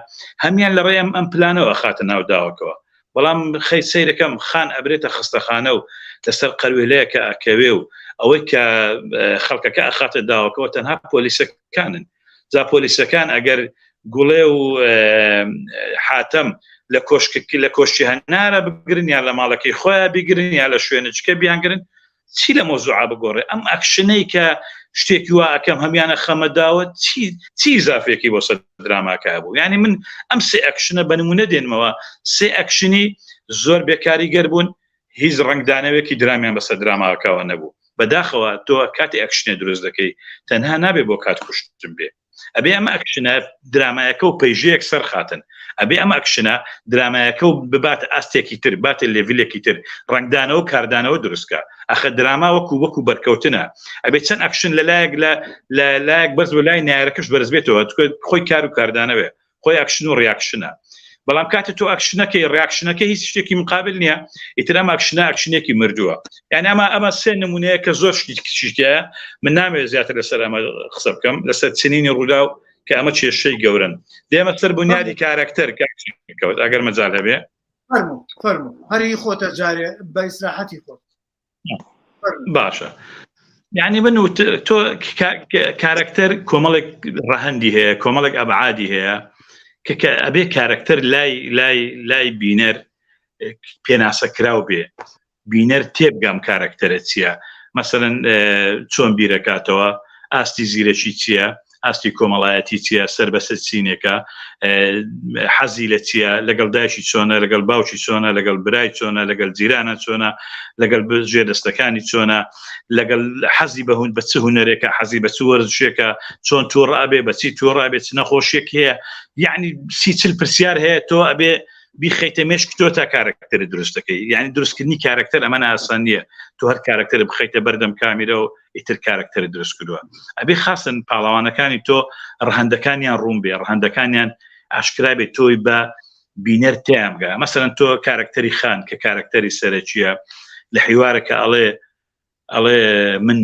هەمیان لەڕێی ئەم پلانەوە خاتە ناو داوەکەوە. بەڵام خەی سەیرەکەم خان ئەبرێتە خستەخانە و لەسەر قەروێلەیەکە ئەکەوێ و ئەوەی کە خەڵکەکە ئەخاتە داوەکەوە تەنها پۆلیسەکانن. جا پۆلیسەکان ئەگەر گوڵێ و حاتەم لە کۆشتی هەنارە بگرن یا لە ماڵەکەی خۆیان بیگرن یا لە شوێنچکە بیانگرن، چی لە مۆزوعا بگۆڕێ؟ ئەم ئەکشنەی کە شتێکی وا ئەەکەم هەمیانە خەمەداوە چی زافێکی بۆ سەر دراماکە بوو؟ یعنی من ئەم سێ ئەکشنە بەنمونە دێنمەوە، سێ ئەکشنی زۆر بێکاریگەر بوون، هیچ ڕنگدانەوەیەکی درامیان بەسەر دراماکەوە نەبوو. بەداخەوە تۆ کاتی ئەکشنێ دروست دەکەی تەنها نابێ بۆ کات کوشتن بێ، ئەبێ ئەمە ئەکشنە درامایەکە و پەیژەیەک سەرخاتن، ئەبێ ئەمە ئەکشنە درامایەکە و بباتە ئاستێکی تر، باتە لێڤیلێکی تر، ڕنگدانەوە کاردانەوە دروستکە. ئەخە دراما وەکو بەرکەوتنە، ئەبێ چەند ئەکشن لەلایەک بەرز و لای نایارەکەش بەرز بێتەوە، خۆی کار و کاردانەوێ، خۆی ئەکشن و ڕیاکشنە. بەڵام کاتە تۆ ئەکشنەکەی ڕیاکشنەکە هیچ شتێکی مقابل نییە، ئیتر ئەم ئەکشنێکی مردووە. یعنی ئەمە سێ نمونەیە کە زۆر شتێکە من نامەوێت زیاتر لەسەر ئەمە قسە بکەم، لەسەر چنینی ڕوودا و کە ئەمە کێشەی گەورن. دێمە سەر بنیادی کارکتەر کەوت ئەگەر مەجال هەبێ فەرموو هەری خۆتە جارێ بە ئیسراحەتی خۆت. باشە. یعنی من تۆ کارکتەر کۆمەڵێک ڕەهەندی هەیە، کۆمەڵێک ئەبعادی هەیە کە ئەبێ کارکتەر لای بینەر پێناسەکراو بێ، بینەر تێبگەم کارکتەرە چییە، مەسەرەن چۆن بیرەکاتەوە، ئاستی زیرەکی چییە، ئاستی کۆمەڵایەتی چییە، سەربەسەر چینێکە، حەزی لە چییە، لەگەڵ دایکی چۆنە، لەگەڵ باوکی چۆنە، لەگەڵ برای چۆنە، لەگەڵ جیرانە چۆنە، لەگەڵ ژێدەستەکانی چۆنە، لەگەڵ حەزی بەهون بە چ هونەرێکە، حەزی بە چ وەرزشێکە، چۆن تۆڕابێ، بەچی تۆڕابێ، چ نەخۆشیێک هەیە. یعنی 30-40 پرسیار هەیە تۆ ئەبێ بیخەیتە مێشک تۆ تا کارکتەر دروست دەکەی. یعنی دروستکردنی کارکتەر ئەمە ئاسان نییە، تۆ هەر کارکتەر بخەیتە بەردەم کامیرە و ئیتر کارکتەر دروست کردووە. ئەبێ خاصن پاڵەوانەکانی تۆ ڕەهەندەکانیان ڕوون بێ، ڕەهەندەکانیان ئاشکرا بێت تۆی بە بینەر تیامگە. مەسەرەن تۆ کارکتەری خان کە کارکتەری سەرەکیە لە حیوارەکە ئەڵێ من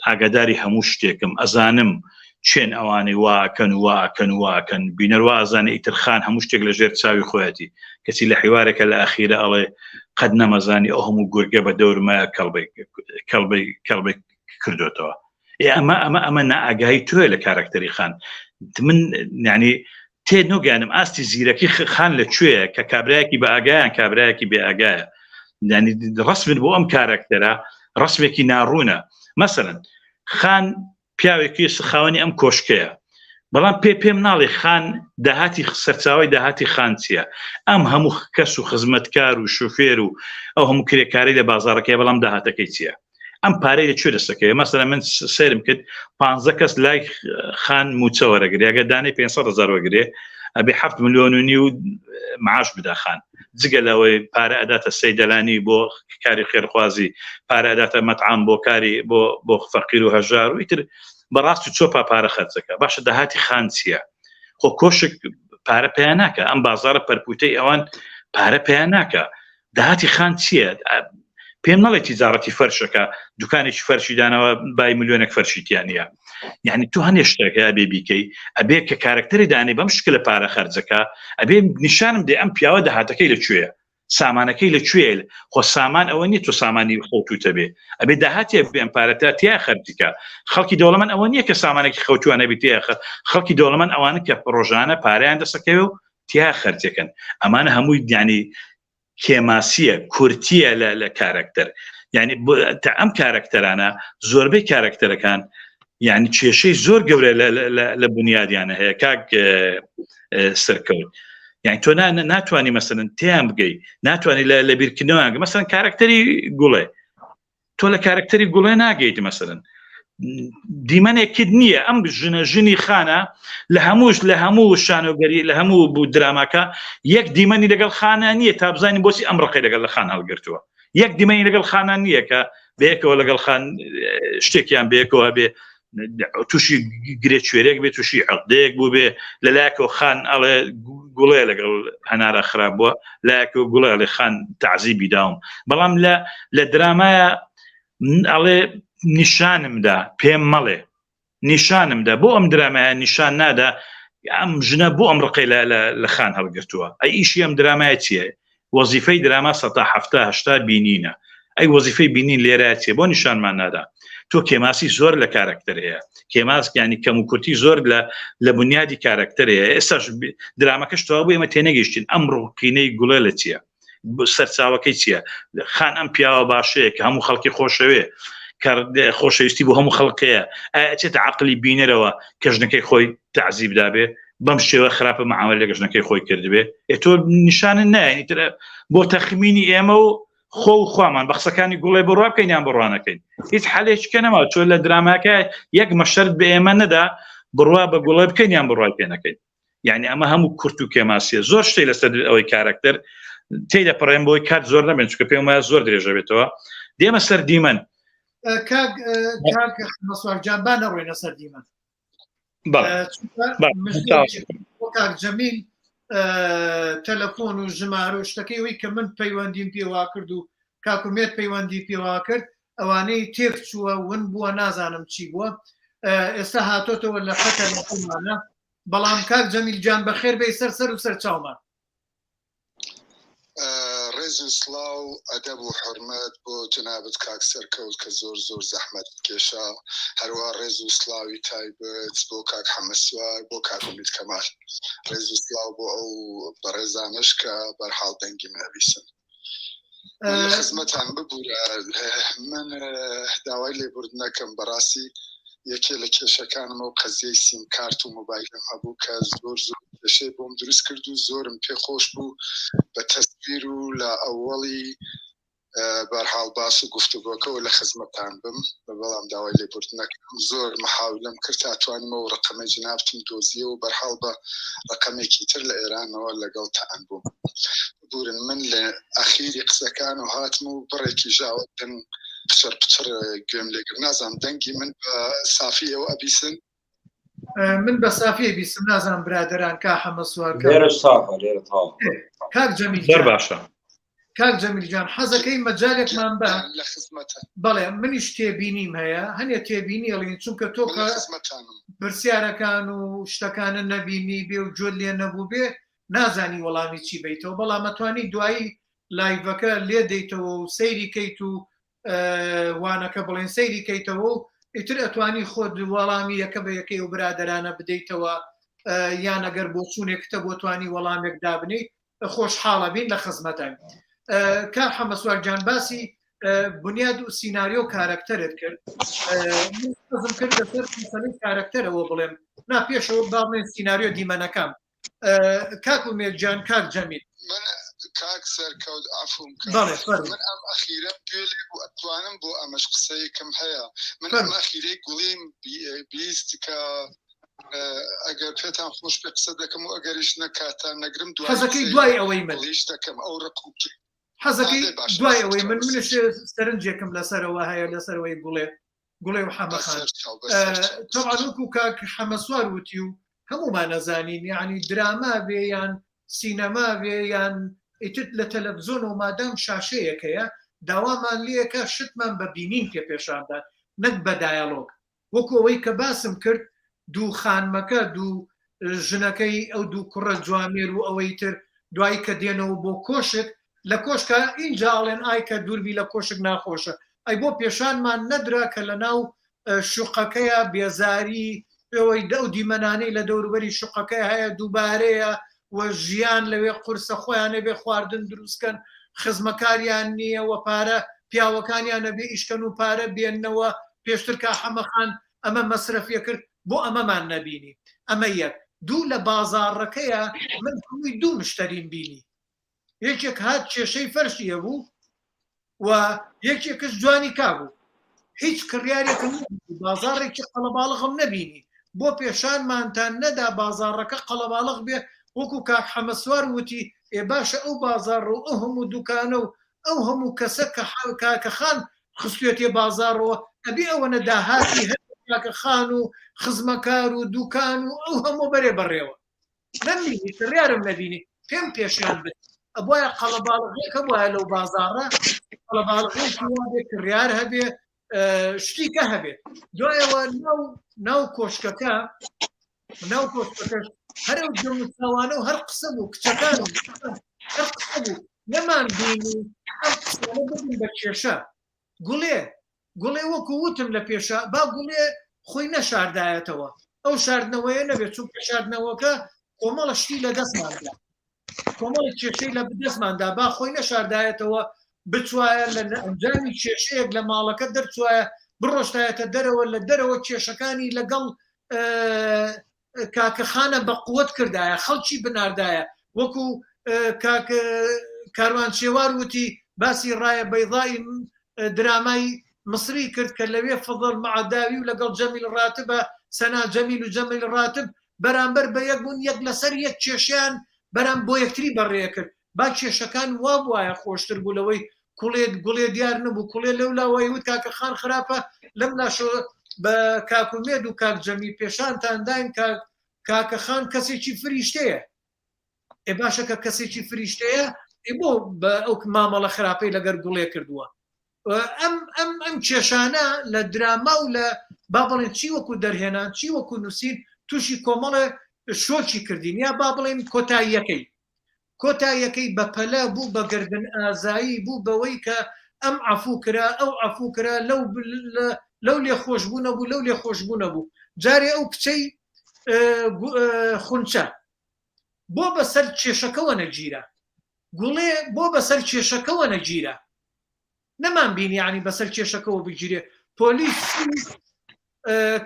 ئاگاداری هەموو شتێکم، ئەزانم چێن ئەوانەی واکەن بینەر وازانە ئیتر خان هەموو شتێک لە ژێر چاوی خۆەتی، کەسی لە حیوارێکە لە ئەخیرە ئەڵێ قەت نەمەزانی ئەو هەموو گورگە بە دەورمایە کەڵبەی کردوتەوە. ئەمە نائاگاهی تۆیە لە کارکتەری خان. من یعنی تێ نۆگەانم ئاستی زیرەکی خان لەکوێیە کە کابرایەکی بە ئاگایان کابرایەکی بێ ئاگایە. یعنی ڕسمن بۆ ئەم کارکتەرە ڕسمێکی ناڕوونە. مەسەرەن خان پیاوێکی سخاوەنی ئەم کۆشکەیە، بەڵام پێم ناڵێ خان داهاتی سەرچاوی داهاتی خان چییە؟ ئەم هەموو کەس و خزمەتکار و شوفێر و ئەو هەموو کرێکاری لە بازارەکەی، بەڵام داهاتەکەی چییە؟ ئەم پارەی لەکوێ دەستەکەی؟ مەسەلەن من سەیرم کرد 15 کەس لای خان موچە وەرەگرێ، ئەگەر دانەی 500,000 وەرگێ ئەبێ 7 ملیۆن و نیو معاش بدا خان، جگە لەوەی پارە ئەداتە سەیدەلانی بۆ کاری خێرخوازی، پارە ئەداتە مەتعام بۆ کاری بۆ فەقیر و هەژار و ئیتر بەڕاست و چۆپا پارە خەرجەکە. باشە داهاتی خان چییە؟ خۆ کۆشک پارە پێیان ناکە، ئەم بازارە پەرپوتەی ئەوان پارە پێیان ناکە. داهاتی خان چییە؟ پێم نەڵێ تیجارەتی فەرشەکە، دوکانێکی فەرشی دانەوە بای ملیۆنێک فەرشیتیانە. یعنی تو هەنێ شتێکە ئەبێ بیکەی، ئەبێ کە کارکتەری دانی بەم شکل پارە خەرجەکە، ئەبێ نیشانم دێ ئەم پیاوە داهاتەکەی لەکوێیە، سامانەکەی لەکوێ، خۆ سامان ئەوە نیە تۆ سامانی خۆتوتە بێ، ئەبێ داهاتێ بێم پارەتە تیا خەرجیکە. خەڵکی دەوڵەمەند ئەوە نییە کە سامانێکی خەوتوانە بیتە، خەڵکی دەوڵەمەند ئەوانە کە ڕۆژانە پارەیان دەسەکەوێ و تیا خەرجەکەن. ئەمانە هەمووی ینی کێماسیە، کورتیە لە کارکتەر. یعنی ئەم کارکتەرانە زۆربەی کارکتەرەکان یعنی کێشەی زۆر گەورە لە بنیادیانە هەیە. کاک سەرکەوت، یعنی تۆ ناتوانانی مەسەرەن تیان بگەی، ناتوانانی لە بیرکردنەوە مەسەرەن کارکتەری گوڵێ، تۆ لە کارکتەری گوڵێ ناگەیت، مەسەرەن دیمەنێکت نییە ئەم ژنی خانە لە هەموو شانۆگەری لە هەموو بوو دراماکە یەک دیمەنی لەگەڵ خانە نییە تا بزانین بۆچی ئەم ڕقی لەگەڵ لە خان هەڵگرتووە یەک دیمەنی لەگەڵ خانە نییە کە بەیەکەوە لەگەڵ خان شتێکیان بەیەکەوە بێ تووشی گرێکوێرێک بێت تووشی عقدەیەک بوو بێ لەلایەکەوە خان ئەڵێ گوڵێ لەگەڵ هەنارە خراپ بووە لایەکەوە گوڵێ لە خان تعزیبی داوم بەڵام لە درامایە ئەڵێ نیشانمدا پێم مەڵێ نیشانمدا بۆ ئەم درامایە نیشان نادا ئەم ژنە بۆ ئەم ڕقی لە خان هەڵگرتووە ئەی ئیشی ئەم درامایە چییە وەزیفەی دراما 170 بینینە ئەی وەزیفەی بینین لێرە چیە بۆ نیشانمان نادا تۆ کێماسی زۆر لە کارکتەر هەیە کێماس ینی کەم و کورتی زۆر لە بنیادی کارکتەر هەیە ئێستاش درامەکەش تەواو بۆ ئێمە تێنەگەیشتین ئەم ڕووقینەی گوڵێ لە چییە سەرچاوەکەی چییە خان ئەم پیاوە باشەیە کە هەموو خەڵکی خۆشەوێ خۆشەویستی بۆ هەموو خەڵکەیە ئەچێتە عقلی بینەرەوە کە ژنەکەی خۆی تعزیبدابێ بەم شێوە خراپە معاملە لە ژنەکەی خۆی کردبێ تۆ نیشانن نایە ترە بۆ تەخمینی ئێمە و خۆ و خوامان بە قسەکانی گوڵێ بڕوا بکەین یان بڕوانەکەین هیچ حالێککە نەما چۆن لە دراماکە یەک مەشەرت بە ئێمە نەدا بڕوا بە گوڵێ بکەین یان بڕوای پێ نەکەین یعنی ئەمە هەموو کورت و کێماسیە زۆر شتێک لەسەر ئەوەی کارکتەر تێیدا پڕێن بۆی کات زۆر نەبێن چکە پێم وایە زۆر درێژە بێتەوە دێمە سەر دیمەن کاک مەسوارجان با نەڕۆینە سەر دیمەن کاک جەمیل تەلەفۆن و ژمارە و شتەکەی ئەوەی کە من پەیوەندیم پێوا کرد و کاکومێت پەیوەندی پێوا کرد ئەوانەی تێک چووە ون بووە نازانم چی بووە ئێستا هاتۆتەوە لە خەتە لەمانە بەڵام کاک جەمیل جان بەخێر بێ سەر و سەر چاومان ڕێز و سڵاو ئەدەب و حورمەت بۆ جنابەت کاک سەرکەوت کە زۆر زەحمەت کێشا هەروە ڕێز و سڵاوی تایبەت بۆ کاک حەمەسوار بۆ کاک ئومید کەمال ڕێز و سڵاو بۆ ئەو بەڕێزانش کە بەرحاڵ دەنگی منەویسن خزمەتان ببوورە من داوای لێبوردنەکەم بەڕاستی یەکێ لە کێشەکانم و قەزیەی سیم کارت و مۆبایلم هەبوو کە زۆر کێشەی بۆم دروست کرد و زۆرم پێ خۆش بوو بە تەسبیر و لە ئەوەڵی بەرحاڵ باس و گفتوگۆکەوە لە خزمەتان بم بەڵام داوای لێبوردنەکەم زۆر محاولم کرد تاتوانمەوە ڕقەمە جنابتم دۆزیە و بەرحاڵ بە ڕقەمێکی تر لە ئێرانەوە لەگەڵ تەعەن بووم بورن من لە ئەخیری قسەکان و هاتم و بڕێکی ژاوەدن پچر گوێم لێگر نازانم دەنگی من بە سافی ئەوە ئەبیسن من بە سافی بیسم نازانم برادران کا حەمەسوار کاک جەمیل زۆر باشە کاک جەمیل جان حەزەکەی مەجالێکمان بە لە خزمەتە بەڵێ منیش تێبینیم هەیە هەنێ تێبینی ئەڵین چونکە تۆ کە پرسیارەکان و شتەکانە نەبینی بێ و جۆل لێ نەبوو بێ نازانی وەڵامی چی بیتەوە بەڵام ئەتوانی دوایی لایڤەکە لێ دەیتەوە و سەیری کەیت و وانەکە بڵێن سەیری کەیتەوە و ئیتر ئەتوانی خۆت وەڵامی یەکە بە یەکەی و برادرانە بدەیتەوە یان ئەگەر بۆ چوونێکتە بۆ توانی وەڵامێک دابنی خۆشحاڵە بین لە خزمەتان کاک حەمەسوار جان باسی بنیاد و سیناریۆ کارکتەرت کرد حەزم کرد لەسەر مەسەلەی کارکتەرەوە بڵێم نا پێشەوە باڵێن سیناریۆ دیمەنەکەم کاک ئومێد جان کاک جەمیل کاک سەرکەوت ئافوم من ئەم ئەخیرە پێ و ئەتوانم بۆ ئەمەش قسەیەکم هەیە من ئەم ئەخیرەی گوڵیم بیست کە ئەگەر پێتان خۆش پێ قسە دەکەم و ئەگەریش نەکاتان نەگرم حەزەکەی دوای ئەوەی من دەکەم ئەو ڕقوکی حەزەکەی دوای ئەوەی من منش سەرنجێکم لەسەرەوە هەیە لەسەرەوەی گوڵێ و حەمەخان تەواوەکو کاک حەمەسوار وتی و هەمومان نەزانین یعنی دراما بێ یان سینەما بێ یان ئیتر لە تەلەڤزیۆن و مادام شاشەیەکەیە داوامان لێەکە شتمان بە بینین پێ پێشاندان نەک بە دایالۆگ وەکو ئەوەی کە باسم کرد دوو خانمەکە دوو ژنەکەی ئەو دوو کوڕە جوامێر و ئەوەی تر دوایی کە دێنەوە بۆ کۆشک لە کۆشکە ئینجاڵێن ئای کە دووربی لە کۆشک ناخۆشە ئەی بۆ پێشانمان نەدرا کە لە ناو شوقەکەیە بێزاری ئەوەی دە و دیمەنانەی لە دەوروبەری شوقەکەی هەیە دووبارەیە و ژیان لەوێ قورسە خۆیانە بێ خواردن دروستکەن خزمەکاریان نییە و پارە پیاوەکانیانە بێ ئیشکەن و پارە بێننەوە پێشتر کا حەمەخان ئەمە مەسرەفیە کرد بۆ ئەمەمان نەبینی ئەمە یەک دوو لە بازاڕەکەیە من هەمووی دوو مشتریم بینی یەکێک هات کێشەی فەرشیە بوو و یەکێکش جوانی کا بوو هیچ کڕیارێکم بازارێکی قەڵەباڵغم نەبینی بۆ پێشانمانتان نەدا بازارەکە قەڵەباڵغ بێ وەکو کاک حەمەسوار وتی ئێ باشە ئەو بازار و ئەو هەموو دوکانە و ئەو هەموو کەسە کە کاکە خان خستوێتێ بازارەوە ئەبێ ئەوەنە داهاتی هەر کاکە خان و خزمەکار و دوکان و ئەو هەموو بەرێ بەڕێوە نەمبینی کڕیارم نەبینی پێم پێشیان بێت ئەبواە قەڵەباڵغێکە وایە لەو بازارە قەڵەباڵغێکی وا بێ کڕیار هەبێ شتیکە هەبێت دوایەوە ناو کۆشکەکە هەرو جمساوانە و هەر قسە بوو کچەکان هەر قسە بوو نەمان بینی ئەم قسانە ببن بە کێشە گوڵێ وەکو وتم لە پێشە با گوڵێ خۆی نەشاردایەتەوە ئەو شاردنەوەیە نەبێت چونکە شاردنەوەکە کۆمەڵە شتی لە دەستماندا کۆمەڵی کێشەی لە دەستماندا با خۆی نەشاردایەتەوە بچوایە لە ئەنجامی کێشەیەک لە ماڵەکە دەرچوایە بڕۆشتایەتە دەرەوە لە دەرەوە کێشەکانی لەگەڵ کاکەخانە بە قووەت کردایە خەڵکی بناردایە وەکو کاروان شێوار وتی باسی ڕایە بەیضای درامای مصری کرد کە لەوێ فضل معداوی و لەگەڵ جەمیل ڕاتبە سەنا جەمیل و جەمیل ڕاتب بەرامبەر بە یەک بوون یەک لەسەر یەک کێشیان بەرام بۆ یەکتری بەڕێ کرد با کێشەکان وا بواە خۆشتر بوو لەوەی گوڵێ دیار نەبوو کوڵێ لەو لاوەی وت کاکە خان خراپە لەم ناشۆ بە کاکومێد و کاک جەمی پێشانتان داین کاکە خان کەسێکی فریشتەیە ئێ باشەکە کەسێکی فریشتەیە بۆ بە ئەو مامەڵە خراپەی لەگەر گوڵێ کردووە ئەم کێشانە لە دراما و لە با بڵێن چی وەکو دەرهێنان چی وەکو نووسین تووشی کۆمەڵە شۆکی کردین یا با بڵێن کۆتاییەکەی بە پەلە بوو بە گردن ئازایی بوو بەوەی کە ئەم عفو کرا ئەو عفو کرا لەو لێ خۆشببوو نەبوو لەو لێ خۆشببوو نەبوو جارێ ئەو کچەی خونچە بۆ بەسەر کێشەکەەوە نەگیرە گوڵێ بۆ بەسەر کێشەکەەوە نەگیرە نەمان بینی ینی بەسەر کێشەکەەوە بگیرێ پۆلیس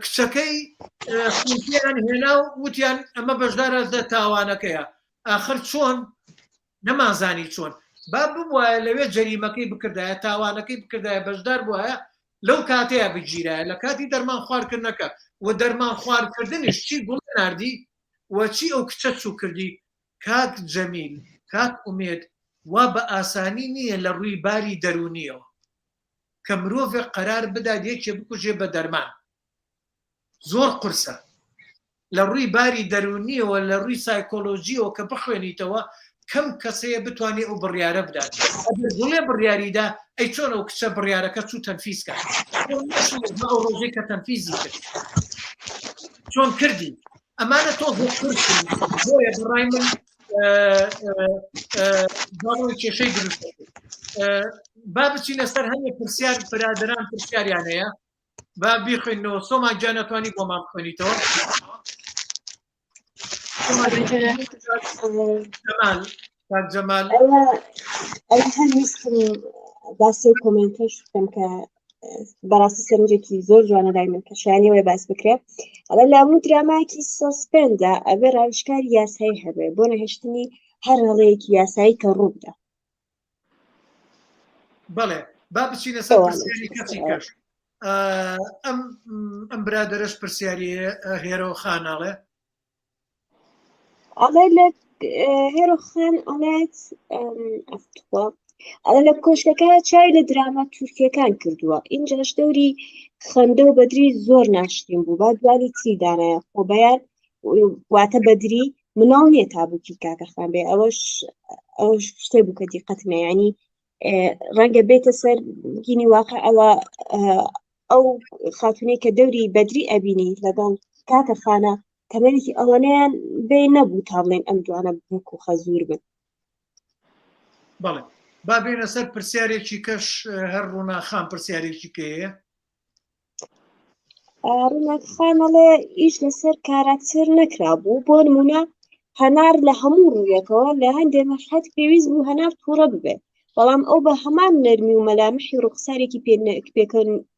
کچەکەی خونتیان هێنا و وتیان ئەمە بەشدارە لە تاوانەکەیە آخر چۆن نەمازانی چۆن با بواە لەوێ جەریمەکەی بکردایە تاوانەکەی بکردایە بەشدار بواە لەو کاتەیە بگیرایە لە کاتی دەرمان خواردکردنەکە و دەرمان خواردکردنیش چی گوڵ ناردی و چی ئەو کچە چوو کردی کاک جەمیل کاک ئومێد وا بە ئاسانی نییە لە ڕووی باری دەرونیەوە کە مرۆڤێک قەرار بدات یەکێ بکوژێ بە دەرمان زۆر قورسە لە ڕووی باری دەرونیەوە لە ڕووی سایکۆلۆژیەوە کە بخوێنیتەوە کەم کەسەیە بتوانێت ئەو بڕیارە بدات گوڵێ بڕیاریدا ئەی چۆن ئەو کچە بڕیارەکە چوو تەنفیزکە ئەو ڕۆژەی کە تەنفیزی کرد چۆن کردی ئەمانە تۆ بۆیە بڕای من کێشەی دروست با بچینە سەر هەمێ پرسیار برادران پرسیاریانەیە با بیخوێنەوە سۆمان گیان نەتوانی بۆمان بخوێنیتەوە جەمال ئەوە هەویستم باسی کۆمنتەش بکەم کە بەڕاستی سەرنجێکی زۆر جوانە لای من کە شایانەوەی باس بکرێت ئەڵە لە هەموو درامایەکی سۆسپێندا ئەبێ ڕاوشکاری یاسایی هەبێ بۆ نەهێشتنی هەر هەڵەیەکی یاسایی کە ڕوو بدە بەڵێ با بچینە سەر پرسیاری کەسی کەش ئەم برادەرەش پرسیاری هێرۆ خاناڵێ ئەڵێ لە هێرۆ خان ئەڵێت ئەڵێ لە کۆشکەکە چای لە دراما تورکیەکان کردووە اینجاش دەوری خەندە و بەدری زۆر ناشرین بوو با دوانی چی دانایە خۆ بەیان واتە بەدری مناڵ نییە تابووکی کاکەخان بێ ئەوەش شتێ بوو کە دیقەتمە ینی ڕەنگە بێتە سەر گینی واقع ئەوە ئەو خاتونەی کە دەوری بەدری ئەبینی لەگەڵ کاکەخانە تەمەێکی ئەوەنیان بێ نەبوو تا بڵێن ئەم دوانە بووک و خەزور بن بەڵێ با بێنە سەر پرسیارێکی کەش هەر ڕووناخان پرسیارێکی کەیە ڕووناخانەڵێ ئیش لەسەر کاراکتەر نەکرا بوو بۆ نمونە هەنار لە هەموو ڕوویەکەوە لە هەندێک مەشهەد پێویست بوو هەنار تووڕە ببێت بەڵام ئەو بە هەمان نەرمی و مەلامحی ڕوخسارێکی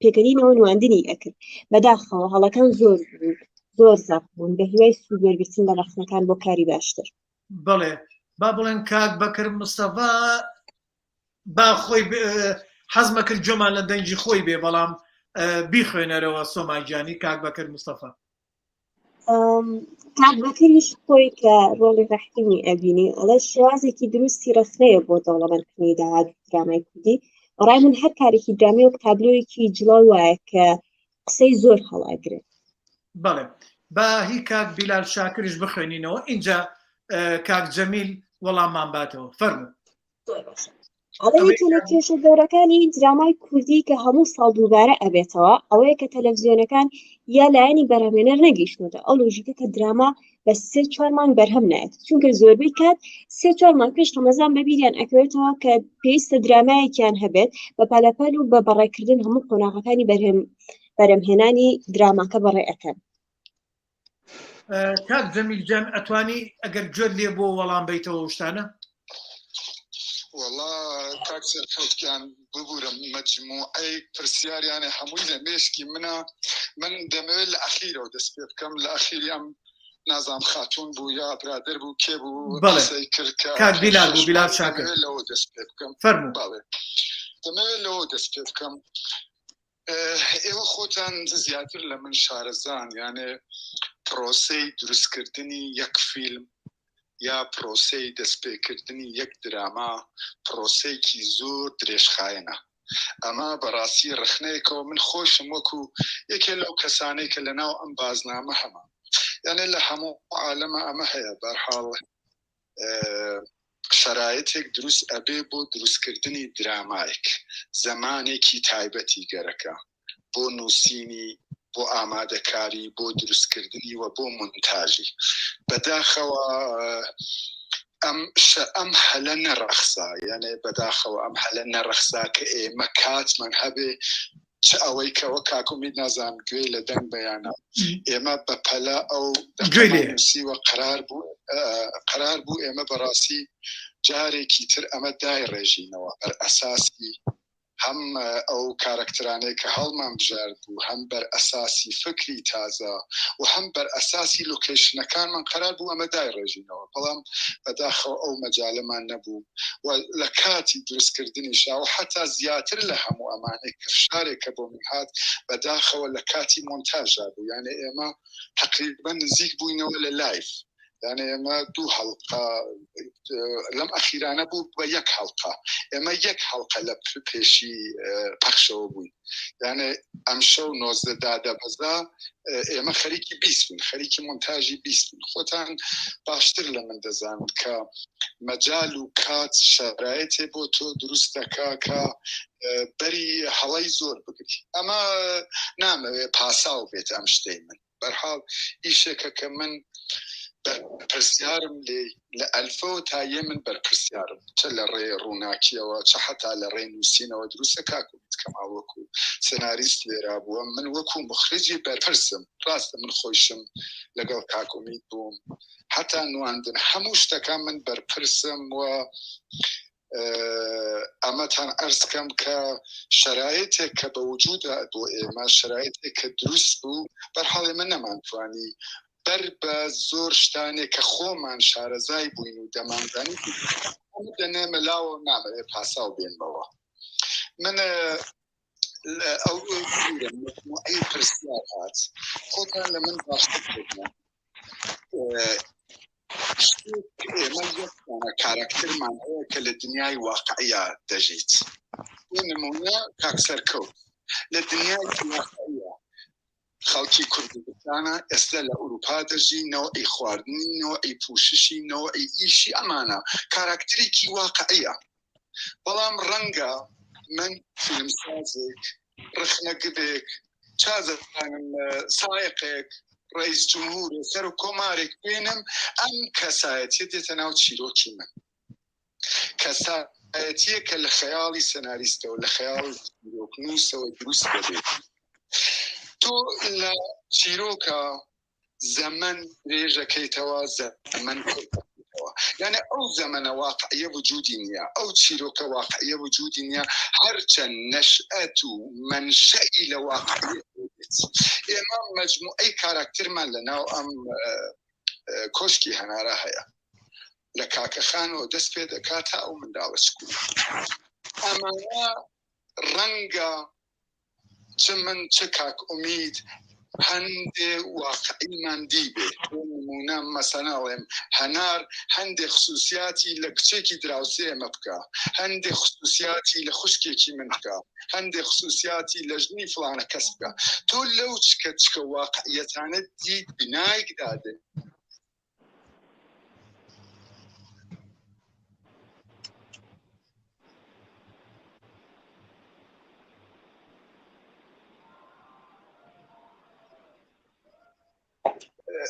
پێکەنینەوە نواندنی ئەکرد بەداخەوە هەڵەکان زۆر زەق بوون بە هیوای سوودوەرگرتن لە ڕەخنەکان بۆ کاری باشتر بڵێ با بڵێن کاک بەکر مستەفا با خۆی حەزمە کرد جۆمان لە دەنجی خۆی بێ بەڵام بیخوێنەرەوە سۆماگیانی کاک بەکر مستەفا. کاک بەکریش خۆی کە ڕۆڵی ڕەحکیمی ئەبینی ئەڵێ شێوازێکی دروستی ڕخنەیە بۆ دەوڵەمەندکردنی داهات درامای کوردی. بەڕای من هەر کارێکی درامی وەک تابلۆیەکی جڵاو وایە کە قسەی زۆر هەڵاگرێت. بەڵێ با هی کاک بیلال شاکرش بخوێنینەوە اینجا کاک جەمیل وەڵاممان باتەوە فەرموو. ئەوەیە کە لە کێشە گەورەکانی درامای کوردی کە هەموو ساڵ دووبارە ئەبێتەوە ئەوەیە کە تەلەڤیزیۆنەکان یا لایەنی بەرهەمهێنەر نەگەیشتنەوە ئەو لۆژیکە کە دراما بە 3-4 مانگ بەرهەم نایێت چونکە زۆربەی کات 3-4 مانگ پێش ڕەمەزان بەبیریان ئەکەوێتەوە کە پێویستە درامایەکیان هەبێت بە پالاپال و بە بەڕێکردن هەموو قۆناغەکانی بەرهەمهێنانی دراماکە بەڕێ ئەکەن. کاک جەمیل جان ئەتوانی ئەگەر گوێت لێ بۆ وەڵام بیتەوە شتانە؟ والله کاک سەرکەوتیان ببوورم مەجموعەی پرسیاریانە هەمووی لە مێشکی منە من دەمەوێت لە ئەخیرەوە دەست پێ بکەم لە ئەخیریان نازام خاتون بوو یا برادر بوو کێ بوو کرد کاک بیلال بوو بیلال شاکر لەوە دەست پێ بکەم فەرموو دەمەوێت لەوە دەست پێ بکەم ئێوە خۆتان زیاتر لە من شارەزان یانێ پرۆسەی دروستکردنی یەک فیلم یا پرۆسەی دەستپێکردنی یەک دراما پرۆسەیەکی زۆر درێژخایەنە ئەمە بەڕاستی ڕخنەیەکەوە من خۆشم وەکو یەکێ لەو کەسانەی کە لەناو ئەم بازنامە هەمە یانێ لە هەموو عالەمە ئەمە هەیە بەرحاڵ شرایطێک دروست ئەبێ بۆ دروستکردنی درامایك زمانێکی تایبەتی گەرەکە بۆ نووسینی بۆ ئامادەکاری بۆ دروستکردنی و بۆ مونتاژی بەداخەوە ئەم هەلە نەڕەخسا یعنی بەداخەوە ئەم هەلە نەڕەخسا کە ئێمە کاتمان هەبێ چ ئەوەی کەەوە کاکومی نازان گوێ لە دەنگ بەیانە ئێمە بەپەلا ئەو نووسیوە قرار بوو ئێمە بەڕاستی جارێکی تر ئەمە دای ڕێژینەوە بەر ئەساسی هەم ئەو کارکترانەی کە هەڵمان بژارد بوو هەم بەر ئەساسی فکری تازە و هەم بەر ئەساسی لۆکیشنەکانمان قرار بوو ئەمە دای ڕێژینەوە بەڵام بەداخەوە ئەو مەجالەمان نەبوو و لە کاتی دروستکردنیشا و حتا زیاتر لە هەموو ئەمانەی کە شارێکە بۆ من هات بەداخەوە لە کاتی مۆنتاژا بوو یانێ ئێمە تقریبا نزیک بووینەوە لە لایف یعنی ئێمە دوو هەڵقە لەم ئەخیرانە بوو بە یەک هەڵقە ئێمە یەک هەڵقە لە پێشی پەخشەوە بووین یعنی ئەم شەو 19 دادەبەزا ئێمە خەریکی 20 بووین خەریکی مۆنتاژی 20 بووین خۆتان باشتر لە من دەزانن کە مەجال و کات شرایطێ بۆ تۆ دروست دەکا کە بەری هەڵەی زۆر بگری ئەمە نامەوێ پاساو بێت ئەم شتەی من بەرحاڵ ئیشێکە کە من پرسیارم لە ئەلفەوە تا یە من بەرپرسیارم چە لە ڕێ ڕووناکیەوە چە حتا لە ڕێ نووسینەوە دروستە کاکومیت کەماڵ وەکو سەناریست لێرا بووە من وەکو مخرجی بەرپرسم ڕاستە من خۆشم لەگەڵ کاکومیت بووم حتا نواندن هەموو شتەکان من بەرپرسم و ئەمەتان ئەرزکەم کە شرایطێک کە بە وجودا بۆ ئێمە شرایطێک کە دروست بوو بەرحاڵی من نەمانتوانی بەر بە زۆر شتانێک کە خۆمان شارەزای بووین و دەمانزانی دەنێ مەلاوە نامەوێ پاساو بێنمەوە من ئەو مجموعەی پرسیار هات خۆتان لە من باشتر کردن ئێمە یەکانە کارکترمان هەیە کە لە دنیای واقعیە دەژیت نمونە کاکسەرکەوت لە دنیای واقعیە خەڵکی کوردستانە ئێستا لە ئەوروپا دەژی نەوەی خواردنی نەوەی پوششی نەوەی ئیشی ئەمانە کاراکترێکی واقعیە بەڵام ڕەنگە من فیلمسازێک ڕخنەگبێک چازانم سایقێک ڕئیس جمهور سەر و کۆمارێک بێنم ئەم کەسایەتیە دێتە ناو چیرۆکی من کەسایەتیە کە لە خەیاڵی سەناریستەوە لە خەیاڵ چیرۆکنووسەوە دروست دەبێت تۆ لە چیرۆکە زەمن درێژەکەیتەوە زەمن یعنی ئەو زەمەنە واقعیە وجودی نییە ئەو چیرۆکە واقعیە وجودی نییە هەرچەند نەشئەت و منشەئی لە واقعیە ئێمە مەجموعەی کاراکترمان لەناو ئەم کۆشکی هەنارە هەیە لە کاکەخانەوە دەست پێ دەکات تا ئەو منداڵە چکوونە ئەمانە ڕەنگە چ من چ کاک ئومید هەندێ واقعیمان دیبێ نمونە مەسەناڵێم هەنار هەندێک خصوصیاتی لە کچێکی دراوسێ ئەمە بکە هەندێک خصوصیاتی لە خوشکێکی من بکە هەندێک خصوصیاتی لە ژنی فلانە کەس بکە تۆ لەو چکە واقعیەتانە دیت بنایک دادێ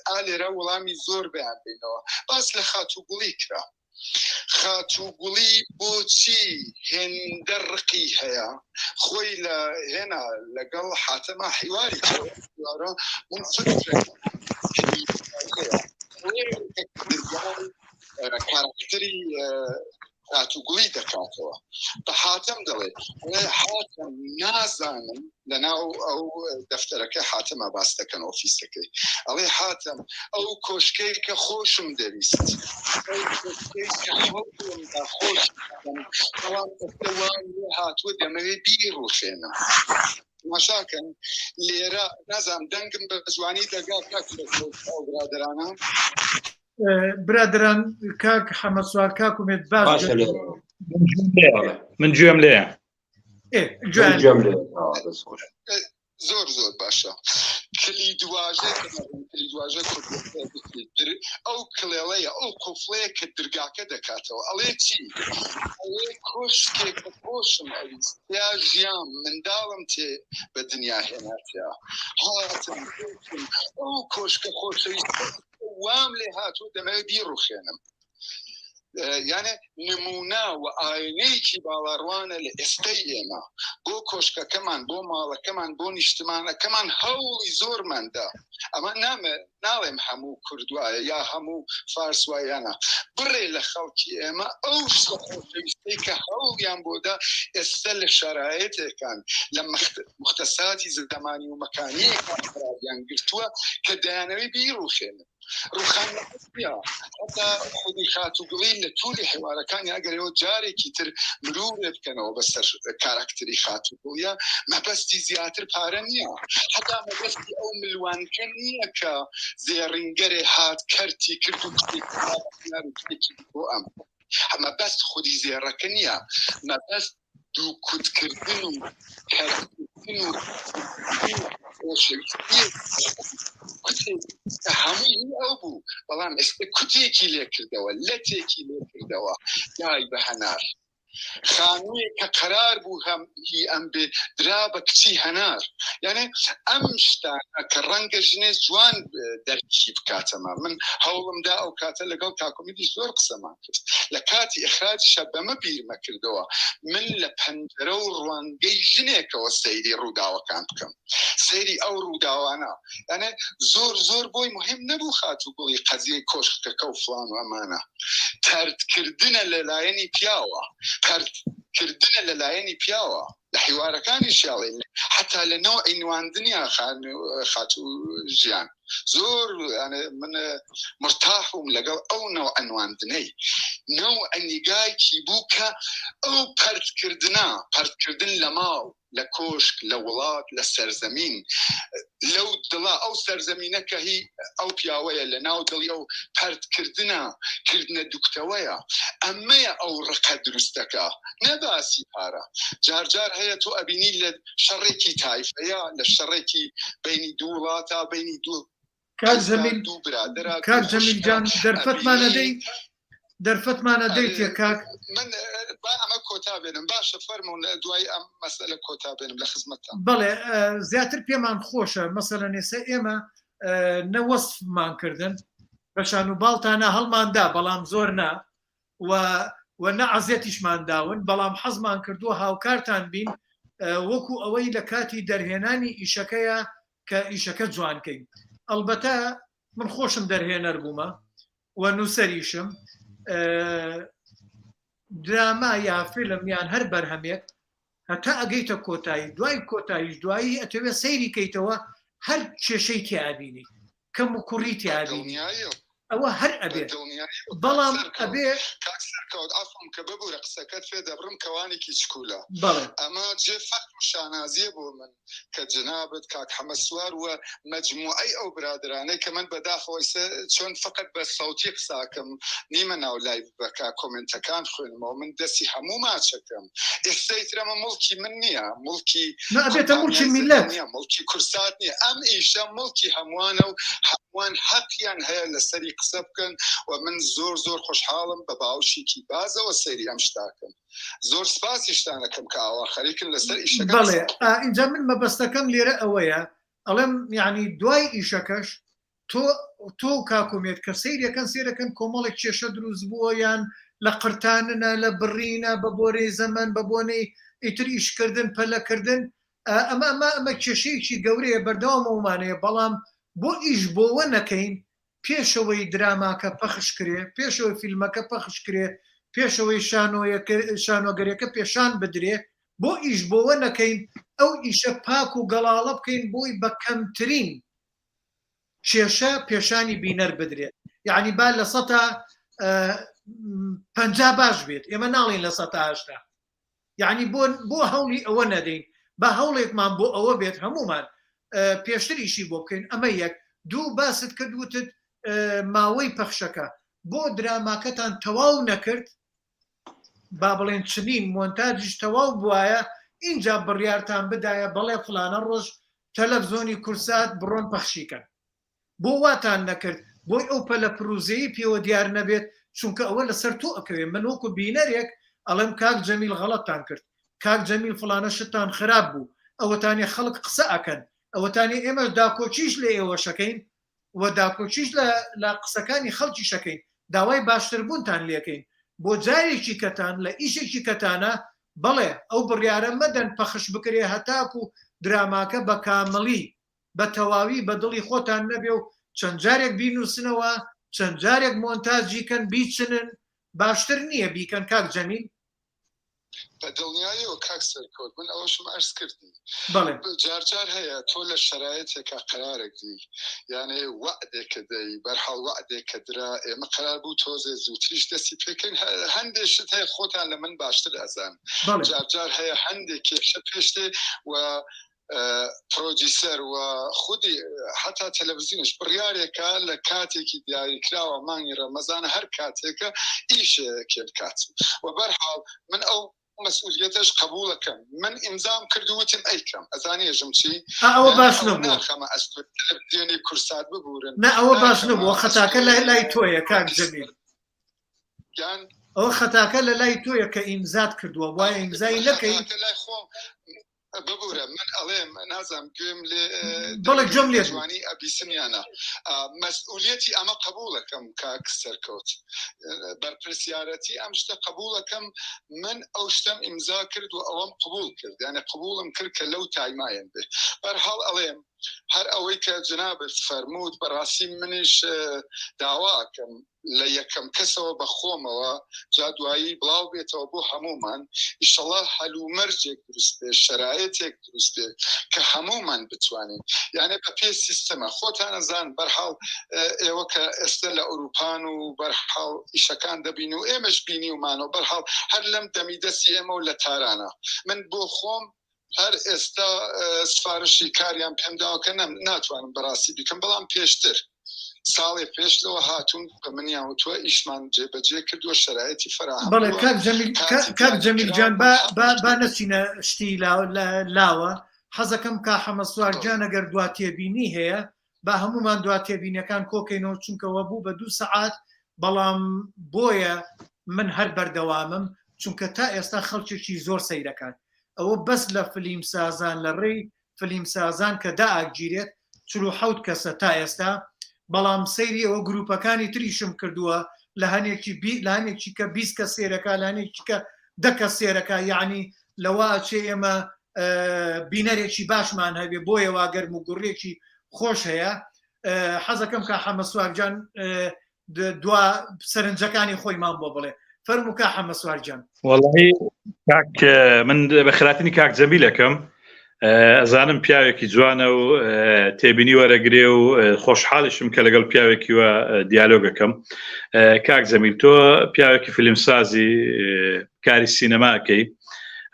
ئالێرە وەڵامی زۆر بەیان بینەوە باس لە خاتووگوڵی کرا خاتووگوڵی بۆچی هێندە ڕقی هەیە خۆی لە هێنا لەگەڵ حاتەما حیواری من کارکتری خاتووگوڵی دەکاتەوە بە حاتەم دەڵێ حاتەم نازانم لەناو ئەو دەفتەرەکە حاتەمە باس دەکەن ئۆفیسەکەی ئەڵێ حاتەم ئەو کۆشکەی کە خۆشم دەویست هاتووە دەمەوێ بیڕوخێنم ماشاکەن لێرە نازانم دەنگم بە زوانی دەگا برادرانە برادران کاک حەمەد سوار کاک ومێد باش من گوێم لێیە زۆر زۆر باشە کلی دواژە ئەو کڵێڵەیە ئەو قوفڵەیە کە درگاکە دەکاتەوە ئەڵێ چی ئەڵێ کۆشکێکە خۆشم ئەویست یا ژیان منداڵم تێ بە دنیا هێناتیا هاتم ئەو کۆشکە خۆشەویست وام لێ هاتوو دەمەوێت بیڕوخێنم یعنی نمونە و ئاینەیەکی باڵاڕوانە لە ئێستای ئێمە بۆ کۆشکەکەمان بۆ ماڵەکەمان بۆ نیشتمانەکەمان هەوڵی زۆرماندا ئەمە ناڵێم هەموو کوردوایە یا هەموو فارسوایانە بڕێ لە خەڵکی ئێمە ئەو خۆشەویستەی کە هەوڵیان بۆدا ئێستا لە شەرایەتێکان لە مختصاتی زمانی و مەکانیەکان گرتووە کە دەیانەوێت بیڕوخێنن ڕوخان حتا خودی خاتووگوڵی لە توولی حیوارەکانی ئەگەرەوە جارێکی تر مرورێ بکەنەوە بەسەر کارکتری خاتووگوڵیە مەبەستی زیاتر پارە نییە حتا مەبەستی ئەو ملوانکە نییە کە زێڕینگەرێ هات کەرتی کرد و بۆ ئەم مەبەست خودی زێڕەکە نییە مەبەست دوو کوتکردن و کەرتکردن و هەمووی ئەو بوو بەڵام ئێستا کوتێکی لێ کردەوە لەتێکی لێ کردەوە یای بە هەنار خانوویە کە قەرار بوو هی ئەم بێ درا بە کچی هەنار یعنی ئەم شتانە کە ڕەنگە ژنێ جوان دەرکی بکاتەمە من هەوڵمدا ئەو کاتە لەگەڵ کاکۆمیدی زۆر قسەمان کرد لە کاتی ئەخراجیشە بەمە بیرمە کردەوە من لە پەنجەرە و ڕوانگەی ژنێکەوە سەیری ڕووداوەکان بکەم سەیری ئەو ڕووداوانە یعنی زۆر بۆی مهم نەبوو خاتووگوڵی قەزیەی کۆشکەکە و فڵان و ئەمانە تەردکردنە لەلایەنی پیاوە کردنە لەلایەنی پیاوە لە حیوارەکانی شاڵێ حتا لە نەوە ئەینواندنیا خاتوو ژیان زۆر من مرتاحم لەگەڵ ئەو نەوە ئەنواندنەی نەو ئەنیگایکی بوو کە ئەو پەردکردن لە ماڵ لە کۆشک لە وڵات لە سەرزەمین لەو دڵا ئەو سەرزەمینەکە هی ئەو پیاوەیە لە ناو دڵی ئەو کردنە دوکتەوەیە ئەمەیە ئەو ڕقە دروستەکە نەباسی پارە جارجار هەیە تۆ ئەبینی لە شەڕێکی تایفەیە لە شەڕێکی بینی دوو وڵاتە بینی دوو کاک جەمیل جان دەرفەتمانە دەیتێ کاک من ئەمە کۆتا بێنم باشە فەرمونون دوای ئەم مەسەلە کۆتا بێنم لە خزمەتە بەڵێ زیاتر پێمان خۆشە مەسەلەن ئێستا ئێمە نەوەسفمان کردن بەشان و باڵتانە هەڵماندا بەڵام زۆر نا و نەعەزێتیشمان داون بەڵام حەزمان کردووە هاوکارتان بین وەکو ئەوەی لە کاتی دەرهێنانی ئیشەکەیە کە ئیشەکە جوانکەین ئەلبەتە من خۆشم دەرهێنەر بوومە و نووسەریشم دراما یا فیلم یان هەر بەرهەمێک هەتا ئەگەیتە کۆتایی دوای کۆتاییش دوایی ئەتەوێت سەیری کەیتەوە هەر کێشەی تیابینی کەم و کوڕی تیابینی ئەوە هەر ئەبێت بەڵام ئەبێ کاکسەرکەوت ئەفم کە ببوورە قسەکەت فێ دەبڕم کەوانێکی چکولە بەڵێ ئەمە جێ فەرق و شانازیە بۆ من کە جنابەت کاک حەمەسوار وە مەجموعەی ئەو برادرانەی کە من بەداخەوەی چۆن فقط بە سەوتی قساکەم نیمە ناو لای بەکا کۆمنتەکان خوێنمەوە من دەستی هەموو ماچەکەم ئێستایترەمە مڵکی من نییە مڵکی ئەبێتە مڵکی میلەت مڵکی کورسات نییە ئەم ئیشە مڵکی هەمووانە و هەمووان حەقیان هەیە لەسەری قسە بکەن و من زۆر خۆشحاڵم بە باوشێکی بازەوە سەیری ئەم شتاکەم زۆر سپاسیشتانەکەم کە ئاوا خەریکن لەسەر ئیشەکە بەڵێ اینجا من مەبەستەکەم لێرە ئەوەیە ئەڵێم یعنی دوای ئیشەکەش تۆ کاکومێت کە سیرەکەن سێرەکەن کۆمەڵێک کێشە دروست بووە یان لە قرتانە لە بڕینە بە بۆرەی زەمن بە بۆنەی ئیتر ئیشکردن پەلەکردن ئەمە کێشەیەکی گەورەیە بەردەوامەوەمانەیە بەڵام بۆ ئیش بۆوە نەکەین پێشەوەی دراماکە پەخشکرێ پێشەوەی فیلمەکە پەخشکرێ پێشەوەی شانۆگەرەکە پێشان بدرێ بۆ ئیش بۆوە نەکەین ئەو ئیشە پاک و گەڵاڵە بکەین بۆی بە کەمترین کێشە پێشانی بینەر بدرێت یعنی با لە 150 باش بێت ئێمە ناڵین لە 180 یعنی بۆ هەوڵی ئەوە نەدەین با هەوڵێکمان بۆ ئەوە بێت هەمومان پێشتر ئیشی بۆ بکەین ئەمە یەک دوو باست کردوتت ماوەی پەخشەکە بۆ دراماکەتان تەواو نەکرد با بڵێن چنین مۆنتاژیش تەواو بواە اینجا بڕیارتان بدایە بەڵێ فلانە ڕۆژ تەلەڤزۆنی کورسات بڕۆن پەخشیکەن بۆ واتان نەکرد بۆی ئەو پەلە پرۆزەیە پێوە دیار نەبێت چونکە ئەوە لەسەر تۆ ئەکەوێ من وەکو بینەرێک ئەڵێم کاک جەمیل غەڵەتتان کرد کاک جەمیل فلانە شتان خراپ بوو ئەوەتانی خەڵک قسە ئەکەن ئەوەتانی ئێمە داکۆچیش لە ئێوە شەکەین و داکۆچیش لە قسەکانی خەڵکی شەکەین داوای باشتربوونتان لێکەین بۆ جارێکی کەتان لە ئیشێکی کەتانە بەڵێ ئەو بڕیارە مەدەن پەخش بکرێ هەتاکو دراماکە بە کامەڵی بە تەواوی بە دڵی خۆتان نەبێ و چەند جارێک بینوسنەوە چەند جارێک مۆنتاژیکەن بیچنن باشتر نییە بیکەن کاک جەمیل بە دڵنیاییەوە کاک سەرکەوت من ئەوەشم ئەرز کردی جارجار هەیە تۆ لە شەرایەتێکا قەرارێک دی یانێ وعدێکە دەی بەرحاڵ وعدێکە درا ئێمە قەرار بوو تۆزێ زووتریش دەستی پێکەین هەندێک شت هەیە خۆتان لە من باشتر ئەزان جارجار هەیە هەندێک کێشە پێشتێ و پرۆدیسەر و خودی حتا تەلەڤیزیونش بڕیارێکە لە کاتێکی دیاریکراوە مانگی ڕەمەزانە هەر کاتێکە ئیشێکێن کات و بەرحاڵ من ئەو مەسئولیتش قبولەکەم من ئیمزام کردووتم ئەیکەم ئەزانێژم چی ئەوە باش نەبوو خەمە ئەستێنی کورسات ببورن نه ئەوە باش نەبووە خەتاکە لای تۆیە کاک جەمیل یان ئەوە خەتاکە لە لای تۆیە کە ئیمزات کردووە وایە ئیمزای نەکەی ببوورە من ئەڵێم نازم گوێم لێ بەڵێ گوێم لێ جوانی ئەبیسمیانە مەسئولیەتی ئەمە قبولەکەم کاک سەرکەوت بەرپرسیارەتی ئەم شتە قبولەکەم من ئەو شتم ئیمزا کرد و ئەوەم قبول کرد یانە قبولم کرد کە لەو تایمایەن بێ بەرحاڵ ئەڵێم هەر ئەوەی کە جنابت فەرمووت بەڕاستی منیش داواکەم لە یەکەم کەسەوە بە خۆمەوە جا دوایی بڵاو بێتەوە بۆ هەمومان ئیشەڵڵا هەلومەرجێک دروست بێ شەرایەتێک دروست بێ کە هەمومان بتوانین یانێ بە پێ سیستەمە خۆتانەزان بەرحاڵ ئێوە کە ئێستا لە ئەوروپان و بەرحاڵ ئیشەکان دەبین و ئێمەش بینی ومانەوە بەرحاڵ هەر لەم دەمی دەستی ئێمە و لە تارانە من بۆ خۆم هەر ئێستا سفارشی کاریان پێمداوە کە ناتوانم بەڕاستی بیکەم بەڵام پێشتر ساڵێ پێشەوە هاتوون بە منیان وتووە ئیشمان جێبەجێ کردووە شەرایەتی فراهم بەڵێ کاک جەمیل جان با نەچینە شتی لاوە حەزەکەم کا حەمەسوار جان ئەگەر دواتێبینی هەیە با هەمومان دواتێبینیەکان کۆکەینەوە چونکەوە بوو بە 2 سەعات بەڵام بۆیە من هەر بەردەوامم چونکە تا ئێستا خەڵکێکی زۆر سەیرەکان ئەوە بەس لە فلیم سازان لە ڕێی فلیم سازان کە داگیرێت 47 کەسە تا ئێستا بەڵام سەیری ئەوە گروپەکانی تریشم کردووە لە هەنێکی کە 20 کە سێرەکە لە هەنێکی کە 10 کە سێرەکە یعنی لەوە چێ ئێمە بینەرێکی باشمان هەبێ بۆیە واگەرم و گوڕێکی خۆش هەیە حەزەکەم کە حەمەسوار جان دوا سەرنجەکانی خۆیمان بۆ بڵێ فەرموو کە حەمەسوار جان والله کاک من بە خراپنی کاک جەمیلەکەم ئەزانم پیاوێکی جوانە و تێبینی وەرەگرێ و خۆشحاڵیشم کە لەگەڵ پیاوێکی وە دیالۆگەکەم. کاک جەمیل تۆ پیاوێکی فیلمسازی کاری سینەماکەی،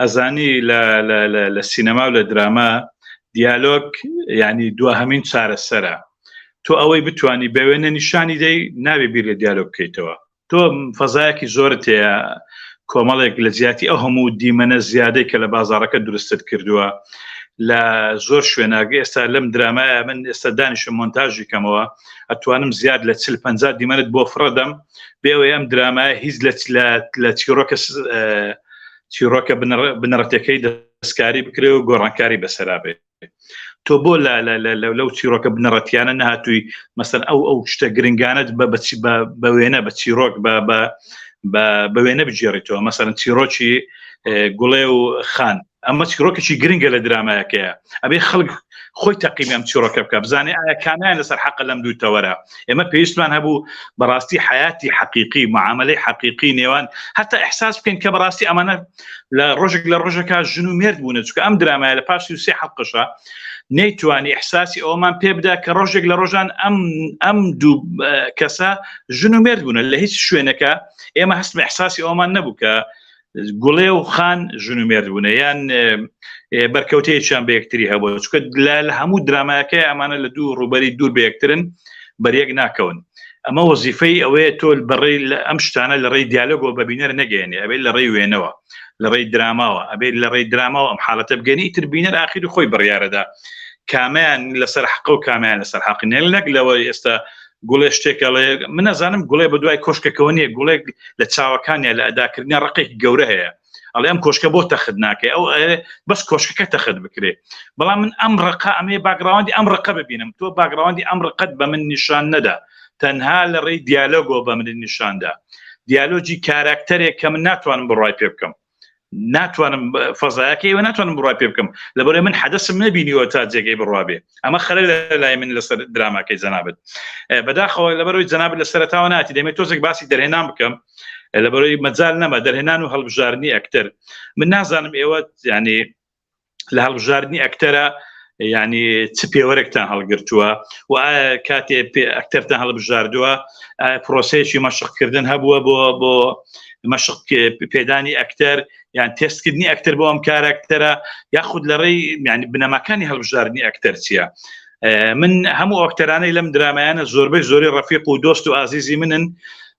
ئەزانی لە سینەما و لە دراما دیالۆگ یعنی دوهەمین چارەسەرە. تۆ ئەوەی بتوانی بە وێنە نیشانی دەی نابێ بیر لە دیالۆگ بکەیتەوە. تۆ فەزایەکی زۆرت هەیە، کۆمەڵێک لە زیاتی ئەو هەموو دیمەنە زیادەی کە لە بازاڕەکە دروستت کردووە لە زۆر شوێناگە. ئێستا لەم درامایە من ئێستا دانیشم مۆنتاژی کەمەوە ئەتوانم زیاد لە 40-50 دیمەنت بۆ فڕەدەم بێەوەی ئەم درامایە هیچ لە چیرۆکە بنەڕەتەکەی دەستکاری بکرێ و گۆڕانکاری بەسەرا بێ. تۆ بۆ لەو چیرۆکە بنەڕەتیانە نهاتووی مەسەن ئەو شتە گرنگانت بە وێنە بە چیرۆک بە وێنە بجێڕیتەوە. مەسەرەن چیرۆکی گوڵێ و خان، ئەمە چیرۆکێکی گرنگە لە درامایەکەیە. ئەبێ خەڵک خۆی تەقیمی ئەم چیرۆکە بکە، بزانێ ئایا کامیان لەسەر حەقە لەم دوو تەوەرە. ئێمە پێویستمان هەبوو بەڕاستی حیاتی حەقیقی، معاملەی حەقیقی نێوان هەتا ئیحساس بکەین کە بەڕاستی ئەمانە لە ڕۆژێکە ژن و مێرد بوون، چونکە ئەم درامایە لە پاش 33 حەلقەشە نەیتوانی ئیحساسی ئەومان پێ بدا کە ڕۆژێک لە ڕۆژان ئەم دوو کەسە ژن و مێرد بوون. لە هیچ شوێنەکە ئێمە هەست بە ئیحساسی ئەومان نەبوو کە گوڵێ و خان ژن و مێرد بوون یان بەرکەوتەیەکیان بە یەکتری هەبوو، چونکە لە هەموو درامایەکەی ئەمانە لە دوو ڕوبەری دوور بە یەکترن، بەریەک ناکەون. ئەمە وەزیفەی ئەوەیە تۆ بەڕێی ئەم شتانە لە ڕێی دیالۆگەوە بە بینەر نەگەێنێ، ئەبێت لە ڕێی وێنەوە، لە ڕێی دراماوە، ئەبێت لە ڕێی دراماوە ئەم حاڵەتە بگەنی، ئیتر بینەر ئاخری خۆی بڕیارەدا کامیان لەسەر حەق و کامیان لەسەر حەقی نەک لەوە ئێستا گوڵێ شتێکەڵێ من نەزانم گوڵێ بە دوای کۆشکەکەەوە نیە، گوڵێک لە چاوەکانیان لە ئەداکردنیان ڕقێکی گەورە هەیە، ئەڵێ ئەم کۆشکە بۆ تەخت ناکەی، ئەو بەس کۆشکەکە تەخت بکرێ. بەڵام من ئەم ڕقە ئەمێ باگراوەندی ئەم ڕقە ببینم، تۆ باگراوەندی ئەم ڕقەت بە من نیشان نەدا، تەنها لە ڕێی دیالۆگەوە بە من نیشاندا. دیالۆجی کاراکتەرێک کە من ناتوانم بڕای پێ بکەم، ناتوانم فەزایەکەی و ناتوانم بڕای پێ بکەم، لەبەرەوەی من حەدەسم نەبینیوە تا جێگەی بڕوابێ. ئەمە خەلەل لای من لەسەر دراماکەی جەنابەت. بەداخەوە لەبەرەوەی جەنابەت لە سەرەتاوە ناتی دەمێت تۆزێک باسی دەرهێنان بکەم، لەبەرەوەی مەجال نەما دەرهێنان و هەڵبژاردننی ئەکتەر. من نازانم ئێوە ینی لە هەڵبژاردننی ئەکتەرە ینی چ پێوەرێکتان هەڵگرتووە و ئایا کاتێ ئەکتەرتان هەڵبژاردووە پرۆسەیەکی مەشقکردن هەبووە بۆ مەشق پێدانی ئەکتەر یان تێستکردنی ئەکتەر بۆ ئەم کاراکتەرە، یاخود لە ڕێی ینی بنەماکانی هەڵبژاردننی ئەکتەر چییە؟ من هەموو ئەکتەرانەی لەم درامایانە زۆربەی ڕەفیق و دۆست و ئازیزی منن،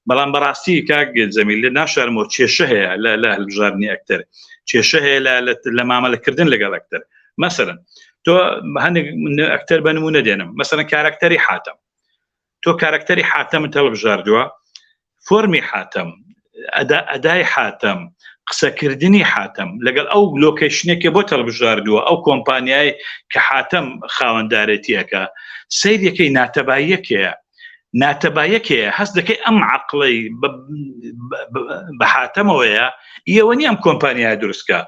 بەڵام بەڕاستی کاک جەمیل لە ناشارمەوە کێشە هەیە لە هەڵبژاردننی ئەکتەر، کێشە هەیە لە مامەلەکردن لەگەڵ ئەکتەر. مەسەرەن تۆ هەندێک ئەکتەر بە نمونە دێنم، مەسەرەن کاراکتەری حاتەم، تۆ کاراکتەری حاتەمت هەڵبژاردووە، فۆرمی حاتەم، ئەدای حاتەم، قسەکردنی حاتەم لەگەڵ ئەو لۆکیشنێکی بۆ هەڵبژاردووە، ئەو کۆمپانیای کە حاتەم خاوەندارەتیەکە، سەیرەکەی ناتەبایەکەیە هەست دەکەی ئەم عەقڵەی بە حاتەمەوەیە ئێوەنی ئەم کۆمپانیای دروستکە.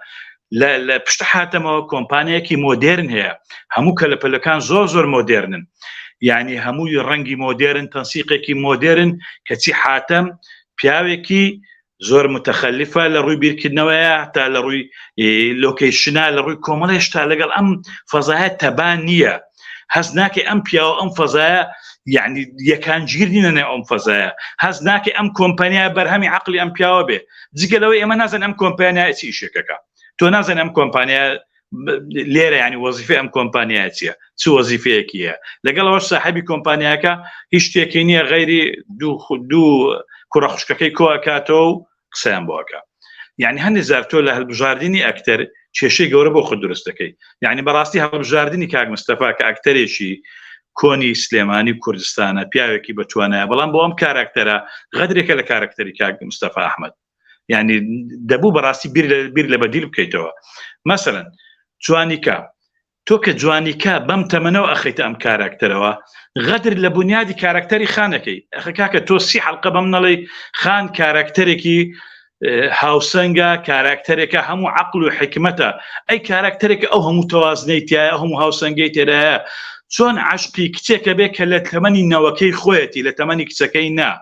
لە پشت حاتەمەوە کۆمپانیایەکی مۆدێرن هەیە، هەموو کەلەپەلەکان زۆر مۆدێرنن، یعنی هەمووی ڕەنگی مۆدێرن، تەنسیقێکی مۆدێرن، کەچی حاتەم پیاوێکی زۆر متخەلیفە لە ڕووی بیرکردنەوەیە، تا لە ڕووی لۆکیشنە، لە ڕووی کۆمەڵی شتا لەگەڵ ئەم فەزایە تەبان نییە، هەست ناکەی ئەم پیاوە ئەم فەزایە یعنی یەکانگیر نینە ئەم فەزایە، هەست ناکەی ئەم کۆمپانیای بەرهەمی عەقلی ئەم پیاوە بێ، جگەلەوەی ئێمە نازان ئەم کۆمپانیای چی ئیشێکەکە، تۆ نازان ئەم کۆمپانیا لێرە ینی وەزیفەی ئەم کۆمپانیای چییە، چ وەزیفەیەکیە، لەگەڵەوە ساحەبی کۆمپانیاکە هیچ شتێکی نییە غەیری دوو کوڕە خوشکەکەی کۆکاتەوە و قسەیان بۆکە. یعنی هەندێک زار تۆ لە هەڵبژاردننی ئەکتەر کێشەی گەورە بۆ خۆت دروست دەکەی. یعنی بەڕاستی هەڵبژاردننی کاک مستەفا کە ئەکتەرێکی کۆنی سلێمانی کوردستانە، پیاوێکی بەتوانایە، بەڵام بۆ ئەم کاراکتەرە غەدرێکە لە کارکتەری کاک مستەفا ئەحمەد، یعنی دەبوو بەڕاستی بیر لە بەدیل بکەیتەوە. مەسەلەن جوانیکە، تۆ کە جوانیکە بەم تەمەنەوە ئەخەیتە ئەم کاراکتەرەوە، غەدر لە بنیادی کاراکتەری خانەکەی ئەخکاکە تۆ 30 حەلقە بەم نەڵێ خان کاراکتەرێکی هاوسەنگە، کاراکتەرێکە هەموو عەقل و حکمەتە، ئەی کاراکتەرێکە ئەو هەموو تەوازنەی تایە، ئەو هەموو هاوسەنگەی تێدایە، چۆن عەشقی کچێکە بێ کە لە تەمەنی نەوەکەی خۆیەتی، لە تەمەنی کچەکەی نا،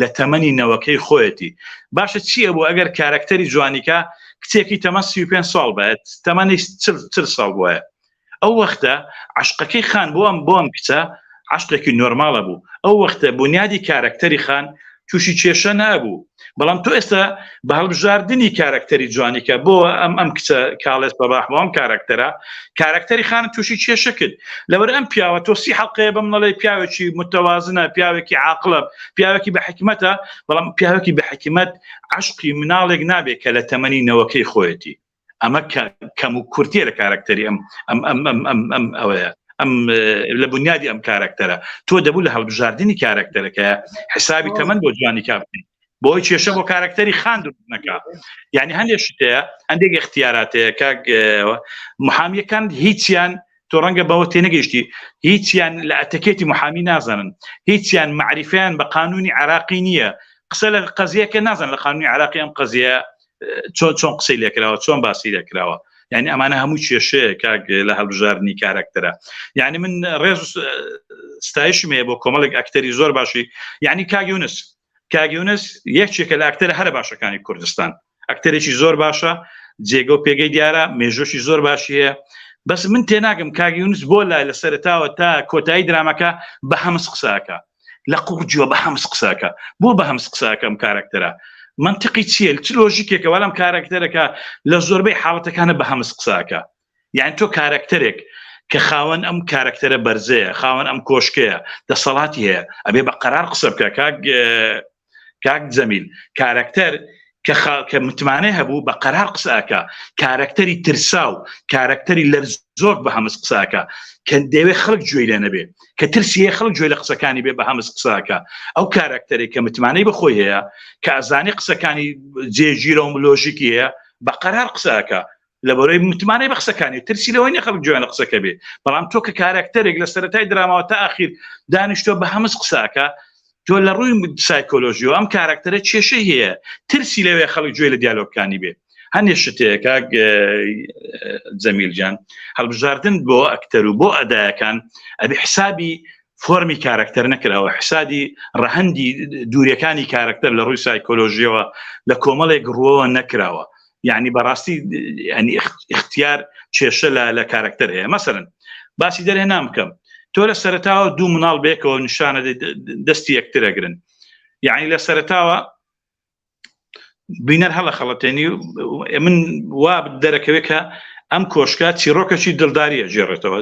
لە تەمەنی نەوەکەی خۆیەتی. باشە چییە بۆ ئەگەر کاراکتەری جوانیکە کچێکی تەمەن 35 ساڵ بێت، تەمەنی 40 ساڵ بووە، ئەو وەختە عشقەکەی خان بۆ ئەم کچە عشقێکی نۆرماڵە بوو. ئەو وەختە بنیادی کارکتەری خان تووشی کێشە نابوو. بەڵام تۆ ئێستا بە هەڵبژاردننی کارکتەری جوانیکە بۆ ئەم کچە کاڵێس بەباح بۆ ئەم کارکتەری خان تووشی کێشە کرد. لەبەر ئەم پیاوە تۆ سی حەڵقەیە بەم نەڵێ پیاوێکی متەوازنە، پیاوێکی عاقڵە، پیاوێکی بە حکمەتە، بەڵام پیاوێکی بە حکمت عشقی مناڵێک نابێت کە لە تەمەنی نەوەکەی خۆیەتی. ئەمە کەم و کورتیە لە کارکتەری ئەوەیە لە بنیادی ئەم کارکتەرە. تۆ دەبوو لە هەڵبژاردننی کارکتەرەکە حسابی تەمەند بۆ جوانی کابین بۆی کێشە بۆ کارکتەری خان نەکە. یعنی هەندێک شتەیە هەندێک اختیاراتەیە کاک محامیەکان هیچیان تۆ ڕەنگە بەوە تێنەگەیشتی هیچیان لە ئەتەکێتی محامی نازانن، هیچیان معریفیان بە قانونی عراقی نییە، قسە لە قەزیەکە نازان لە قانونی عراقی ئەم قەزیە چۆن قسەی لێکراوە، چۆن باسی لێکراوە. یعنی ئەمانە هەموو کێشەیە کاک لە هەڵبژاردننی کارکتەرە. یعنی من ڕێز ستایشم هەیە بۆ کۆمەڵێک ئەکتەری زۆر باشی. یعنی کاگیونس یەکێکە لە ئەکتەرە هەرە باشەکانی کوردستان، ئەکتەرێکی زۆر باشە، جێگە و پێگەی دیارە، مێژۆشی زۆر باشی هەیە. بەس من تێناگەم کاگیونس بۆ لای لە سەرتاوە تا کۆتایی درامەکە بە هەمس قساکە، لە قوڕجووە بە هەمس قساکە. بۆ بە هەمس قساکەم کارکتەرە منطقی چیە؟ چ لۆژیکێکە وەڵام کارکتەرەکە لە زۆربەی حاڵەتەکانە بە هەمس قساکە. یعنی تۆ کارکتەرێک کە خاوەن ئەم کارکتەرە بەرزەیە، خاوەن ئەم کۆشکەیە، دەسەڵاتی هەیە، ئەبێ بە قەرار قسە بکە. کاک جەمیل کارکتەر کە متمانەی هەبوو بە قەرار قساکە، کارکتەری ترساو، کارکتەری لەرزۆک بە هەمس قساکە، کە دەوێ خەڵک گوێی لێ نەبێ، کە ترسیە خەڵک گوێی لە قسەکانی بێ بە هەمس قساکە. ئەو کارکتەرێک کە متمانەی بەخۆی هەیە، کە ئەزانی قسەکانی جێگیرە و لۆژیکی هەیە، بە قەرار قساکە لە بەرەوەی متمانەی بە قسەکانی، ترسی لەوەی نە خەڵک گوێیان لە قسەکە بێ. بەڵام تۆ کە کارکتەرێک لە سەرەتای دراماوە تا ئاخیر دانیشتۆ بە هەمس قساکە، تۆ لە ڕووی سایکۆلۆژیەوە ئەم کارکتەرە کێشەی هەیە، ترسی لەوێ خەڵک گوێی لە دیالۆگەکانی بێ. هەندێک شتەیە کاک جەمیل جان، هەڵبژاردن بۆ ئەکتەر و بۆ ئەدایەکان ئەبێ حسابی فۆرمی کارکتەر نەکراوە، حسابی ڕەهەندی دووریەکانی کارکتەر لە ڕووی سایکۆلۆژیەوە لە کۆمەڵێک ڕووەوە نەکراوە. یعنی بەڕاستی اختیار کێشە لە کارکتەر هەیە. مەسەرەن باسی دەرهێنام بکەم، تۆ لە سەرتاوە دوو مناڵ بێکەوە نیشانە دەستی یەکترەگرن. یعنی لە سەرتاوە بینەر هەڵە خەڵەتێنی من وا دەرەکەوێت کە ئەم کۆشکە چیرۆکەکی دڵداریە جێڕێتەوە،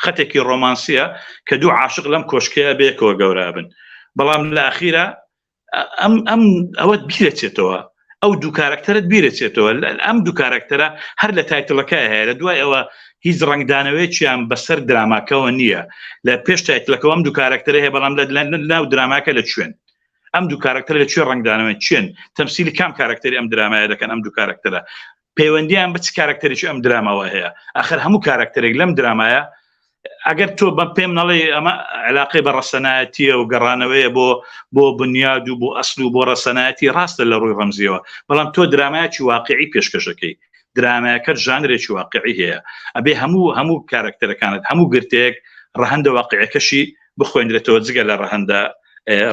خەتێکی ڕۆمانسیە کە دوو عاشق لەم کۆشکەیە بێکەوە گەورابن. بەڵام لە ئەخیرە ئەوەت بیرەچێتەوە، ئەو دوو کارکتەرت بیرەچێتەوە. ئەم دوو کارکتەرە هەر لە تایتڵەکە هەیە، لە دوای ئەوە هیچ ڕنگدانەوەیەکیان بەسەر دراماکەەوە نییە. لە پێش تایتڵەکەەوە ئەم دوو کارکتەرە هەیە، بەڵام لە ناو دراماکە لە کوێن ئەم دوو کارکتەر لە کوێ ڕنگدانەوە چێن تەمسیلی کام کارکتەری ئەم درامایە دەکەن. ئەم دوو کارکتەرە پەیوەندیان بە چ کارکتەرێکی ئەم دراماوە هەیە. ئاخر هەموو کارکتەرێک لەم درامایە ئەگەر تۆ بە پێم نەڵێ ئەمە علاقەی بە ڕەسەنایەتیە و گەڕانەوەیە بۆ بنیاد و بۆ ئەسل و بۆ ڕەسەنایەتی ڕاستە لە ڕووی ڕەمزیەوە، بەڵام تۆ درامایەکی واقعی پێشکەشەکەی، درامایەکە ژانرێکی واقعی هەیە. ئەبێ هەموو کارکتەرەکانت هەموو گرتەیەک ڕەهەندە واقعیەکەشی بخوێنرێتەوە جگە لە ڕەهەندە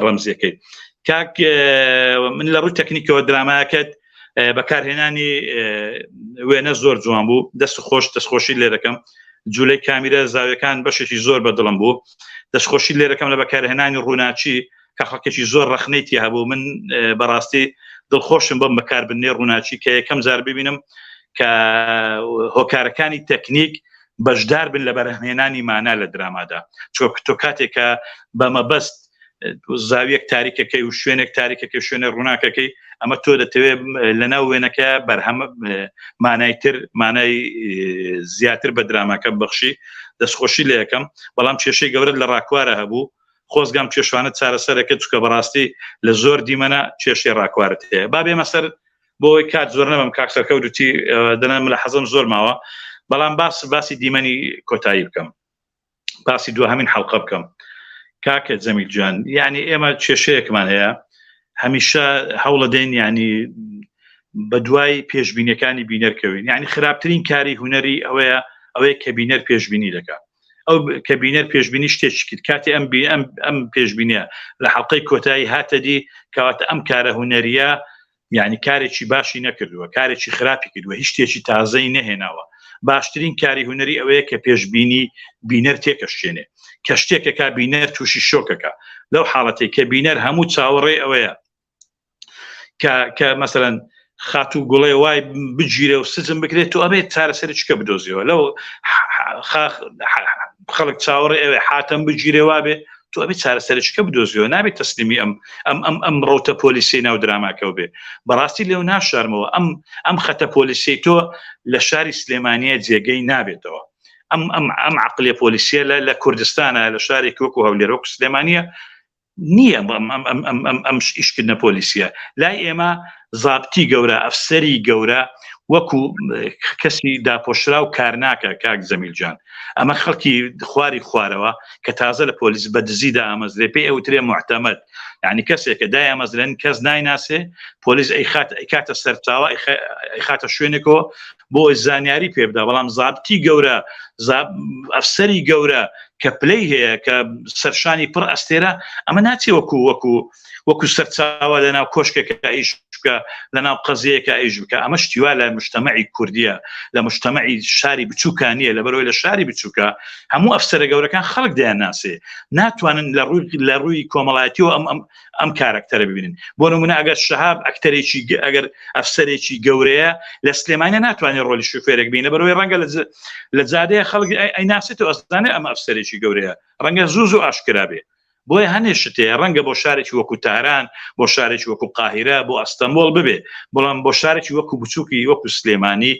ڕەمزیەکەی. کاک من لە ڕووی تەکنیکەوە درامایەکەت بەکارهێنانی وێنە زۆر جوان بوو، دەستخۆشی لێ دەکەم. جوولەی کامیرە زاویەکان بەشێکی زۆر بەدڵم بوو، دەستخۆشی لێ دەکەم لە بەکارهێنانی ڕووناچی کە خەڵکێکی زۆر ڕەخنەیەتی هەبوو. من بەڕاستی دڵخۆشم بەم بەکاربردنی ڕووناچی کە یەکەم جار ببینم کە هۆکارەکانی تەکنیک بەشدار بن لە بەرهەمهێنانی مانا لە درامادا. چۆکە تۆ کاتێکە بەمەبەست زاویەک تاریکەکەی و شوێنێک تاریکەکە شوێنە ڕووناکەکەی، ئەمە تۆ دەتەوێت لەناو وێنەکە بەرهەم مانای زیاتر بە دراماکە بەخشی. دەستخۆشی لە یەکەم، بەڵام کێشەی گەورە لە ڕاکوارە هەبوو. خۆزگام کێشوانە چارەسەرەکە چکە بەڕاستی لە زۆر دیمەنە کێشەی ڕاکوارت هەیە. با بێمە سەر بۆی کات زۆر نەبم کاکسەرکەوتی دەنم لە حەزم زۆر ماوە، بەڵام باسی دیمەنی کۆتایی بکەم، باسی دووهەمین حەڵقە بکەم. کاکە جەمیل جان، یعنی ئێمە کێشەیەکمان هەیە، هەمیشە هەوڵە دەین یعنی بە دوای پێشبینیەکانی بینەرکەوین. یعنی خراپترین کاری هوەری ئەوەیە کە بینەر پێشبینی دەکات. ئەو کە بینەر پێشبینی شتێکی کرد، کاتی ئەم پێشبینیە لە حەڵقەی کۆتایی هاتەدی کەواتە ئەم کارە هوەریە یعنی کارێکی باشی نەکردووە، کارێکی خراپی کردووە، هیچ شتێکی تازەی نەهێناوە. باشترین کاری هوەری ئەوەیە کە پێشبینی بینەر تێکەشێنێ کە شتێکەکە بینەر تووشی شۆکەکە لەو حاڵەتی کە بینەر هەموو چاوەڕێ ئەوەیە کە مەسەرەن خات و گوڵێ وای بگیرێ و سزم بکرێت تو ئەبێت چارەسەری چکە بدۆزیەوە لەو خەڵک چاوەڕێ ئەوێ حاتەم بگیرێ وابێ تو ئەبێت چارەسەری چکە بدۆزیەوە نابێت تەسلیمی ئەم ڕۆتە پۆلیسی ناو دراماکەەوە بێ بەڕاستی لێو ناشارمەوە ئەم خەتە پۆلیسی تۆ لە شاری سلێمانیە جێگەی نابێتەوە ئەم عقلێ پۆلیسیە لە کوردستانە لە شارێکی وەکو هەولێر وەکو سلێمانیە نییە ئەم ئیشکردنە پۆلیسیە لای ئێمە زابتی گەورە ئەفسەری گەورە وەکو کەسی داپۆشرا و کار ناکە کاک جەمیلجان ئەمە خەڵکی خواری خوارەوە کە تازە لە پۆلیس بە دزیدا ئامەزرێ پێی ئەوترێ محتەمەد یعنی کەسێکە دای ئامەزرێن کەس نایناسێ پۆلیس ئەیکاتە سەرچاوە ئەیخاتە شوێنێکەوە بۆ زانیاری پێ بدا بەڵام زابتی گەورە ئەفسەری گەورە کە پلەی هەیە کە سەرشانی پڕ ئەستێرە ئەمە ناچێ وەکو سەرچاوە لەناو کۆشکێکە ئیش بکە لەناو قەزەیەکە ئیش بکە ئەمە شتیوا لە مجتەمەعی کوردیە لە مجتەمەعی شاری بچووکانیە لەبەرەوەی لە شاری بچووکە هەموو ئەفسەرە گەورەکان خەڵک دەیان ناسێ ناتوانن لە ڕووی کۆمەڵایەتیەوە ئەم کارکتەرە ببینن بۆ نمونە ئەگەر شەهاب ئەکتەرێکی ئەگەر ئەفسەرێکی گەورەیە لە سلێمانە ناتوانێت ڕۆلی شوفێرێک بینە بەرەوەی ڕەنگە لە جادەیە خەڵک ئەیناسێتەوە ئەزانێ ئەمە ئەفسەرێکی گەورەیە ڕەنگە زوو ئاشکرا بێ بۆیە هەنێ شتەیە ڕەنگە بۆ شارێکی وەکو تاران بۆ شارێکی وەکو قاهیرە بۆ ئەستەمبۆڵ ببێ بەڵام بۆ شارێکی وەکو بچووکی وەکو سلێمانی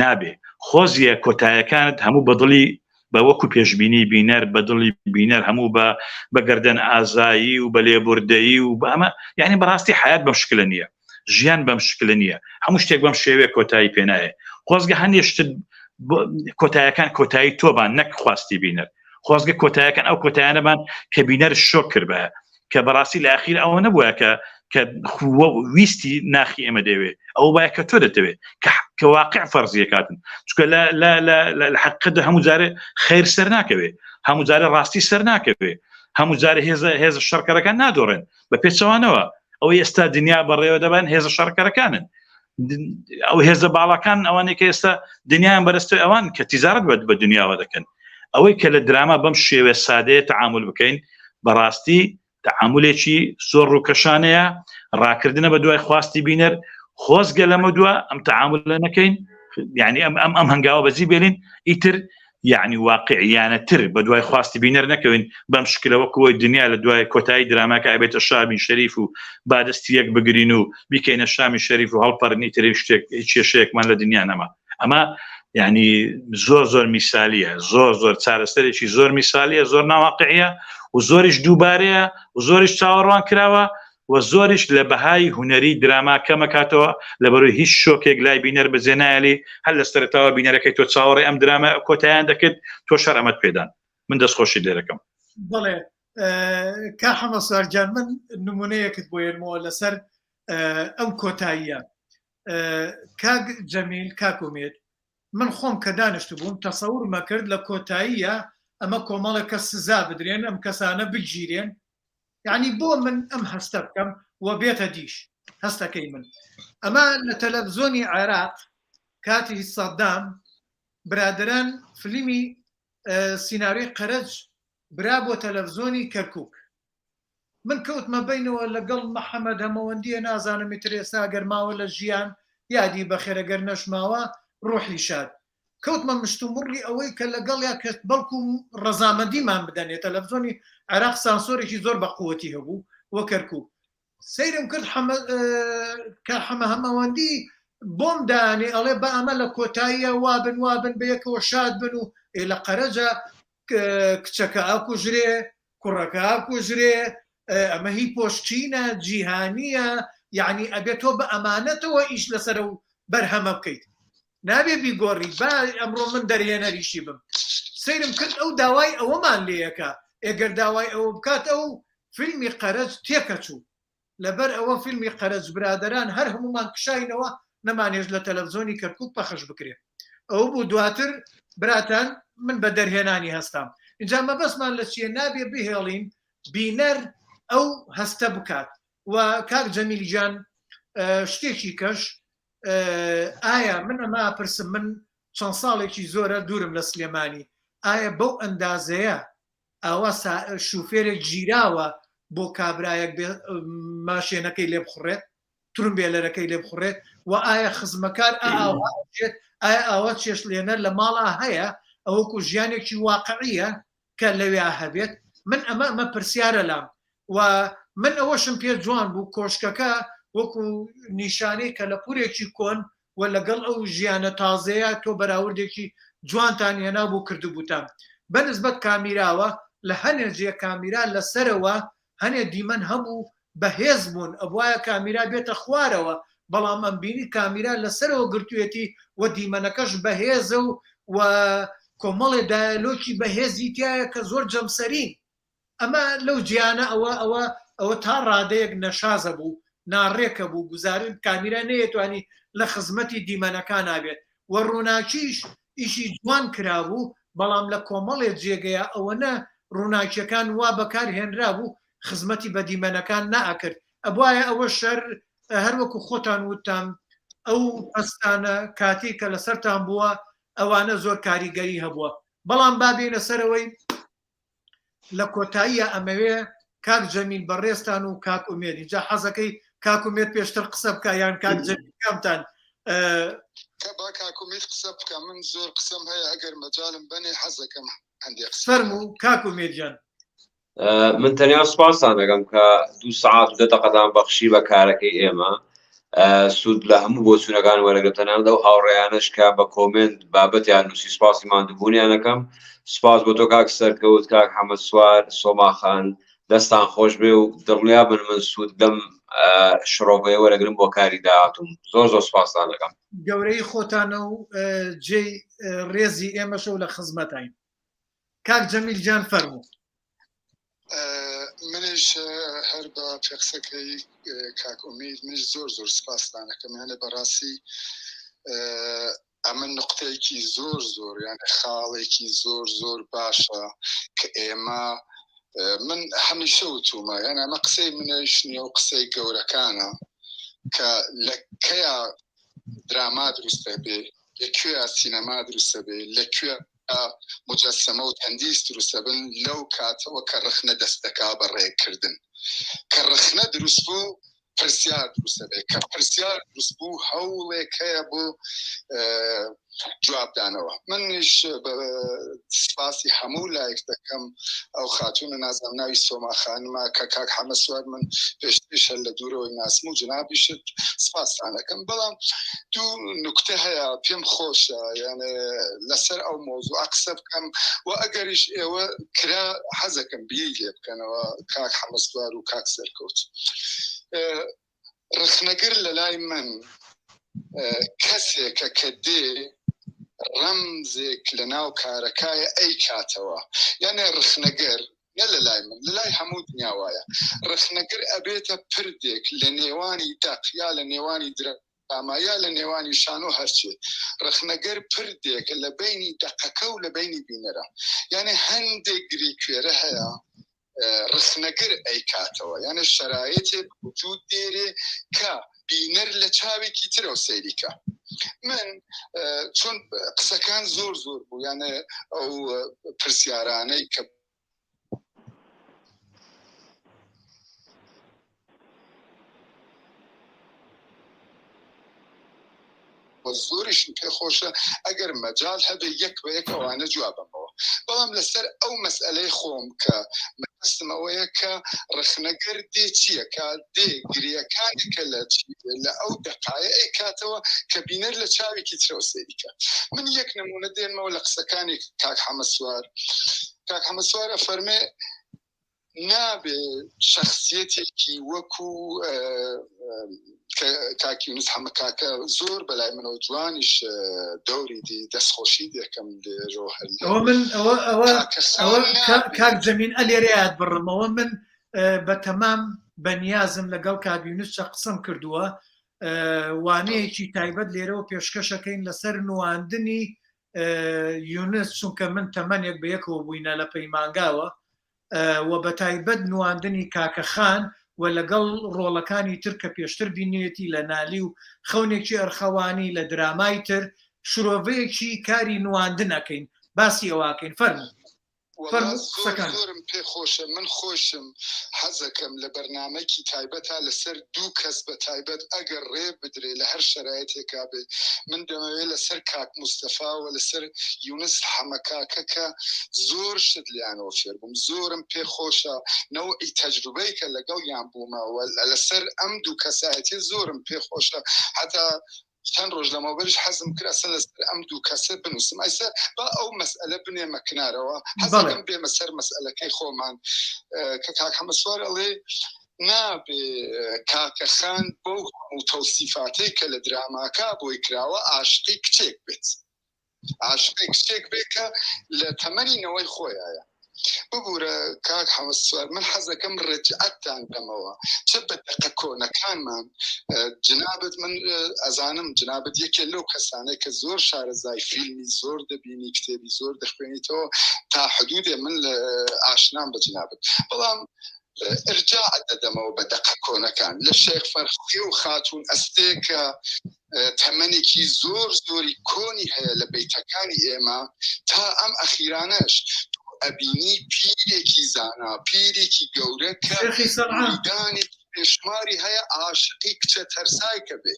نابێ خۆزیە کۆتایەکانت هەموو بەدڵی بە وەکو پێشبینی بینەر بەدڵی بینەر هەموو بە گەردەن ئازایی و بە لێبوردەیی و بەمە یعنی بەڕاستی حیات بەم شکلە نییە ژیان بەم شکلە نییە هەموو شتێک بەم شێوەیە کۆتایی پێنایە خۆزگە هەندێک شت کۆتایەکان کۆتایی تۆبان نەک خواستی بینەر خۆزگە کۆتایەکان ئەو کۆتایانەبان کە بینەر شۆک کردبە کە بەڕاستی لە ئاخیر ئەوە نەبووە کە ویستی ناخی ئێمە دەوێ ئەو باە کە تۆ دەتەوێت کە واقع فەرزیەکاتن چکە لە حقیقەتدا هەموو جارێ خیر سەر ناکەوێ هەموو جارێ ڕاستی سەر ناکەوێ هەموو جارێ هێزە شەڕکەرەکان نادۆڕێن بە پێچەوانەوە ئەوەی ئێستا دنیا بەڕێوە دەبان هێزە شەڕکەرەکانن ئەو هێزە باڵەکان ئەوانێک کە ئێستا دنیایان بەرەستۆی ئەوان کە تیزارەت بە دنیاوە دەکەن ئەوەی کە لە دراما بەم شێوە سادەیە تەعامل بکەین بەڕاستی تەعاملێکی زۆر ڕووکەشانەیە ڕاکردنە بە دوای خواستی بینەر خۆزگە لەمە دووە ئەم تەعامل لە نەکەین یعنی ئەم هەنگاوە بەجی بێنین ئیتر یعنی واقعیانەتر بە دوای خواستی بینەر نەکەوین بەم شکلەوەکەوەی دنیا لە دوای کۆتایی دراما کە ئەبێتە شامی شەریف و بادەستی یەک بگرین و بیکەینە شامی شەریف و هەڵپەڕنی تری شتێک کێشەیەکمان لە دنیا نەما ئەمە یعنی زۆر میسالیە زۆر چارەسەرێکی زۆر میسالیە زۆر ناواقعیە و زۆریش دووبارەیە و زۆریش چاوەڕوان کراوە و زۆریش لە بەهای هوەری دراما کەمەکاتەوە لەبەرەوەی هیچ شۆکێک لای بینەر بەجێنایەلی هەر لە سەرەتاوە بینەرەکەی تۆ چاوەڕێ ئەم دراما کۆتاییان دەکرد تۆ شەر ئەمەت پێدان من دەستخۆشی لێرەکەم بڵێ کا حەمە سوارجان من نمونەیەکت بۆ ێنمەوە لەسەر ئەم کۆتاییە کاک جەمیل کاکومێت من خۆم کە دانیشت بووم تەسەور مەکرد لە کۆتاییە ئەمە کۆمەڵێکە سزا بدرێن ئەم کەسانە بگیرێن یعنی بۆ من ئەم هەستە بکەم و بێتە دیش هەستەکەی من ئەمە لە تەلەڤزۆنی عێراق کاتی سەدام برادران فلیمی سیناریۆی قەرەج برا بۆ تەلەڤزۆنی کەرکووک من کەوتمە بینەوە لەگەڵ محەممەد هەمەوەندیە نازانم ترێسا گەرماوە لە ژیان یادی بەخێرەگەر نەشماوە ڕۆحی شاد کەوتمە مشتومڕی ئەوەی کە لەگەڵ یا کەس بەڵکو ڕەزامەندیمان بدەنێت تەلەڤزۆنی عێراق سانسۆرێکی زۆر بەقووەتی هەبوو وە کەرکووک سەیرم کرد کە هەمەوەندی بۆم دانێ ئەڵێ بە ئەمە لە کۆتاییە وابن بەیەکەوە شاد بن و لە قەرەجە کچەکە ئاکوژرێ کوڕەکە ئاکوژرێ ئەمە هی پۆشتینە جیهانیە یعنی ئەبێتۆ بە ئەمانەتەوە ئیش لەسەر و بەرهەمە بکەیت نابێ بیگۆڕی با ئەمڕۆ من دەرهێنەریشی بم سەیرم کرد ئەو داوای ئەوەمان لێیەکە ئێگەر داوای ئەوە بکات ئەو فیلمی قەرەج تێکەچوو لەبەر ئەوە فیلمی قەرەج برادران هەر هەمومان کشاینەوە نەمانێژ لە تەلەڤزۆنی کەرکووک پەخش بکرێت ئەو بوو دواتر براتان من بە دەرهێنانی هەستام اینجا مەبەسمان لە چیە نابێ بهێڵین بینەر ئەو هەستە بکات و کاک جەمیلیجان شتێکی کەش ئایا من ئەمە پرسم من چەند ساڵێکی زۆرە دوورم لە سلێمانی ئایا بەو ئەندازەیە ئەوە شوفێرێک گیراوە بۆ کابرایەک ماشێنەکەی لێ بخڕێت ترومبێلەرەکەی لێ بخڕێت و ئایا خزمەکار ئایا ئەوە چێش لێنە لە ماڵا هەیە ئەوەکو ژیانێکی واقعیە کە لەوێ هەبێت من ئەمە پرسیارە لام و من ئەوەشم پێ جوان بوو کۆشکەکە وەکو نیشانەی کە لە پورێکی کۆن و لەگەڵ ئەو ژیانە تازەیە تۆ بەراوردێکی جوانتان هێنا بۆ کردبووتان بەنسبەت کامیراوە لە هەنێجێ کامیرا لەسەرەوە هەنێ دیمەن هەبوو بەهێز بوون ئەوایە کامیرا بێتە خوارەوە بەڵام ئەم بینی کامیرا لەسەرەوە گرتوێتی و دیمەنەکەش بەهێزە و کۆمەڵێ دایلۆکی بەهێزی تایە کە زۆر جەمسەرین ئەمە لەو گیانە ئەوە تا ڕادەیەک نەشازە بوو ناڕێکە بوو گوزارن کامیرا نەیەتوانی لە خزمەتی دیمەنەکان نابێت و ڕووناکیش ئیشی جوان کرابوو بەڵام لە کۆمەڵێ جێگەیە ئەوەنە ڕووناکیەکان وا بەکار هێنرا بوو خزمەتی بە دیمەنەکان نائەکرد ئەبواە ئەوە شەر هەروەکو خۆتان وتان ئەو ئەستانە کاتی کە لەسەرتان بووە ئەوانە زۆر کاریگەری هەبووە بەڵام بابێنە سەرەوەی لە کۆتاییە ئەمەوێ کاک جەمیل بەڕێستان و کاک ئومێدی جا حەزەکەی کاک ئومێد پێشتر قسە بکە یان کاک جەمیل کامتان با کاکومێد قسە بکە من زۆر قسەم هەیە ئەگەر مەجالم بنێ حەزەکەم هەندێک فەرموو کاک ئومێدیان من تەنیا سوپاسان دەگەم کە 2 ساعات و 10 دقەتان بەخشی بە کارەکەی ئێمە سوود لە هەموو بۆ چوونەکان وەرەگرتەنەوە و هاوڕێیانش کە بە کۆمنت بابەتیان نووسی سوپاسی ماندووبوونیانەکەم سوپاس بۆ تۆ کاک سەرکەوت کاک حەمەد سوار سۆماخان دەستان خۆش بێ و دڵنیا بن من سوود لەم شڕۆڤەیە وەرەگرم بۆ کاری داهاتوم زۆر سوپاسان دەگەم گەورەی خۆتانە و جێی ڕێزی ئێمەشە و لە خزمەتین کاک جەمیل جان فەرموو منش هەر بە پێقسەکەی کاک ئومید منش زۆر سپاسدانەکەم هەنە بەڕاستی ئەمە نقطەیەکی زۆر یان خاڵێکی زۆر باشە کە ئێمە من هەمیشە وتومە یان ئەمە قسەی منش نییە و قسەی گەورەکانە کە لەکەیە دراما دروستە بێ لەکوێ سینەما دروستە بێ لەکوێ مجسمە و تەندیس دروستە بن لەو کاتەوە کە ڕخنە دەستەکا بە ڕێکردن کە ڕخنە دروست بوو پرسیار دروستە بێ کە پرسیار دروست بوو هەوڵێک هەیە بۆ جوابدانەوە منیش سپاسی هەموو لایەک دەکەم ئەو خاتونە نازانم ناوی سۆماخانمە کە کاک حەمەد سوار من پێشترش هەر لە دوورەوەی ناسم و جنابیشت سپاسدانەکەم بەڵام دوو نوکتە هەیە پێم خۆشە یانێ لەسەر ئەو مۆزوع قسە بکەم و ئەگەریش ئێوە کرا حەزەکەم بیری لێ بکەنەوە کاک حەمەد سوار و کاک سەرکەوت ڕخنەگر لە لای من کەسێکە کە دێ ڕەمزێک لە ناو کارەکایە ئەی کاتەوە یانێ ڕخنەگەر نە لە لای من لە لای هەموو دنیاوایە ڕخنەگر ئەبێتە پردێک لە نێوانی دەق یا لە نێوانی دراما یا لە نێوانی شان و هەرچێ ڕخنەگەر پردێک لە بینی دەقەکە و لە بینی بینەرە یانێ هەندێک گری کوێرە هەیە ڕخنەگر ئەی کاتەوە یانە شەرایەتێک وجود دێرێ کە بینەر لە چاوێکی ترە و سەیریکە من چۆن قسەکان زۆر بوو یانە ئەو پرسیارانەی کە زۆریشم پێ خۆشە ئەگەر مەجال هەبێ یەک بە یەک ئەوانە جوابمەوە بەڵام لەسەر ئەو مەسئلەی خۆم کە مەستمەوەیە کە ڕخنەگەر دێ چییە کە دێ گریەکانێکە لە ئەو دەقایە ئەی کاتەوە کە بینەر لە چاوێکی ترەوە سەیریکە من یەک نمونە دێنمەوە لە قسەکانی کاک حەمەد سوار فەرمێ نابێ شخصیەتێکی وەکو کاکی یونس حەمە کاکە زۆر بەلای منەوە جوانیش دەوری دی دەستخۆشی دەکەم لێرۆ کاک جەمین ئەلێرەیات بڕمەوە من بە تەمام بەنیازم لەگەڵ کاک یونس قسەم کردووە وانەیەکی تایبەت لێرەوە پێشکەشەکەین لەسەر نواندنی یونس چونکە من تەمەنێک بە یەکەوە بووینە لە پەیمانگاوە و بە تایبەت نواندنی کاکەخان و لەگەڵ ڕۆڵەکانی تر کە پێشتر بینێتی لە نالی و خەونێکی ئەرخەوانی لە درامای تر شرۆڤەیەکی کاری نواندنەکەین باسی ئەوواکەین فەرموو زۆرم پێ خۆشە من خۆشم حەزەکەم لە بەرنامەیەکی تایبەتە لەسەر دوو کەس بە تایبەت ئەگەر ڕێ بدرێ لە هەر شەرایەتێکا بێ من دەمەوێت لەسەر کاک مستەفاوە لەسەر یونس حەمەکاکە کە زۆر شت لیانەوە فێر بووم زۆرم پێ خۆشە نەوەی تەجروبەی کە لەگەڵ یان بوومەوە لەسەر ئەم دوو کەسایەتی زۆرم پێ خۆشە حتا چەند ڕۆژ لەمەوبەرش حەزم کرا سەر لەسەر ئەم دوو کەسە بنووسم ئەیسا با ئەو مەسئلە بنێمە کنارەوە حەزەکەم بێمە سەر مەسئلەکەی خۆمان کە کاک حەمەسوار ئەڵێ نابێ کاکەخان بەو هەموو تەوسیفاتەی کە لە دراماکە بۆی کراوە عاشقی کچێک بێت عاشقی کچێک بێ کە لە تەمەنینەوەی خۆیایە ببوورە کاک حەمەسوار من حەزەکەم ڕجعەتتان بەمەوە چه بە دەقە کۆنەکانمان جنابەت من ئەزانم جنابەت یەکێ لەو کەسانەی کە زۆر شارەزای فیلمی زۆر دەبینی کتێبی زۆر دەخوێنیتەوە تا حدودێ من لە ئاشنام بە جنابەت بەڵام ئرجاع دەدەمەوە بە دەقە کۆنەکان لە شێخ فەرخی و خاتون ئەستێکە تەمەنێکی زۆر زۆری کۆنی هەیە لە بەیتەکانی ئێمە تا ئەم ئەخیرانەش ئەبینی پیرێکی زانا پیرێکی گەورە کە میدانێکی پێشماری هەیە عاشقی کچە تەرسایکە بێ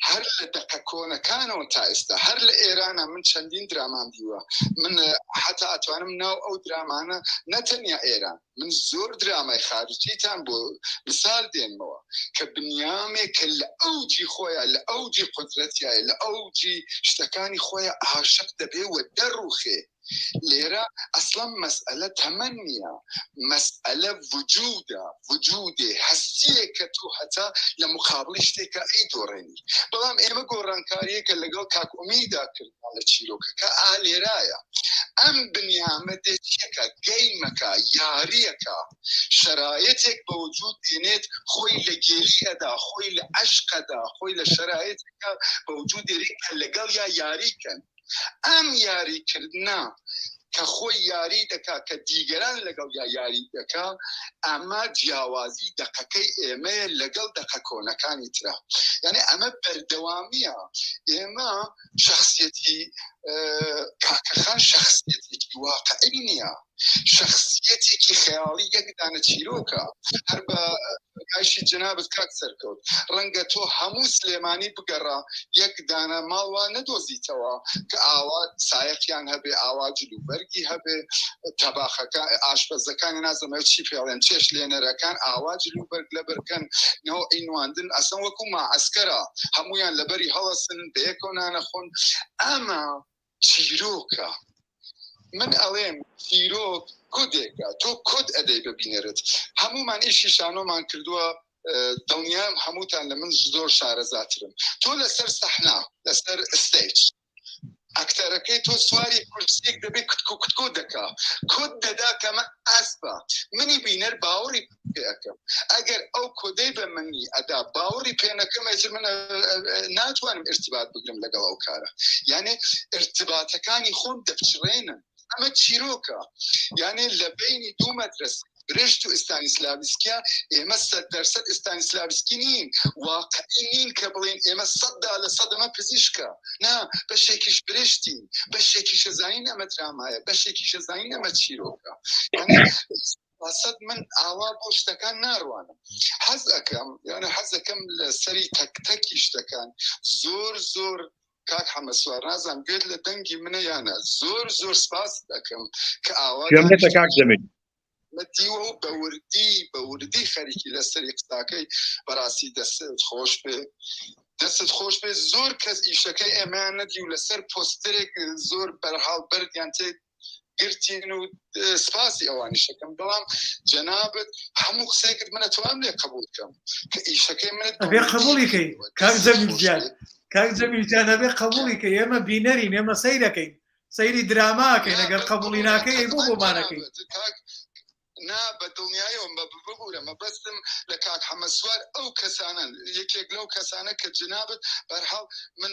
هەر لە دەقە کۆنەکانەوە تا ئێستا هەر لە ئێرانە من چەندین درامان دیوە من حتا ئەتوانم ناو ئەو درامانە نەتەنیا ئێران من زۆر درامای خارجیتان بۆ مثال دێنمەوە کە بنیامێک کە لە ئەوجی خۆیان لە ئەوجی قودرەتیایە لە ئەوجی شتەکانی خۆیان عاشق دەبێ و دەڕوخێ لێرە ئەسڵەن مەسئلە تەمەن نییە مەسئلە وجودێ هەستیە کە تۆ هەتا لە مقابلی شتێکە ئەی دۆڕێنی بەڵام ئێمە گۆڕانکاریەکە لەگەڵ کاک ئومیدا کردن لە چیرۆکەکە لێرایە ئەم بنیامە دێتیەکە گەیمەکە یاریەکە شرایەتێک بە وجود دێنێت خۆی لە گێریەدا خۆی لە عەشقەدا خۆی لە شرایەتێکە بە وجود دێنێت کە لەگەڵ یا یاریکەن ئەم یاریکردنا کە خۆی یاری دەکا کە دیگەران لەگەڵ یا یاری دەکا ئەمە جیاوازی دەقەکەی ئێمەیە لەگەڵ دەقە کۆنەکانی ترا یعنی ئەمە بەردەوامیە ئێمە شخصیەتی کاکەخان شخصیەتێکی واقعی نییە شخصیەتێکی خەیاڵی یەکدانە چیرۆکە هەر بە کاشی جنابەت کاک سەرکەوت ڕەنگە تۆ هەموو سلێمانی بگەڕا یەکدانە ماڵوا نەدۆزیتەوە کە ئاوا سایەقیان هەبێ ئاوا جلوبەرگی هەبێ تەباخەکە ئاشپەزەکانی نازەمەوە چی پێڵێن چێش لێنەرەکان ئاوا جلوبەرگ لەبەرکەن نەوە ئینواندن ئەسەن وەکو ماعەسکەرە هەمویان لەبەری هەڵەسن بەیەکەوە نانەخۆن ئەمە چیرۆکە من ئەڵێم چیرۆک کۆدێکە تۆ کۆد ئەدەی ببینێرت هەمومان ئیشی شانۆمان کردووە دڵنیام هەمووتان لە من زۆر شارەزاترم تۆ لەسەر سەحنا لەسەر ئستیج ئەکتەرەکەی تۆ سواری کورسێک دەبێت کتکۆ دەکا کۆد دەدا کەمە ئەسبە منی بینەر باوەڕی پێەکەم ئەگەر ئەو کۆدەی بە منی ئەدا باوەڕی پێنەکەم ئەجر من ناتوانم ارتباط بگرم لەگەڵ ئەو کارە یعنی ارتباطەکانی خۆم دەپچڕێنن ئەمە چیرۆکە یعنی لە بینی دوو مەدرسە برشت و ئستانیسلاویسکیا ئێمە 100% ئستانیسلاویسکی نین واقعی نین کە بڵێن ئێمە 100% ئەمە پزیشکە نا بەشێکیش برشتین بەشێکیشە زانین ئەمە درامایە بەشێکیشە زانین ئەمە چیرۆکە واسەد من ئاوا بۆ شتەکان ناڕوانم حەز ئەەکەم یانە حەز ئەەکەم لە سەری تەکتەکی شتەکان زۆر کاک حەمەسوار نازانم گوێت لە دەنگی منە یانە زۆر سپاس دەکەم کە ئاوا کاک جەمیل مدیوە بە وردی خەریکی لەسەری قساکەی بەڕاستی دەستت خۆش بێ زۆر کەس ئیشەکەی ئێمەیان نەدی و لەسەر پۆستەرێک زۆر بەرحاڵ بەردیان تێ گرتین و سپاسی ئەوانی شەکەم بەڵام جەنابەت هەموو قسەیەکت منە توام لێ قبول بکەم کە ئیشەکەی منت بێ قبولیکەی کاک جەمیل جان ئەبێ قبولیکەی ئێمە بینەرین ئێمە سەیرەکەین سەیری دراماکەین ئەگەر قبولی ناکەی بۆ بۆمانەکەین نا بە دڵنیایەوەم بە ببوورە مەبەستم لە کاک حەمەسوار ئەو کەسانن یەکێک لەو کەسانە کە جنابەت بەرحاڵ من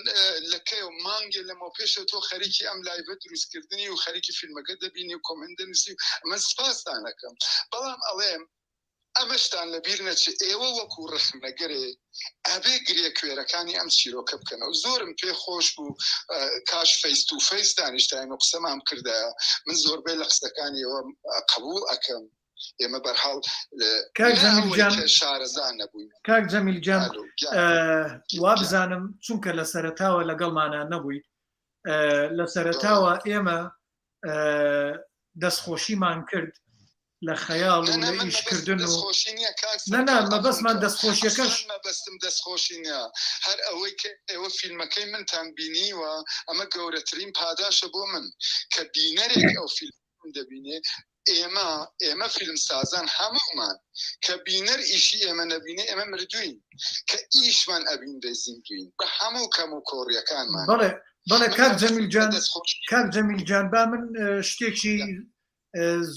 لەکەی و مانگێ لەمەوە پێشە تۆ خەریکی ئەم لایڤە دروستکردنی و خەریکی فیلمەکە دەبینی و کۆمنت دەنووسی من سپاسدانەکەم بەڵام ئەڵێم ئەمەشتان لەبیر نەچێ ئێوە وەکو ڕخنەگەرێ ئەبێ گرێ کوێرەکانی ئەم چیرۆکە بکەنەوە. زۆرم پێ خۆش بوو کاش فەیس تو فەیس دانیشتین و قسەمان کردایە. من زۆربەی لە قسەکانی ئێوە قبول ئەکەم. ئێمە بەرحاڵ شارەزان نەبووین. کاک جەمیل جان وا بزانم چونکە لە سەرەتاوە لەگەڵمانە نەبوویت، لە سەرەتاوە ئێمە دەستخۆشیمان کرد لە خەیاڵ و لە ئیشکردن و نەنا مەبەستمان دەستخۆشیەکەش مەبەستم دەستخۆشی نیە. هەر ئەوەی کە ئێوە فیلمەکەی منتان بینیوە ئەمە گەورەترین پاداشە بۆ من کە بینەرێک ئەو فیلم دەبینێ. ئێمە فیلم سازان هەمومان کە بینەر ئیشی ئێمە نەبینێ ئێمە مردوین، کە ئیشمان ئەبین دەزیندوین بە هەموو کەم و کۆڕیەکانمان. بەڵێ کاک جەمیل جان با من شتێکی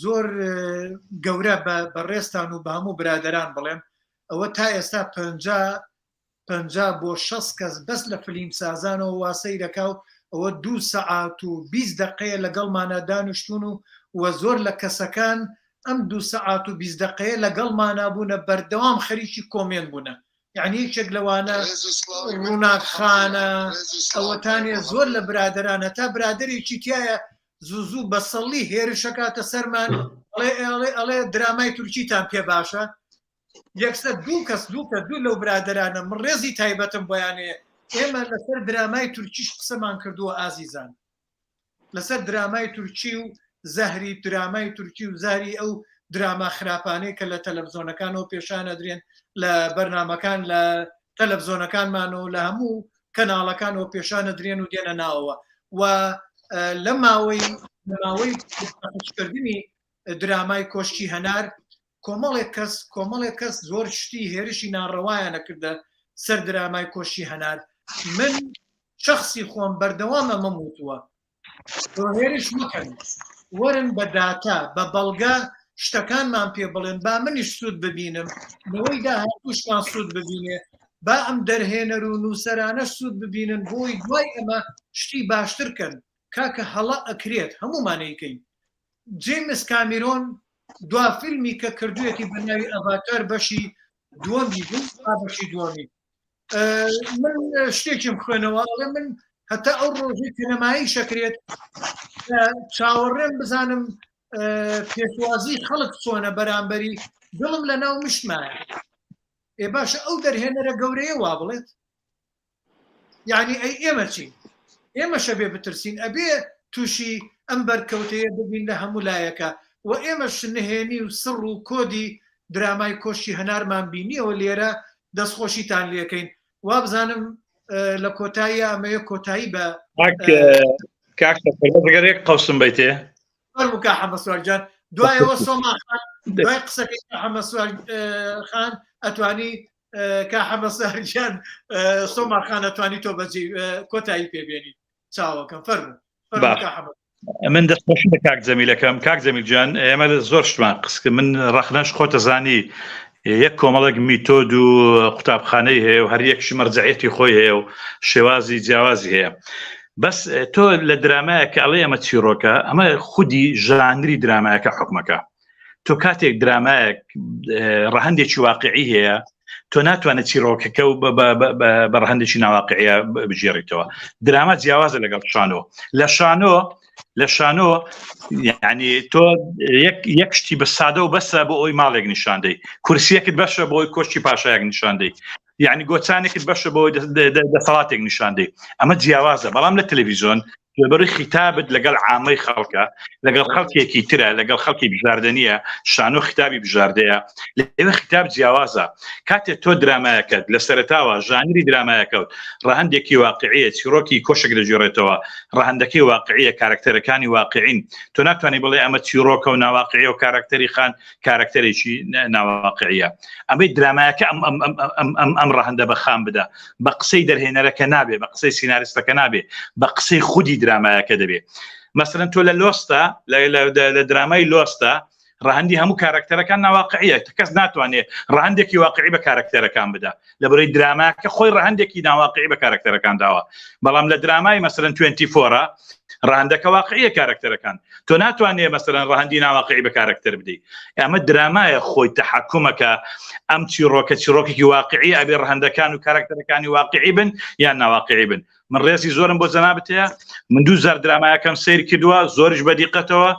زۆر گەورە بەڕێستان و بە هەموو برادەران بڵێم، ئەوە تا ئێستا 50 بۆ 60 کەس بەس لە فیلم سازانەوە واسەی دەکا و ئەوە 2 سەعات و 20 دقەیە لەگەڵمانە دانیشتون و زۆر لە کەسەکان ئەم 2 سەعات و 20 دقەیە لەگەڵمانە بوونە بەردەوام خەریکی کۆمێن بوونە. یعنی یەکێک لەوانە ڕووناکخانە ئەوەتانێ زۆر لە برادرانە تا برادێکی تایە زوو بە سەڵی هێرشەکاتە سەرمان ئەڵێ درامای تورکیتان پێ باشە. یەکسە 2 کەس دوو لەو برادرانە من ڕێزی تایبەتم بۆیانەیە ئێمە لەسەر درامای تورکیش قسەمان کردووە ئازیزان، لەسەر درامای تورکی و زەهری درامای تورکی و زاری ئەو دراما خراپانەی کە لە تەلەڤزۆنەکانەوە پێشانە درێن لە بەرنامەکان لە تەلەڤزۆنەکانمان و لە هەموو کەناڵەکانەوە پێشانە درێن و دێنە ناوەوە. و لە ماوەی کردنی درامای کۆشکی هەنار کۆمەڵێک کەس زۆر شتی هێرشی ناڕەوایە نەکردە سەر درامای کۆشی هەنار. من شخصی خۆم بەردەوامە مەموتووە هێرش مەکەن، وەرن بە داتا بە بەڵگا شتەکانمان پێ بڵێن با منیش سوود ببینم، لەوەی داهاتووشمان سوود ببینێ، با ئەم دەرهێنەر و نووسەرانە سوود ببینن بۆی دوای ئەمە شتی باشترکەن. کاکە هەڵا ئەکرێت هەمومانەیەکەین. جیمس کامیرۆن دوا فیلمی کە کردوویەتی بەناوی ئەڤاتار بەشی دووەمی بوو بەشی دووەمی. من شتێکم خوێنەوە ئەڵێ من هەتا ئەو ڕۆژی کەنەمایی شەکرێت چاوەڕێم بزانم پێشوازی خەڵک چۆنە بەرامبەری دڵم لە ناو مشتمایە. ئێ باشە ئەو دەرهێنەرە گەورەیە وا بڵێت یعنی ئەی ئێمە چی؟ ئێمە شەبێ بترسین ئەبێ تووشی ئەم بەرکەوتەیە ببین لە هەموو لایەکە و ئێمە شنهێنی و سڕ و کۆدی درامای کۆشی هەنارمان بینیەوە لێرە دەستخۆشیتان لێکەین. وا بزانم لە کۆتایی ئەمەیە کۆتایی بە کاکگەرێک قوسم بیتێ فەرموو حەمە سوارجان دوایەوە سۆماخان دوای قسەکەی حەمە سوارخان ئەتوانی کا حەمە سوارجان سۆماخان ئەتوانی تۆ بەجێ کۆتایی پێبێنی چاوەکەم فەرموو. من دەستخۆشی بە کاک جەمیلەکەم. کاک جەمیل جان ئێمە زۆر شتمان قسکە من ڕەخنەش خۆتە زانی یەک کۆمەڵێک میتۆد و قوتابخانەی هەیە و هەر یەکشی مەرجعەتی خۆی هەیە و شێوازی جیاوازی هەیە. بەس تۆ لە درامایەکە ئەڵێ ئەمە چیرۆکە ئەمە خودی ژانری درامایەکە حکومەکە. تۆ کاتێک درامایەک ڕەهەندێکی واقعی هەیە تۆ ناتوانێت چیرۆکەکە و بە ڕەهەندێکی ناواقعیە بژێڕیتەوە. دراما جیاوازە لەگەڵ شانۆ. لە شانۆ یعنی تۆ یەک شتی بە سادە و بەسە بۆ ئەوی ماڵێک نیشاندەی، کورسیەکت بەشە بۆ ئەوی کۆشتی پاشایەک نیشاندەی، یعنی گۆچانێکت بەشە بۆ دەسەڵاتێک نیشاندەی. ئەمە جیاوازە. بەڵام لە تەلەڤیزۆن لەبەروی خیتابت لەگەڵ عامەی خەڵکە لەگەڵ خەڵکێکی ترە لەگەڵ خەڵکی بژاردنیە شانۆ خیتابی بژاردەیە لەوێ خیتاب جیاوازە. کاتێک تۆ درامایەکەت لە سەرەتاوە ژانری درامایەکەوت ڕەهەندێکی واقعیە چیرۆکی کۆشێک دەگێڕێتەوە ڕەهەندەکەی واقعیە کارکتەرەکانی واقعین تۆ ناتوانانی بڵێ ئەمە چیرۆکە و ناواقعیە و کارکتەری خان کارکتەرێکی ناواقعیە. ئەمەی درامایەکە ئەم ڕەهەندە بە خام بدە بە قسەی دەرهێنەرەکە نابێ بە قسەی سیناریستەکە نابێ بە قسەی خودی درامایەکە دەبێت. مەسەرەن تۆ لە لۆستا لە درامای لۆستا ڕەهەندی هەموو کارکتەرەکان ناواقعیە کەس ناتوانێت ڕەهەندێکی واقعی بە کارکتەرەکان بدە لەبەرەوەی دراماکە خۆی ڕەهەندێکی ناواقعی بە کارکتەرەکان داوە. بەڵام لە درامای مەسەرەن 24 ڕەهەندەکە واقعیە کارکتەرەکان تۆ ناتوانێ مەسەرەن ڕەهەندی ناواقعی بە کارکتەر بدەیت ئەمە درامایە خۆی تەحەکومەکە ئەم چیرۆکێکی واقعی ئەبێ ڕەهەندەکان و کارکتەرەکانی واقعی بن یان ناواقعی بن من ڕێزی زۆرم بۆ جەنابەت هەیە من 2000 درامایەکەم سیر کردووە زۆرش بە دیقەتەوە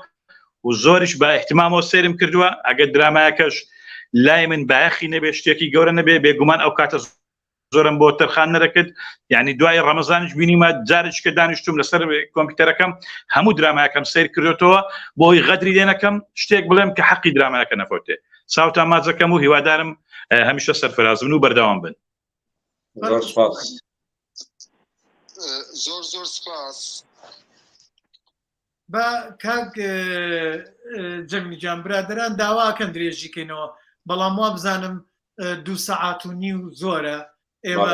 و زۆرش بە احتمامەوە سیرم کردووە ئەگەر درامایەکەش لای من بایەخی نەبێ شتێکی گەورە نەبێ بێگومان ئەو کاتە زۆرم بۆ تەرخان نەرەکرد یعنی دوای ڕەمەزانش بینیمە جارێک کە دانیشتوم لەسەر کۆمپیوتەرەکەم هەموو درامایەکەم سیر کردوێتەوە بۆی غەدری لێ نەکەم شتێک بڵێم کە حەقی درامایەکە نەفوتێ ساوتان مازەکەم و هیوادارم هەمیشە سەرفەرازبن و بەردەوام بن زۆر سپاس بە کاک جەمیلجان برادران داواکەن درێژیکەینەوە بەڵام وا بزانم 2 سەعات و نیو زۆرە ئێوە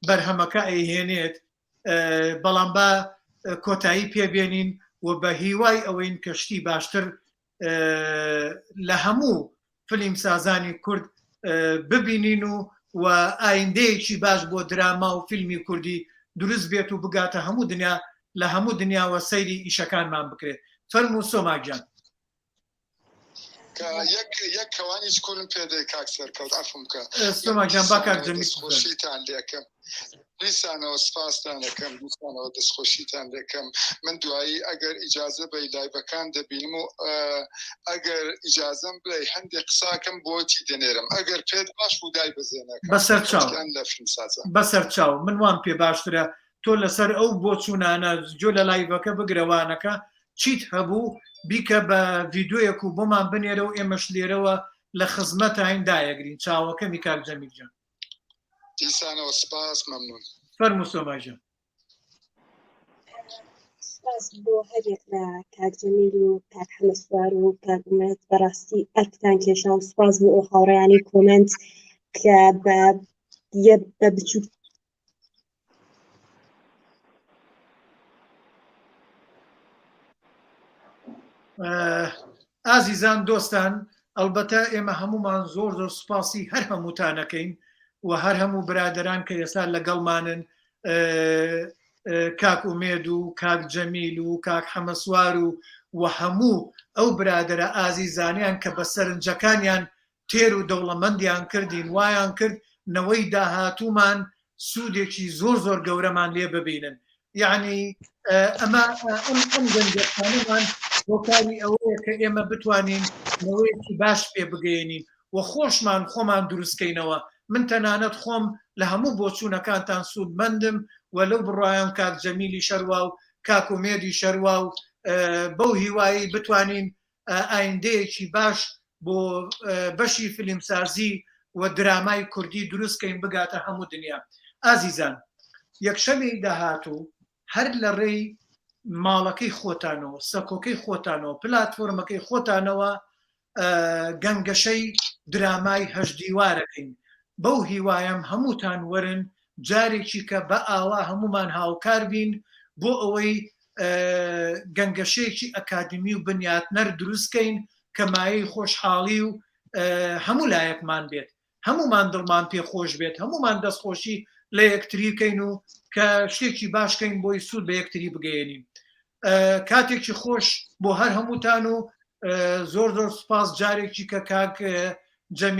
بەرهەمەکە ئەیهێنێت بەڵام بە کۆتایی پێبێنین و بە هیوای ئەوەین کەشتی باشتر لە هەموو فلیم سازانی کورد ببینین و ئایندەیەکی باش بۆ دراما و فیلمی کوردی دروست بێت و بگاتە هەموو دنیا لە هەموو دنیاوە سەیری ئیشەکانمان بکرێت فەرموو سۆماگیان یەک کەوانی کوردم پێدەی کاک سەرکەوت ئەفم کە سۆماگیان با کاک جەمیل خۆشیتان لێکەم دیسانەوە سپاستان دەکەم دیسانەوە دەستخۆشیتان دەکەم من دوایی ئەگەر ئیجازە بە لایبەکان دەبینم و ئەگەر ئیجازەم بڵێ هەندێک قساکەم بۆتی دەنێرم ئەگەر پێت باش بوو دای بزێنەکە بەسەر چاو من وان پێ باشترە تۆ لەسەر ئەو بۆ چوونانە جۆ لە لایبەکە بگرەوانەکە چیت هەبوو بیکە بە ڤیددیۆیەک و بۆمان بنێرە و ئێمەش لێرەوە لە خزمەتە هەیندایەگرین چاوەکەمی کاک جەمیلجان دیسانەوە سپاس مەمنون فەرموو سۆماگیان سپاس بۆ هەرێک لە کاک جەمیل و کاک حەمەسوار و کاک ئومێد بەڕاستی ئەرکتان کێشا و سپاس بۆ ئەو هاوڕێیانی کۆمنت کە بە بچووک ئازیزان دۆستان ئەلبەتە ئێمە هەمومان زۆر سوپاسی هەر هەمووتانەکەین و هەر هەموو برادران کە ئێستا لەگەڵمانن کاک ئومێد و کاک جەمیل و کاک حەمەسوار و هەموو ئەو برادرە ئازیزانیان کە بە سەرنجەکانیان تێر و دەوڵەمەندیان کردین وایان کرد نەوەی داهاتوومان سوودێکی زۆر گەورەمان لێ ببینن یعنی ئەمە ئەم گەنجەکانمان بۆکاری ئەوەیە کە ئێمە بتوانین نەوەیەکی باش پێ بگەێنین و خۆمان دروستکەینەوە من تەنانەت خۆم لە هەموو بۆچوونەکانتان سوودمەندم و لەو بڕایان کاک جەمیلی شەروا و کاک ئومێدی شەروا و بەو هیوایی بتوانین ئایندەیەکی باش بۆ بەشی فیلمسازی و درامای کوردی دروستکەین بگاتە هەموو دنیا ئازیزان یەکشەمەی داهاتوو هەر لە ڕێی ماڵەکەی خۆتانەوە سەکۆکەی خۆتانەوە پلاتفۆرمەکەی خۆتانەوە گەنگەشەی درامای هەژدیوارەکەین بەو هیوایم هەمووتان وەرن جارێکی کە بە ئاوا هەمومان هاوکار بین بۆ ئەوەی گەنگەشەیەکی ئەکادمی و بنیاتنەر دروستکەین کە مایەی خۆشحاڵی و هەموو لایەکمان بێت هەمومان دڵمان پێخۆش بێت هەمومان دەستخۆشی لە یەکتریکەین و کە شتێکی باشکەین بۆی سوود بە یەکتری بگەێنین کاتێکی خۆش بۆ هەر هەمووتان و زۆر سپاس جارێکی کە کاک جەمیل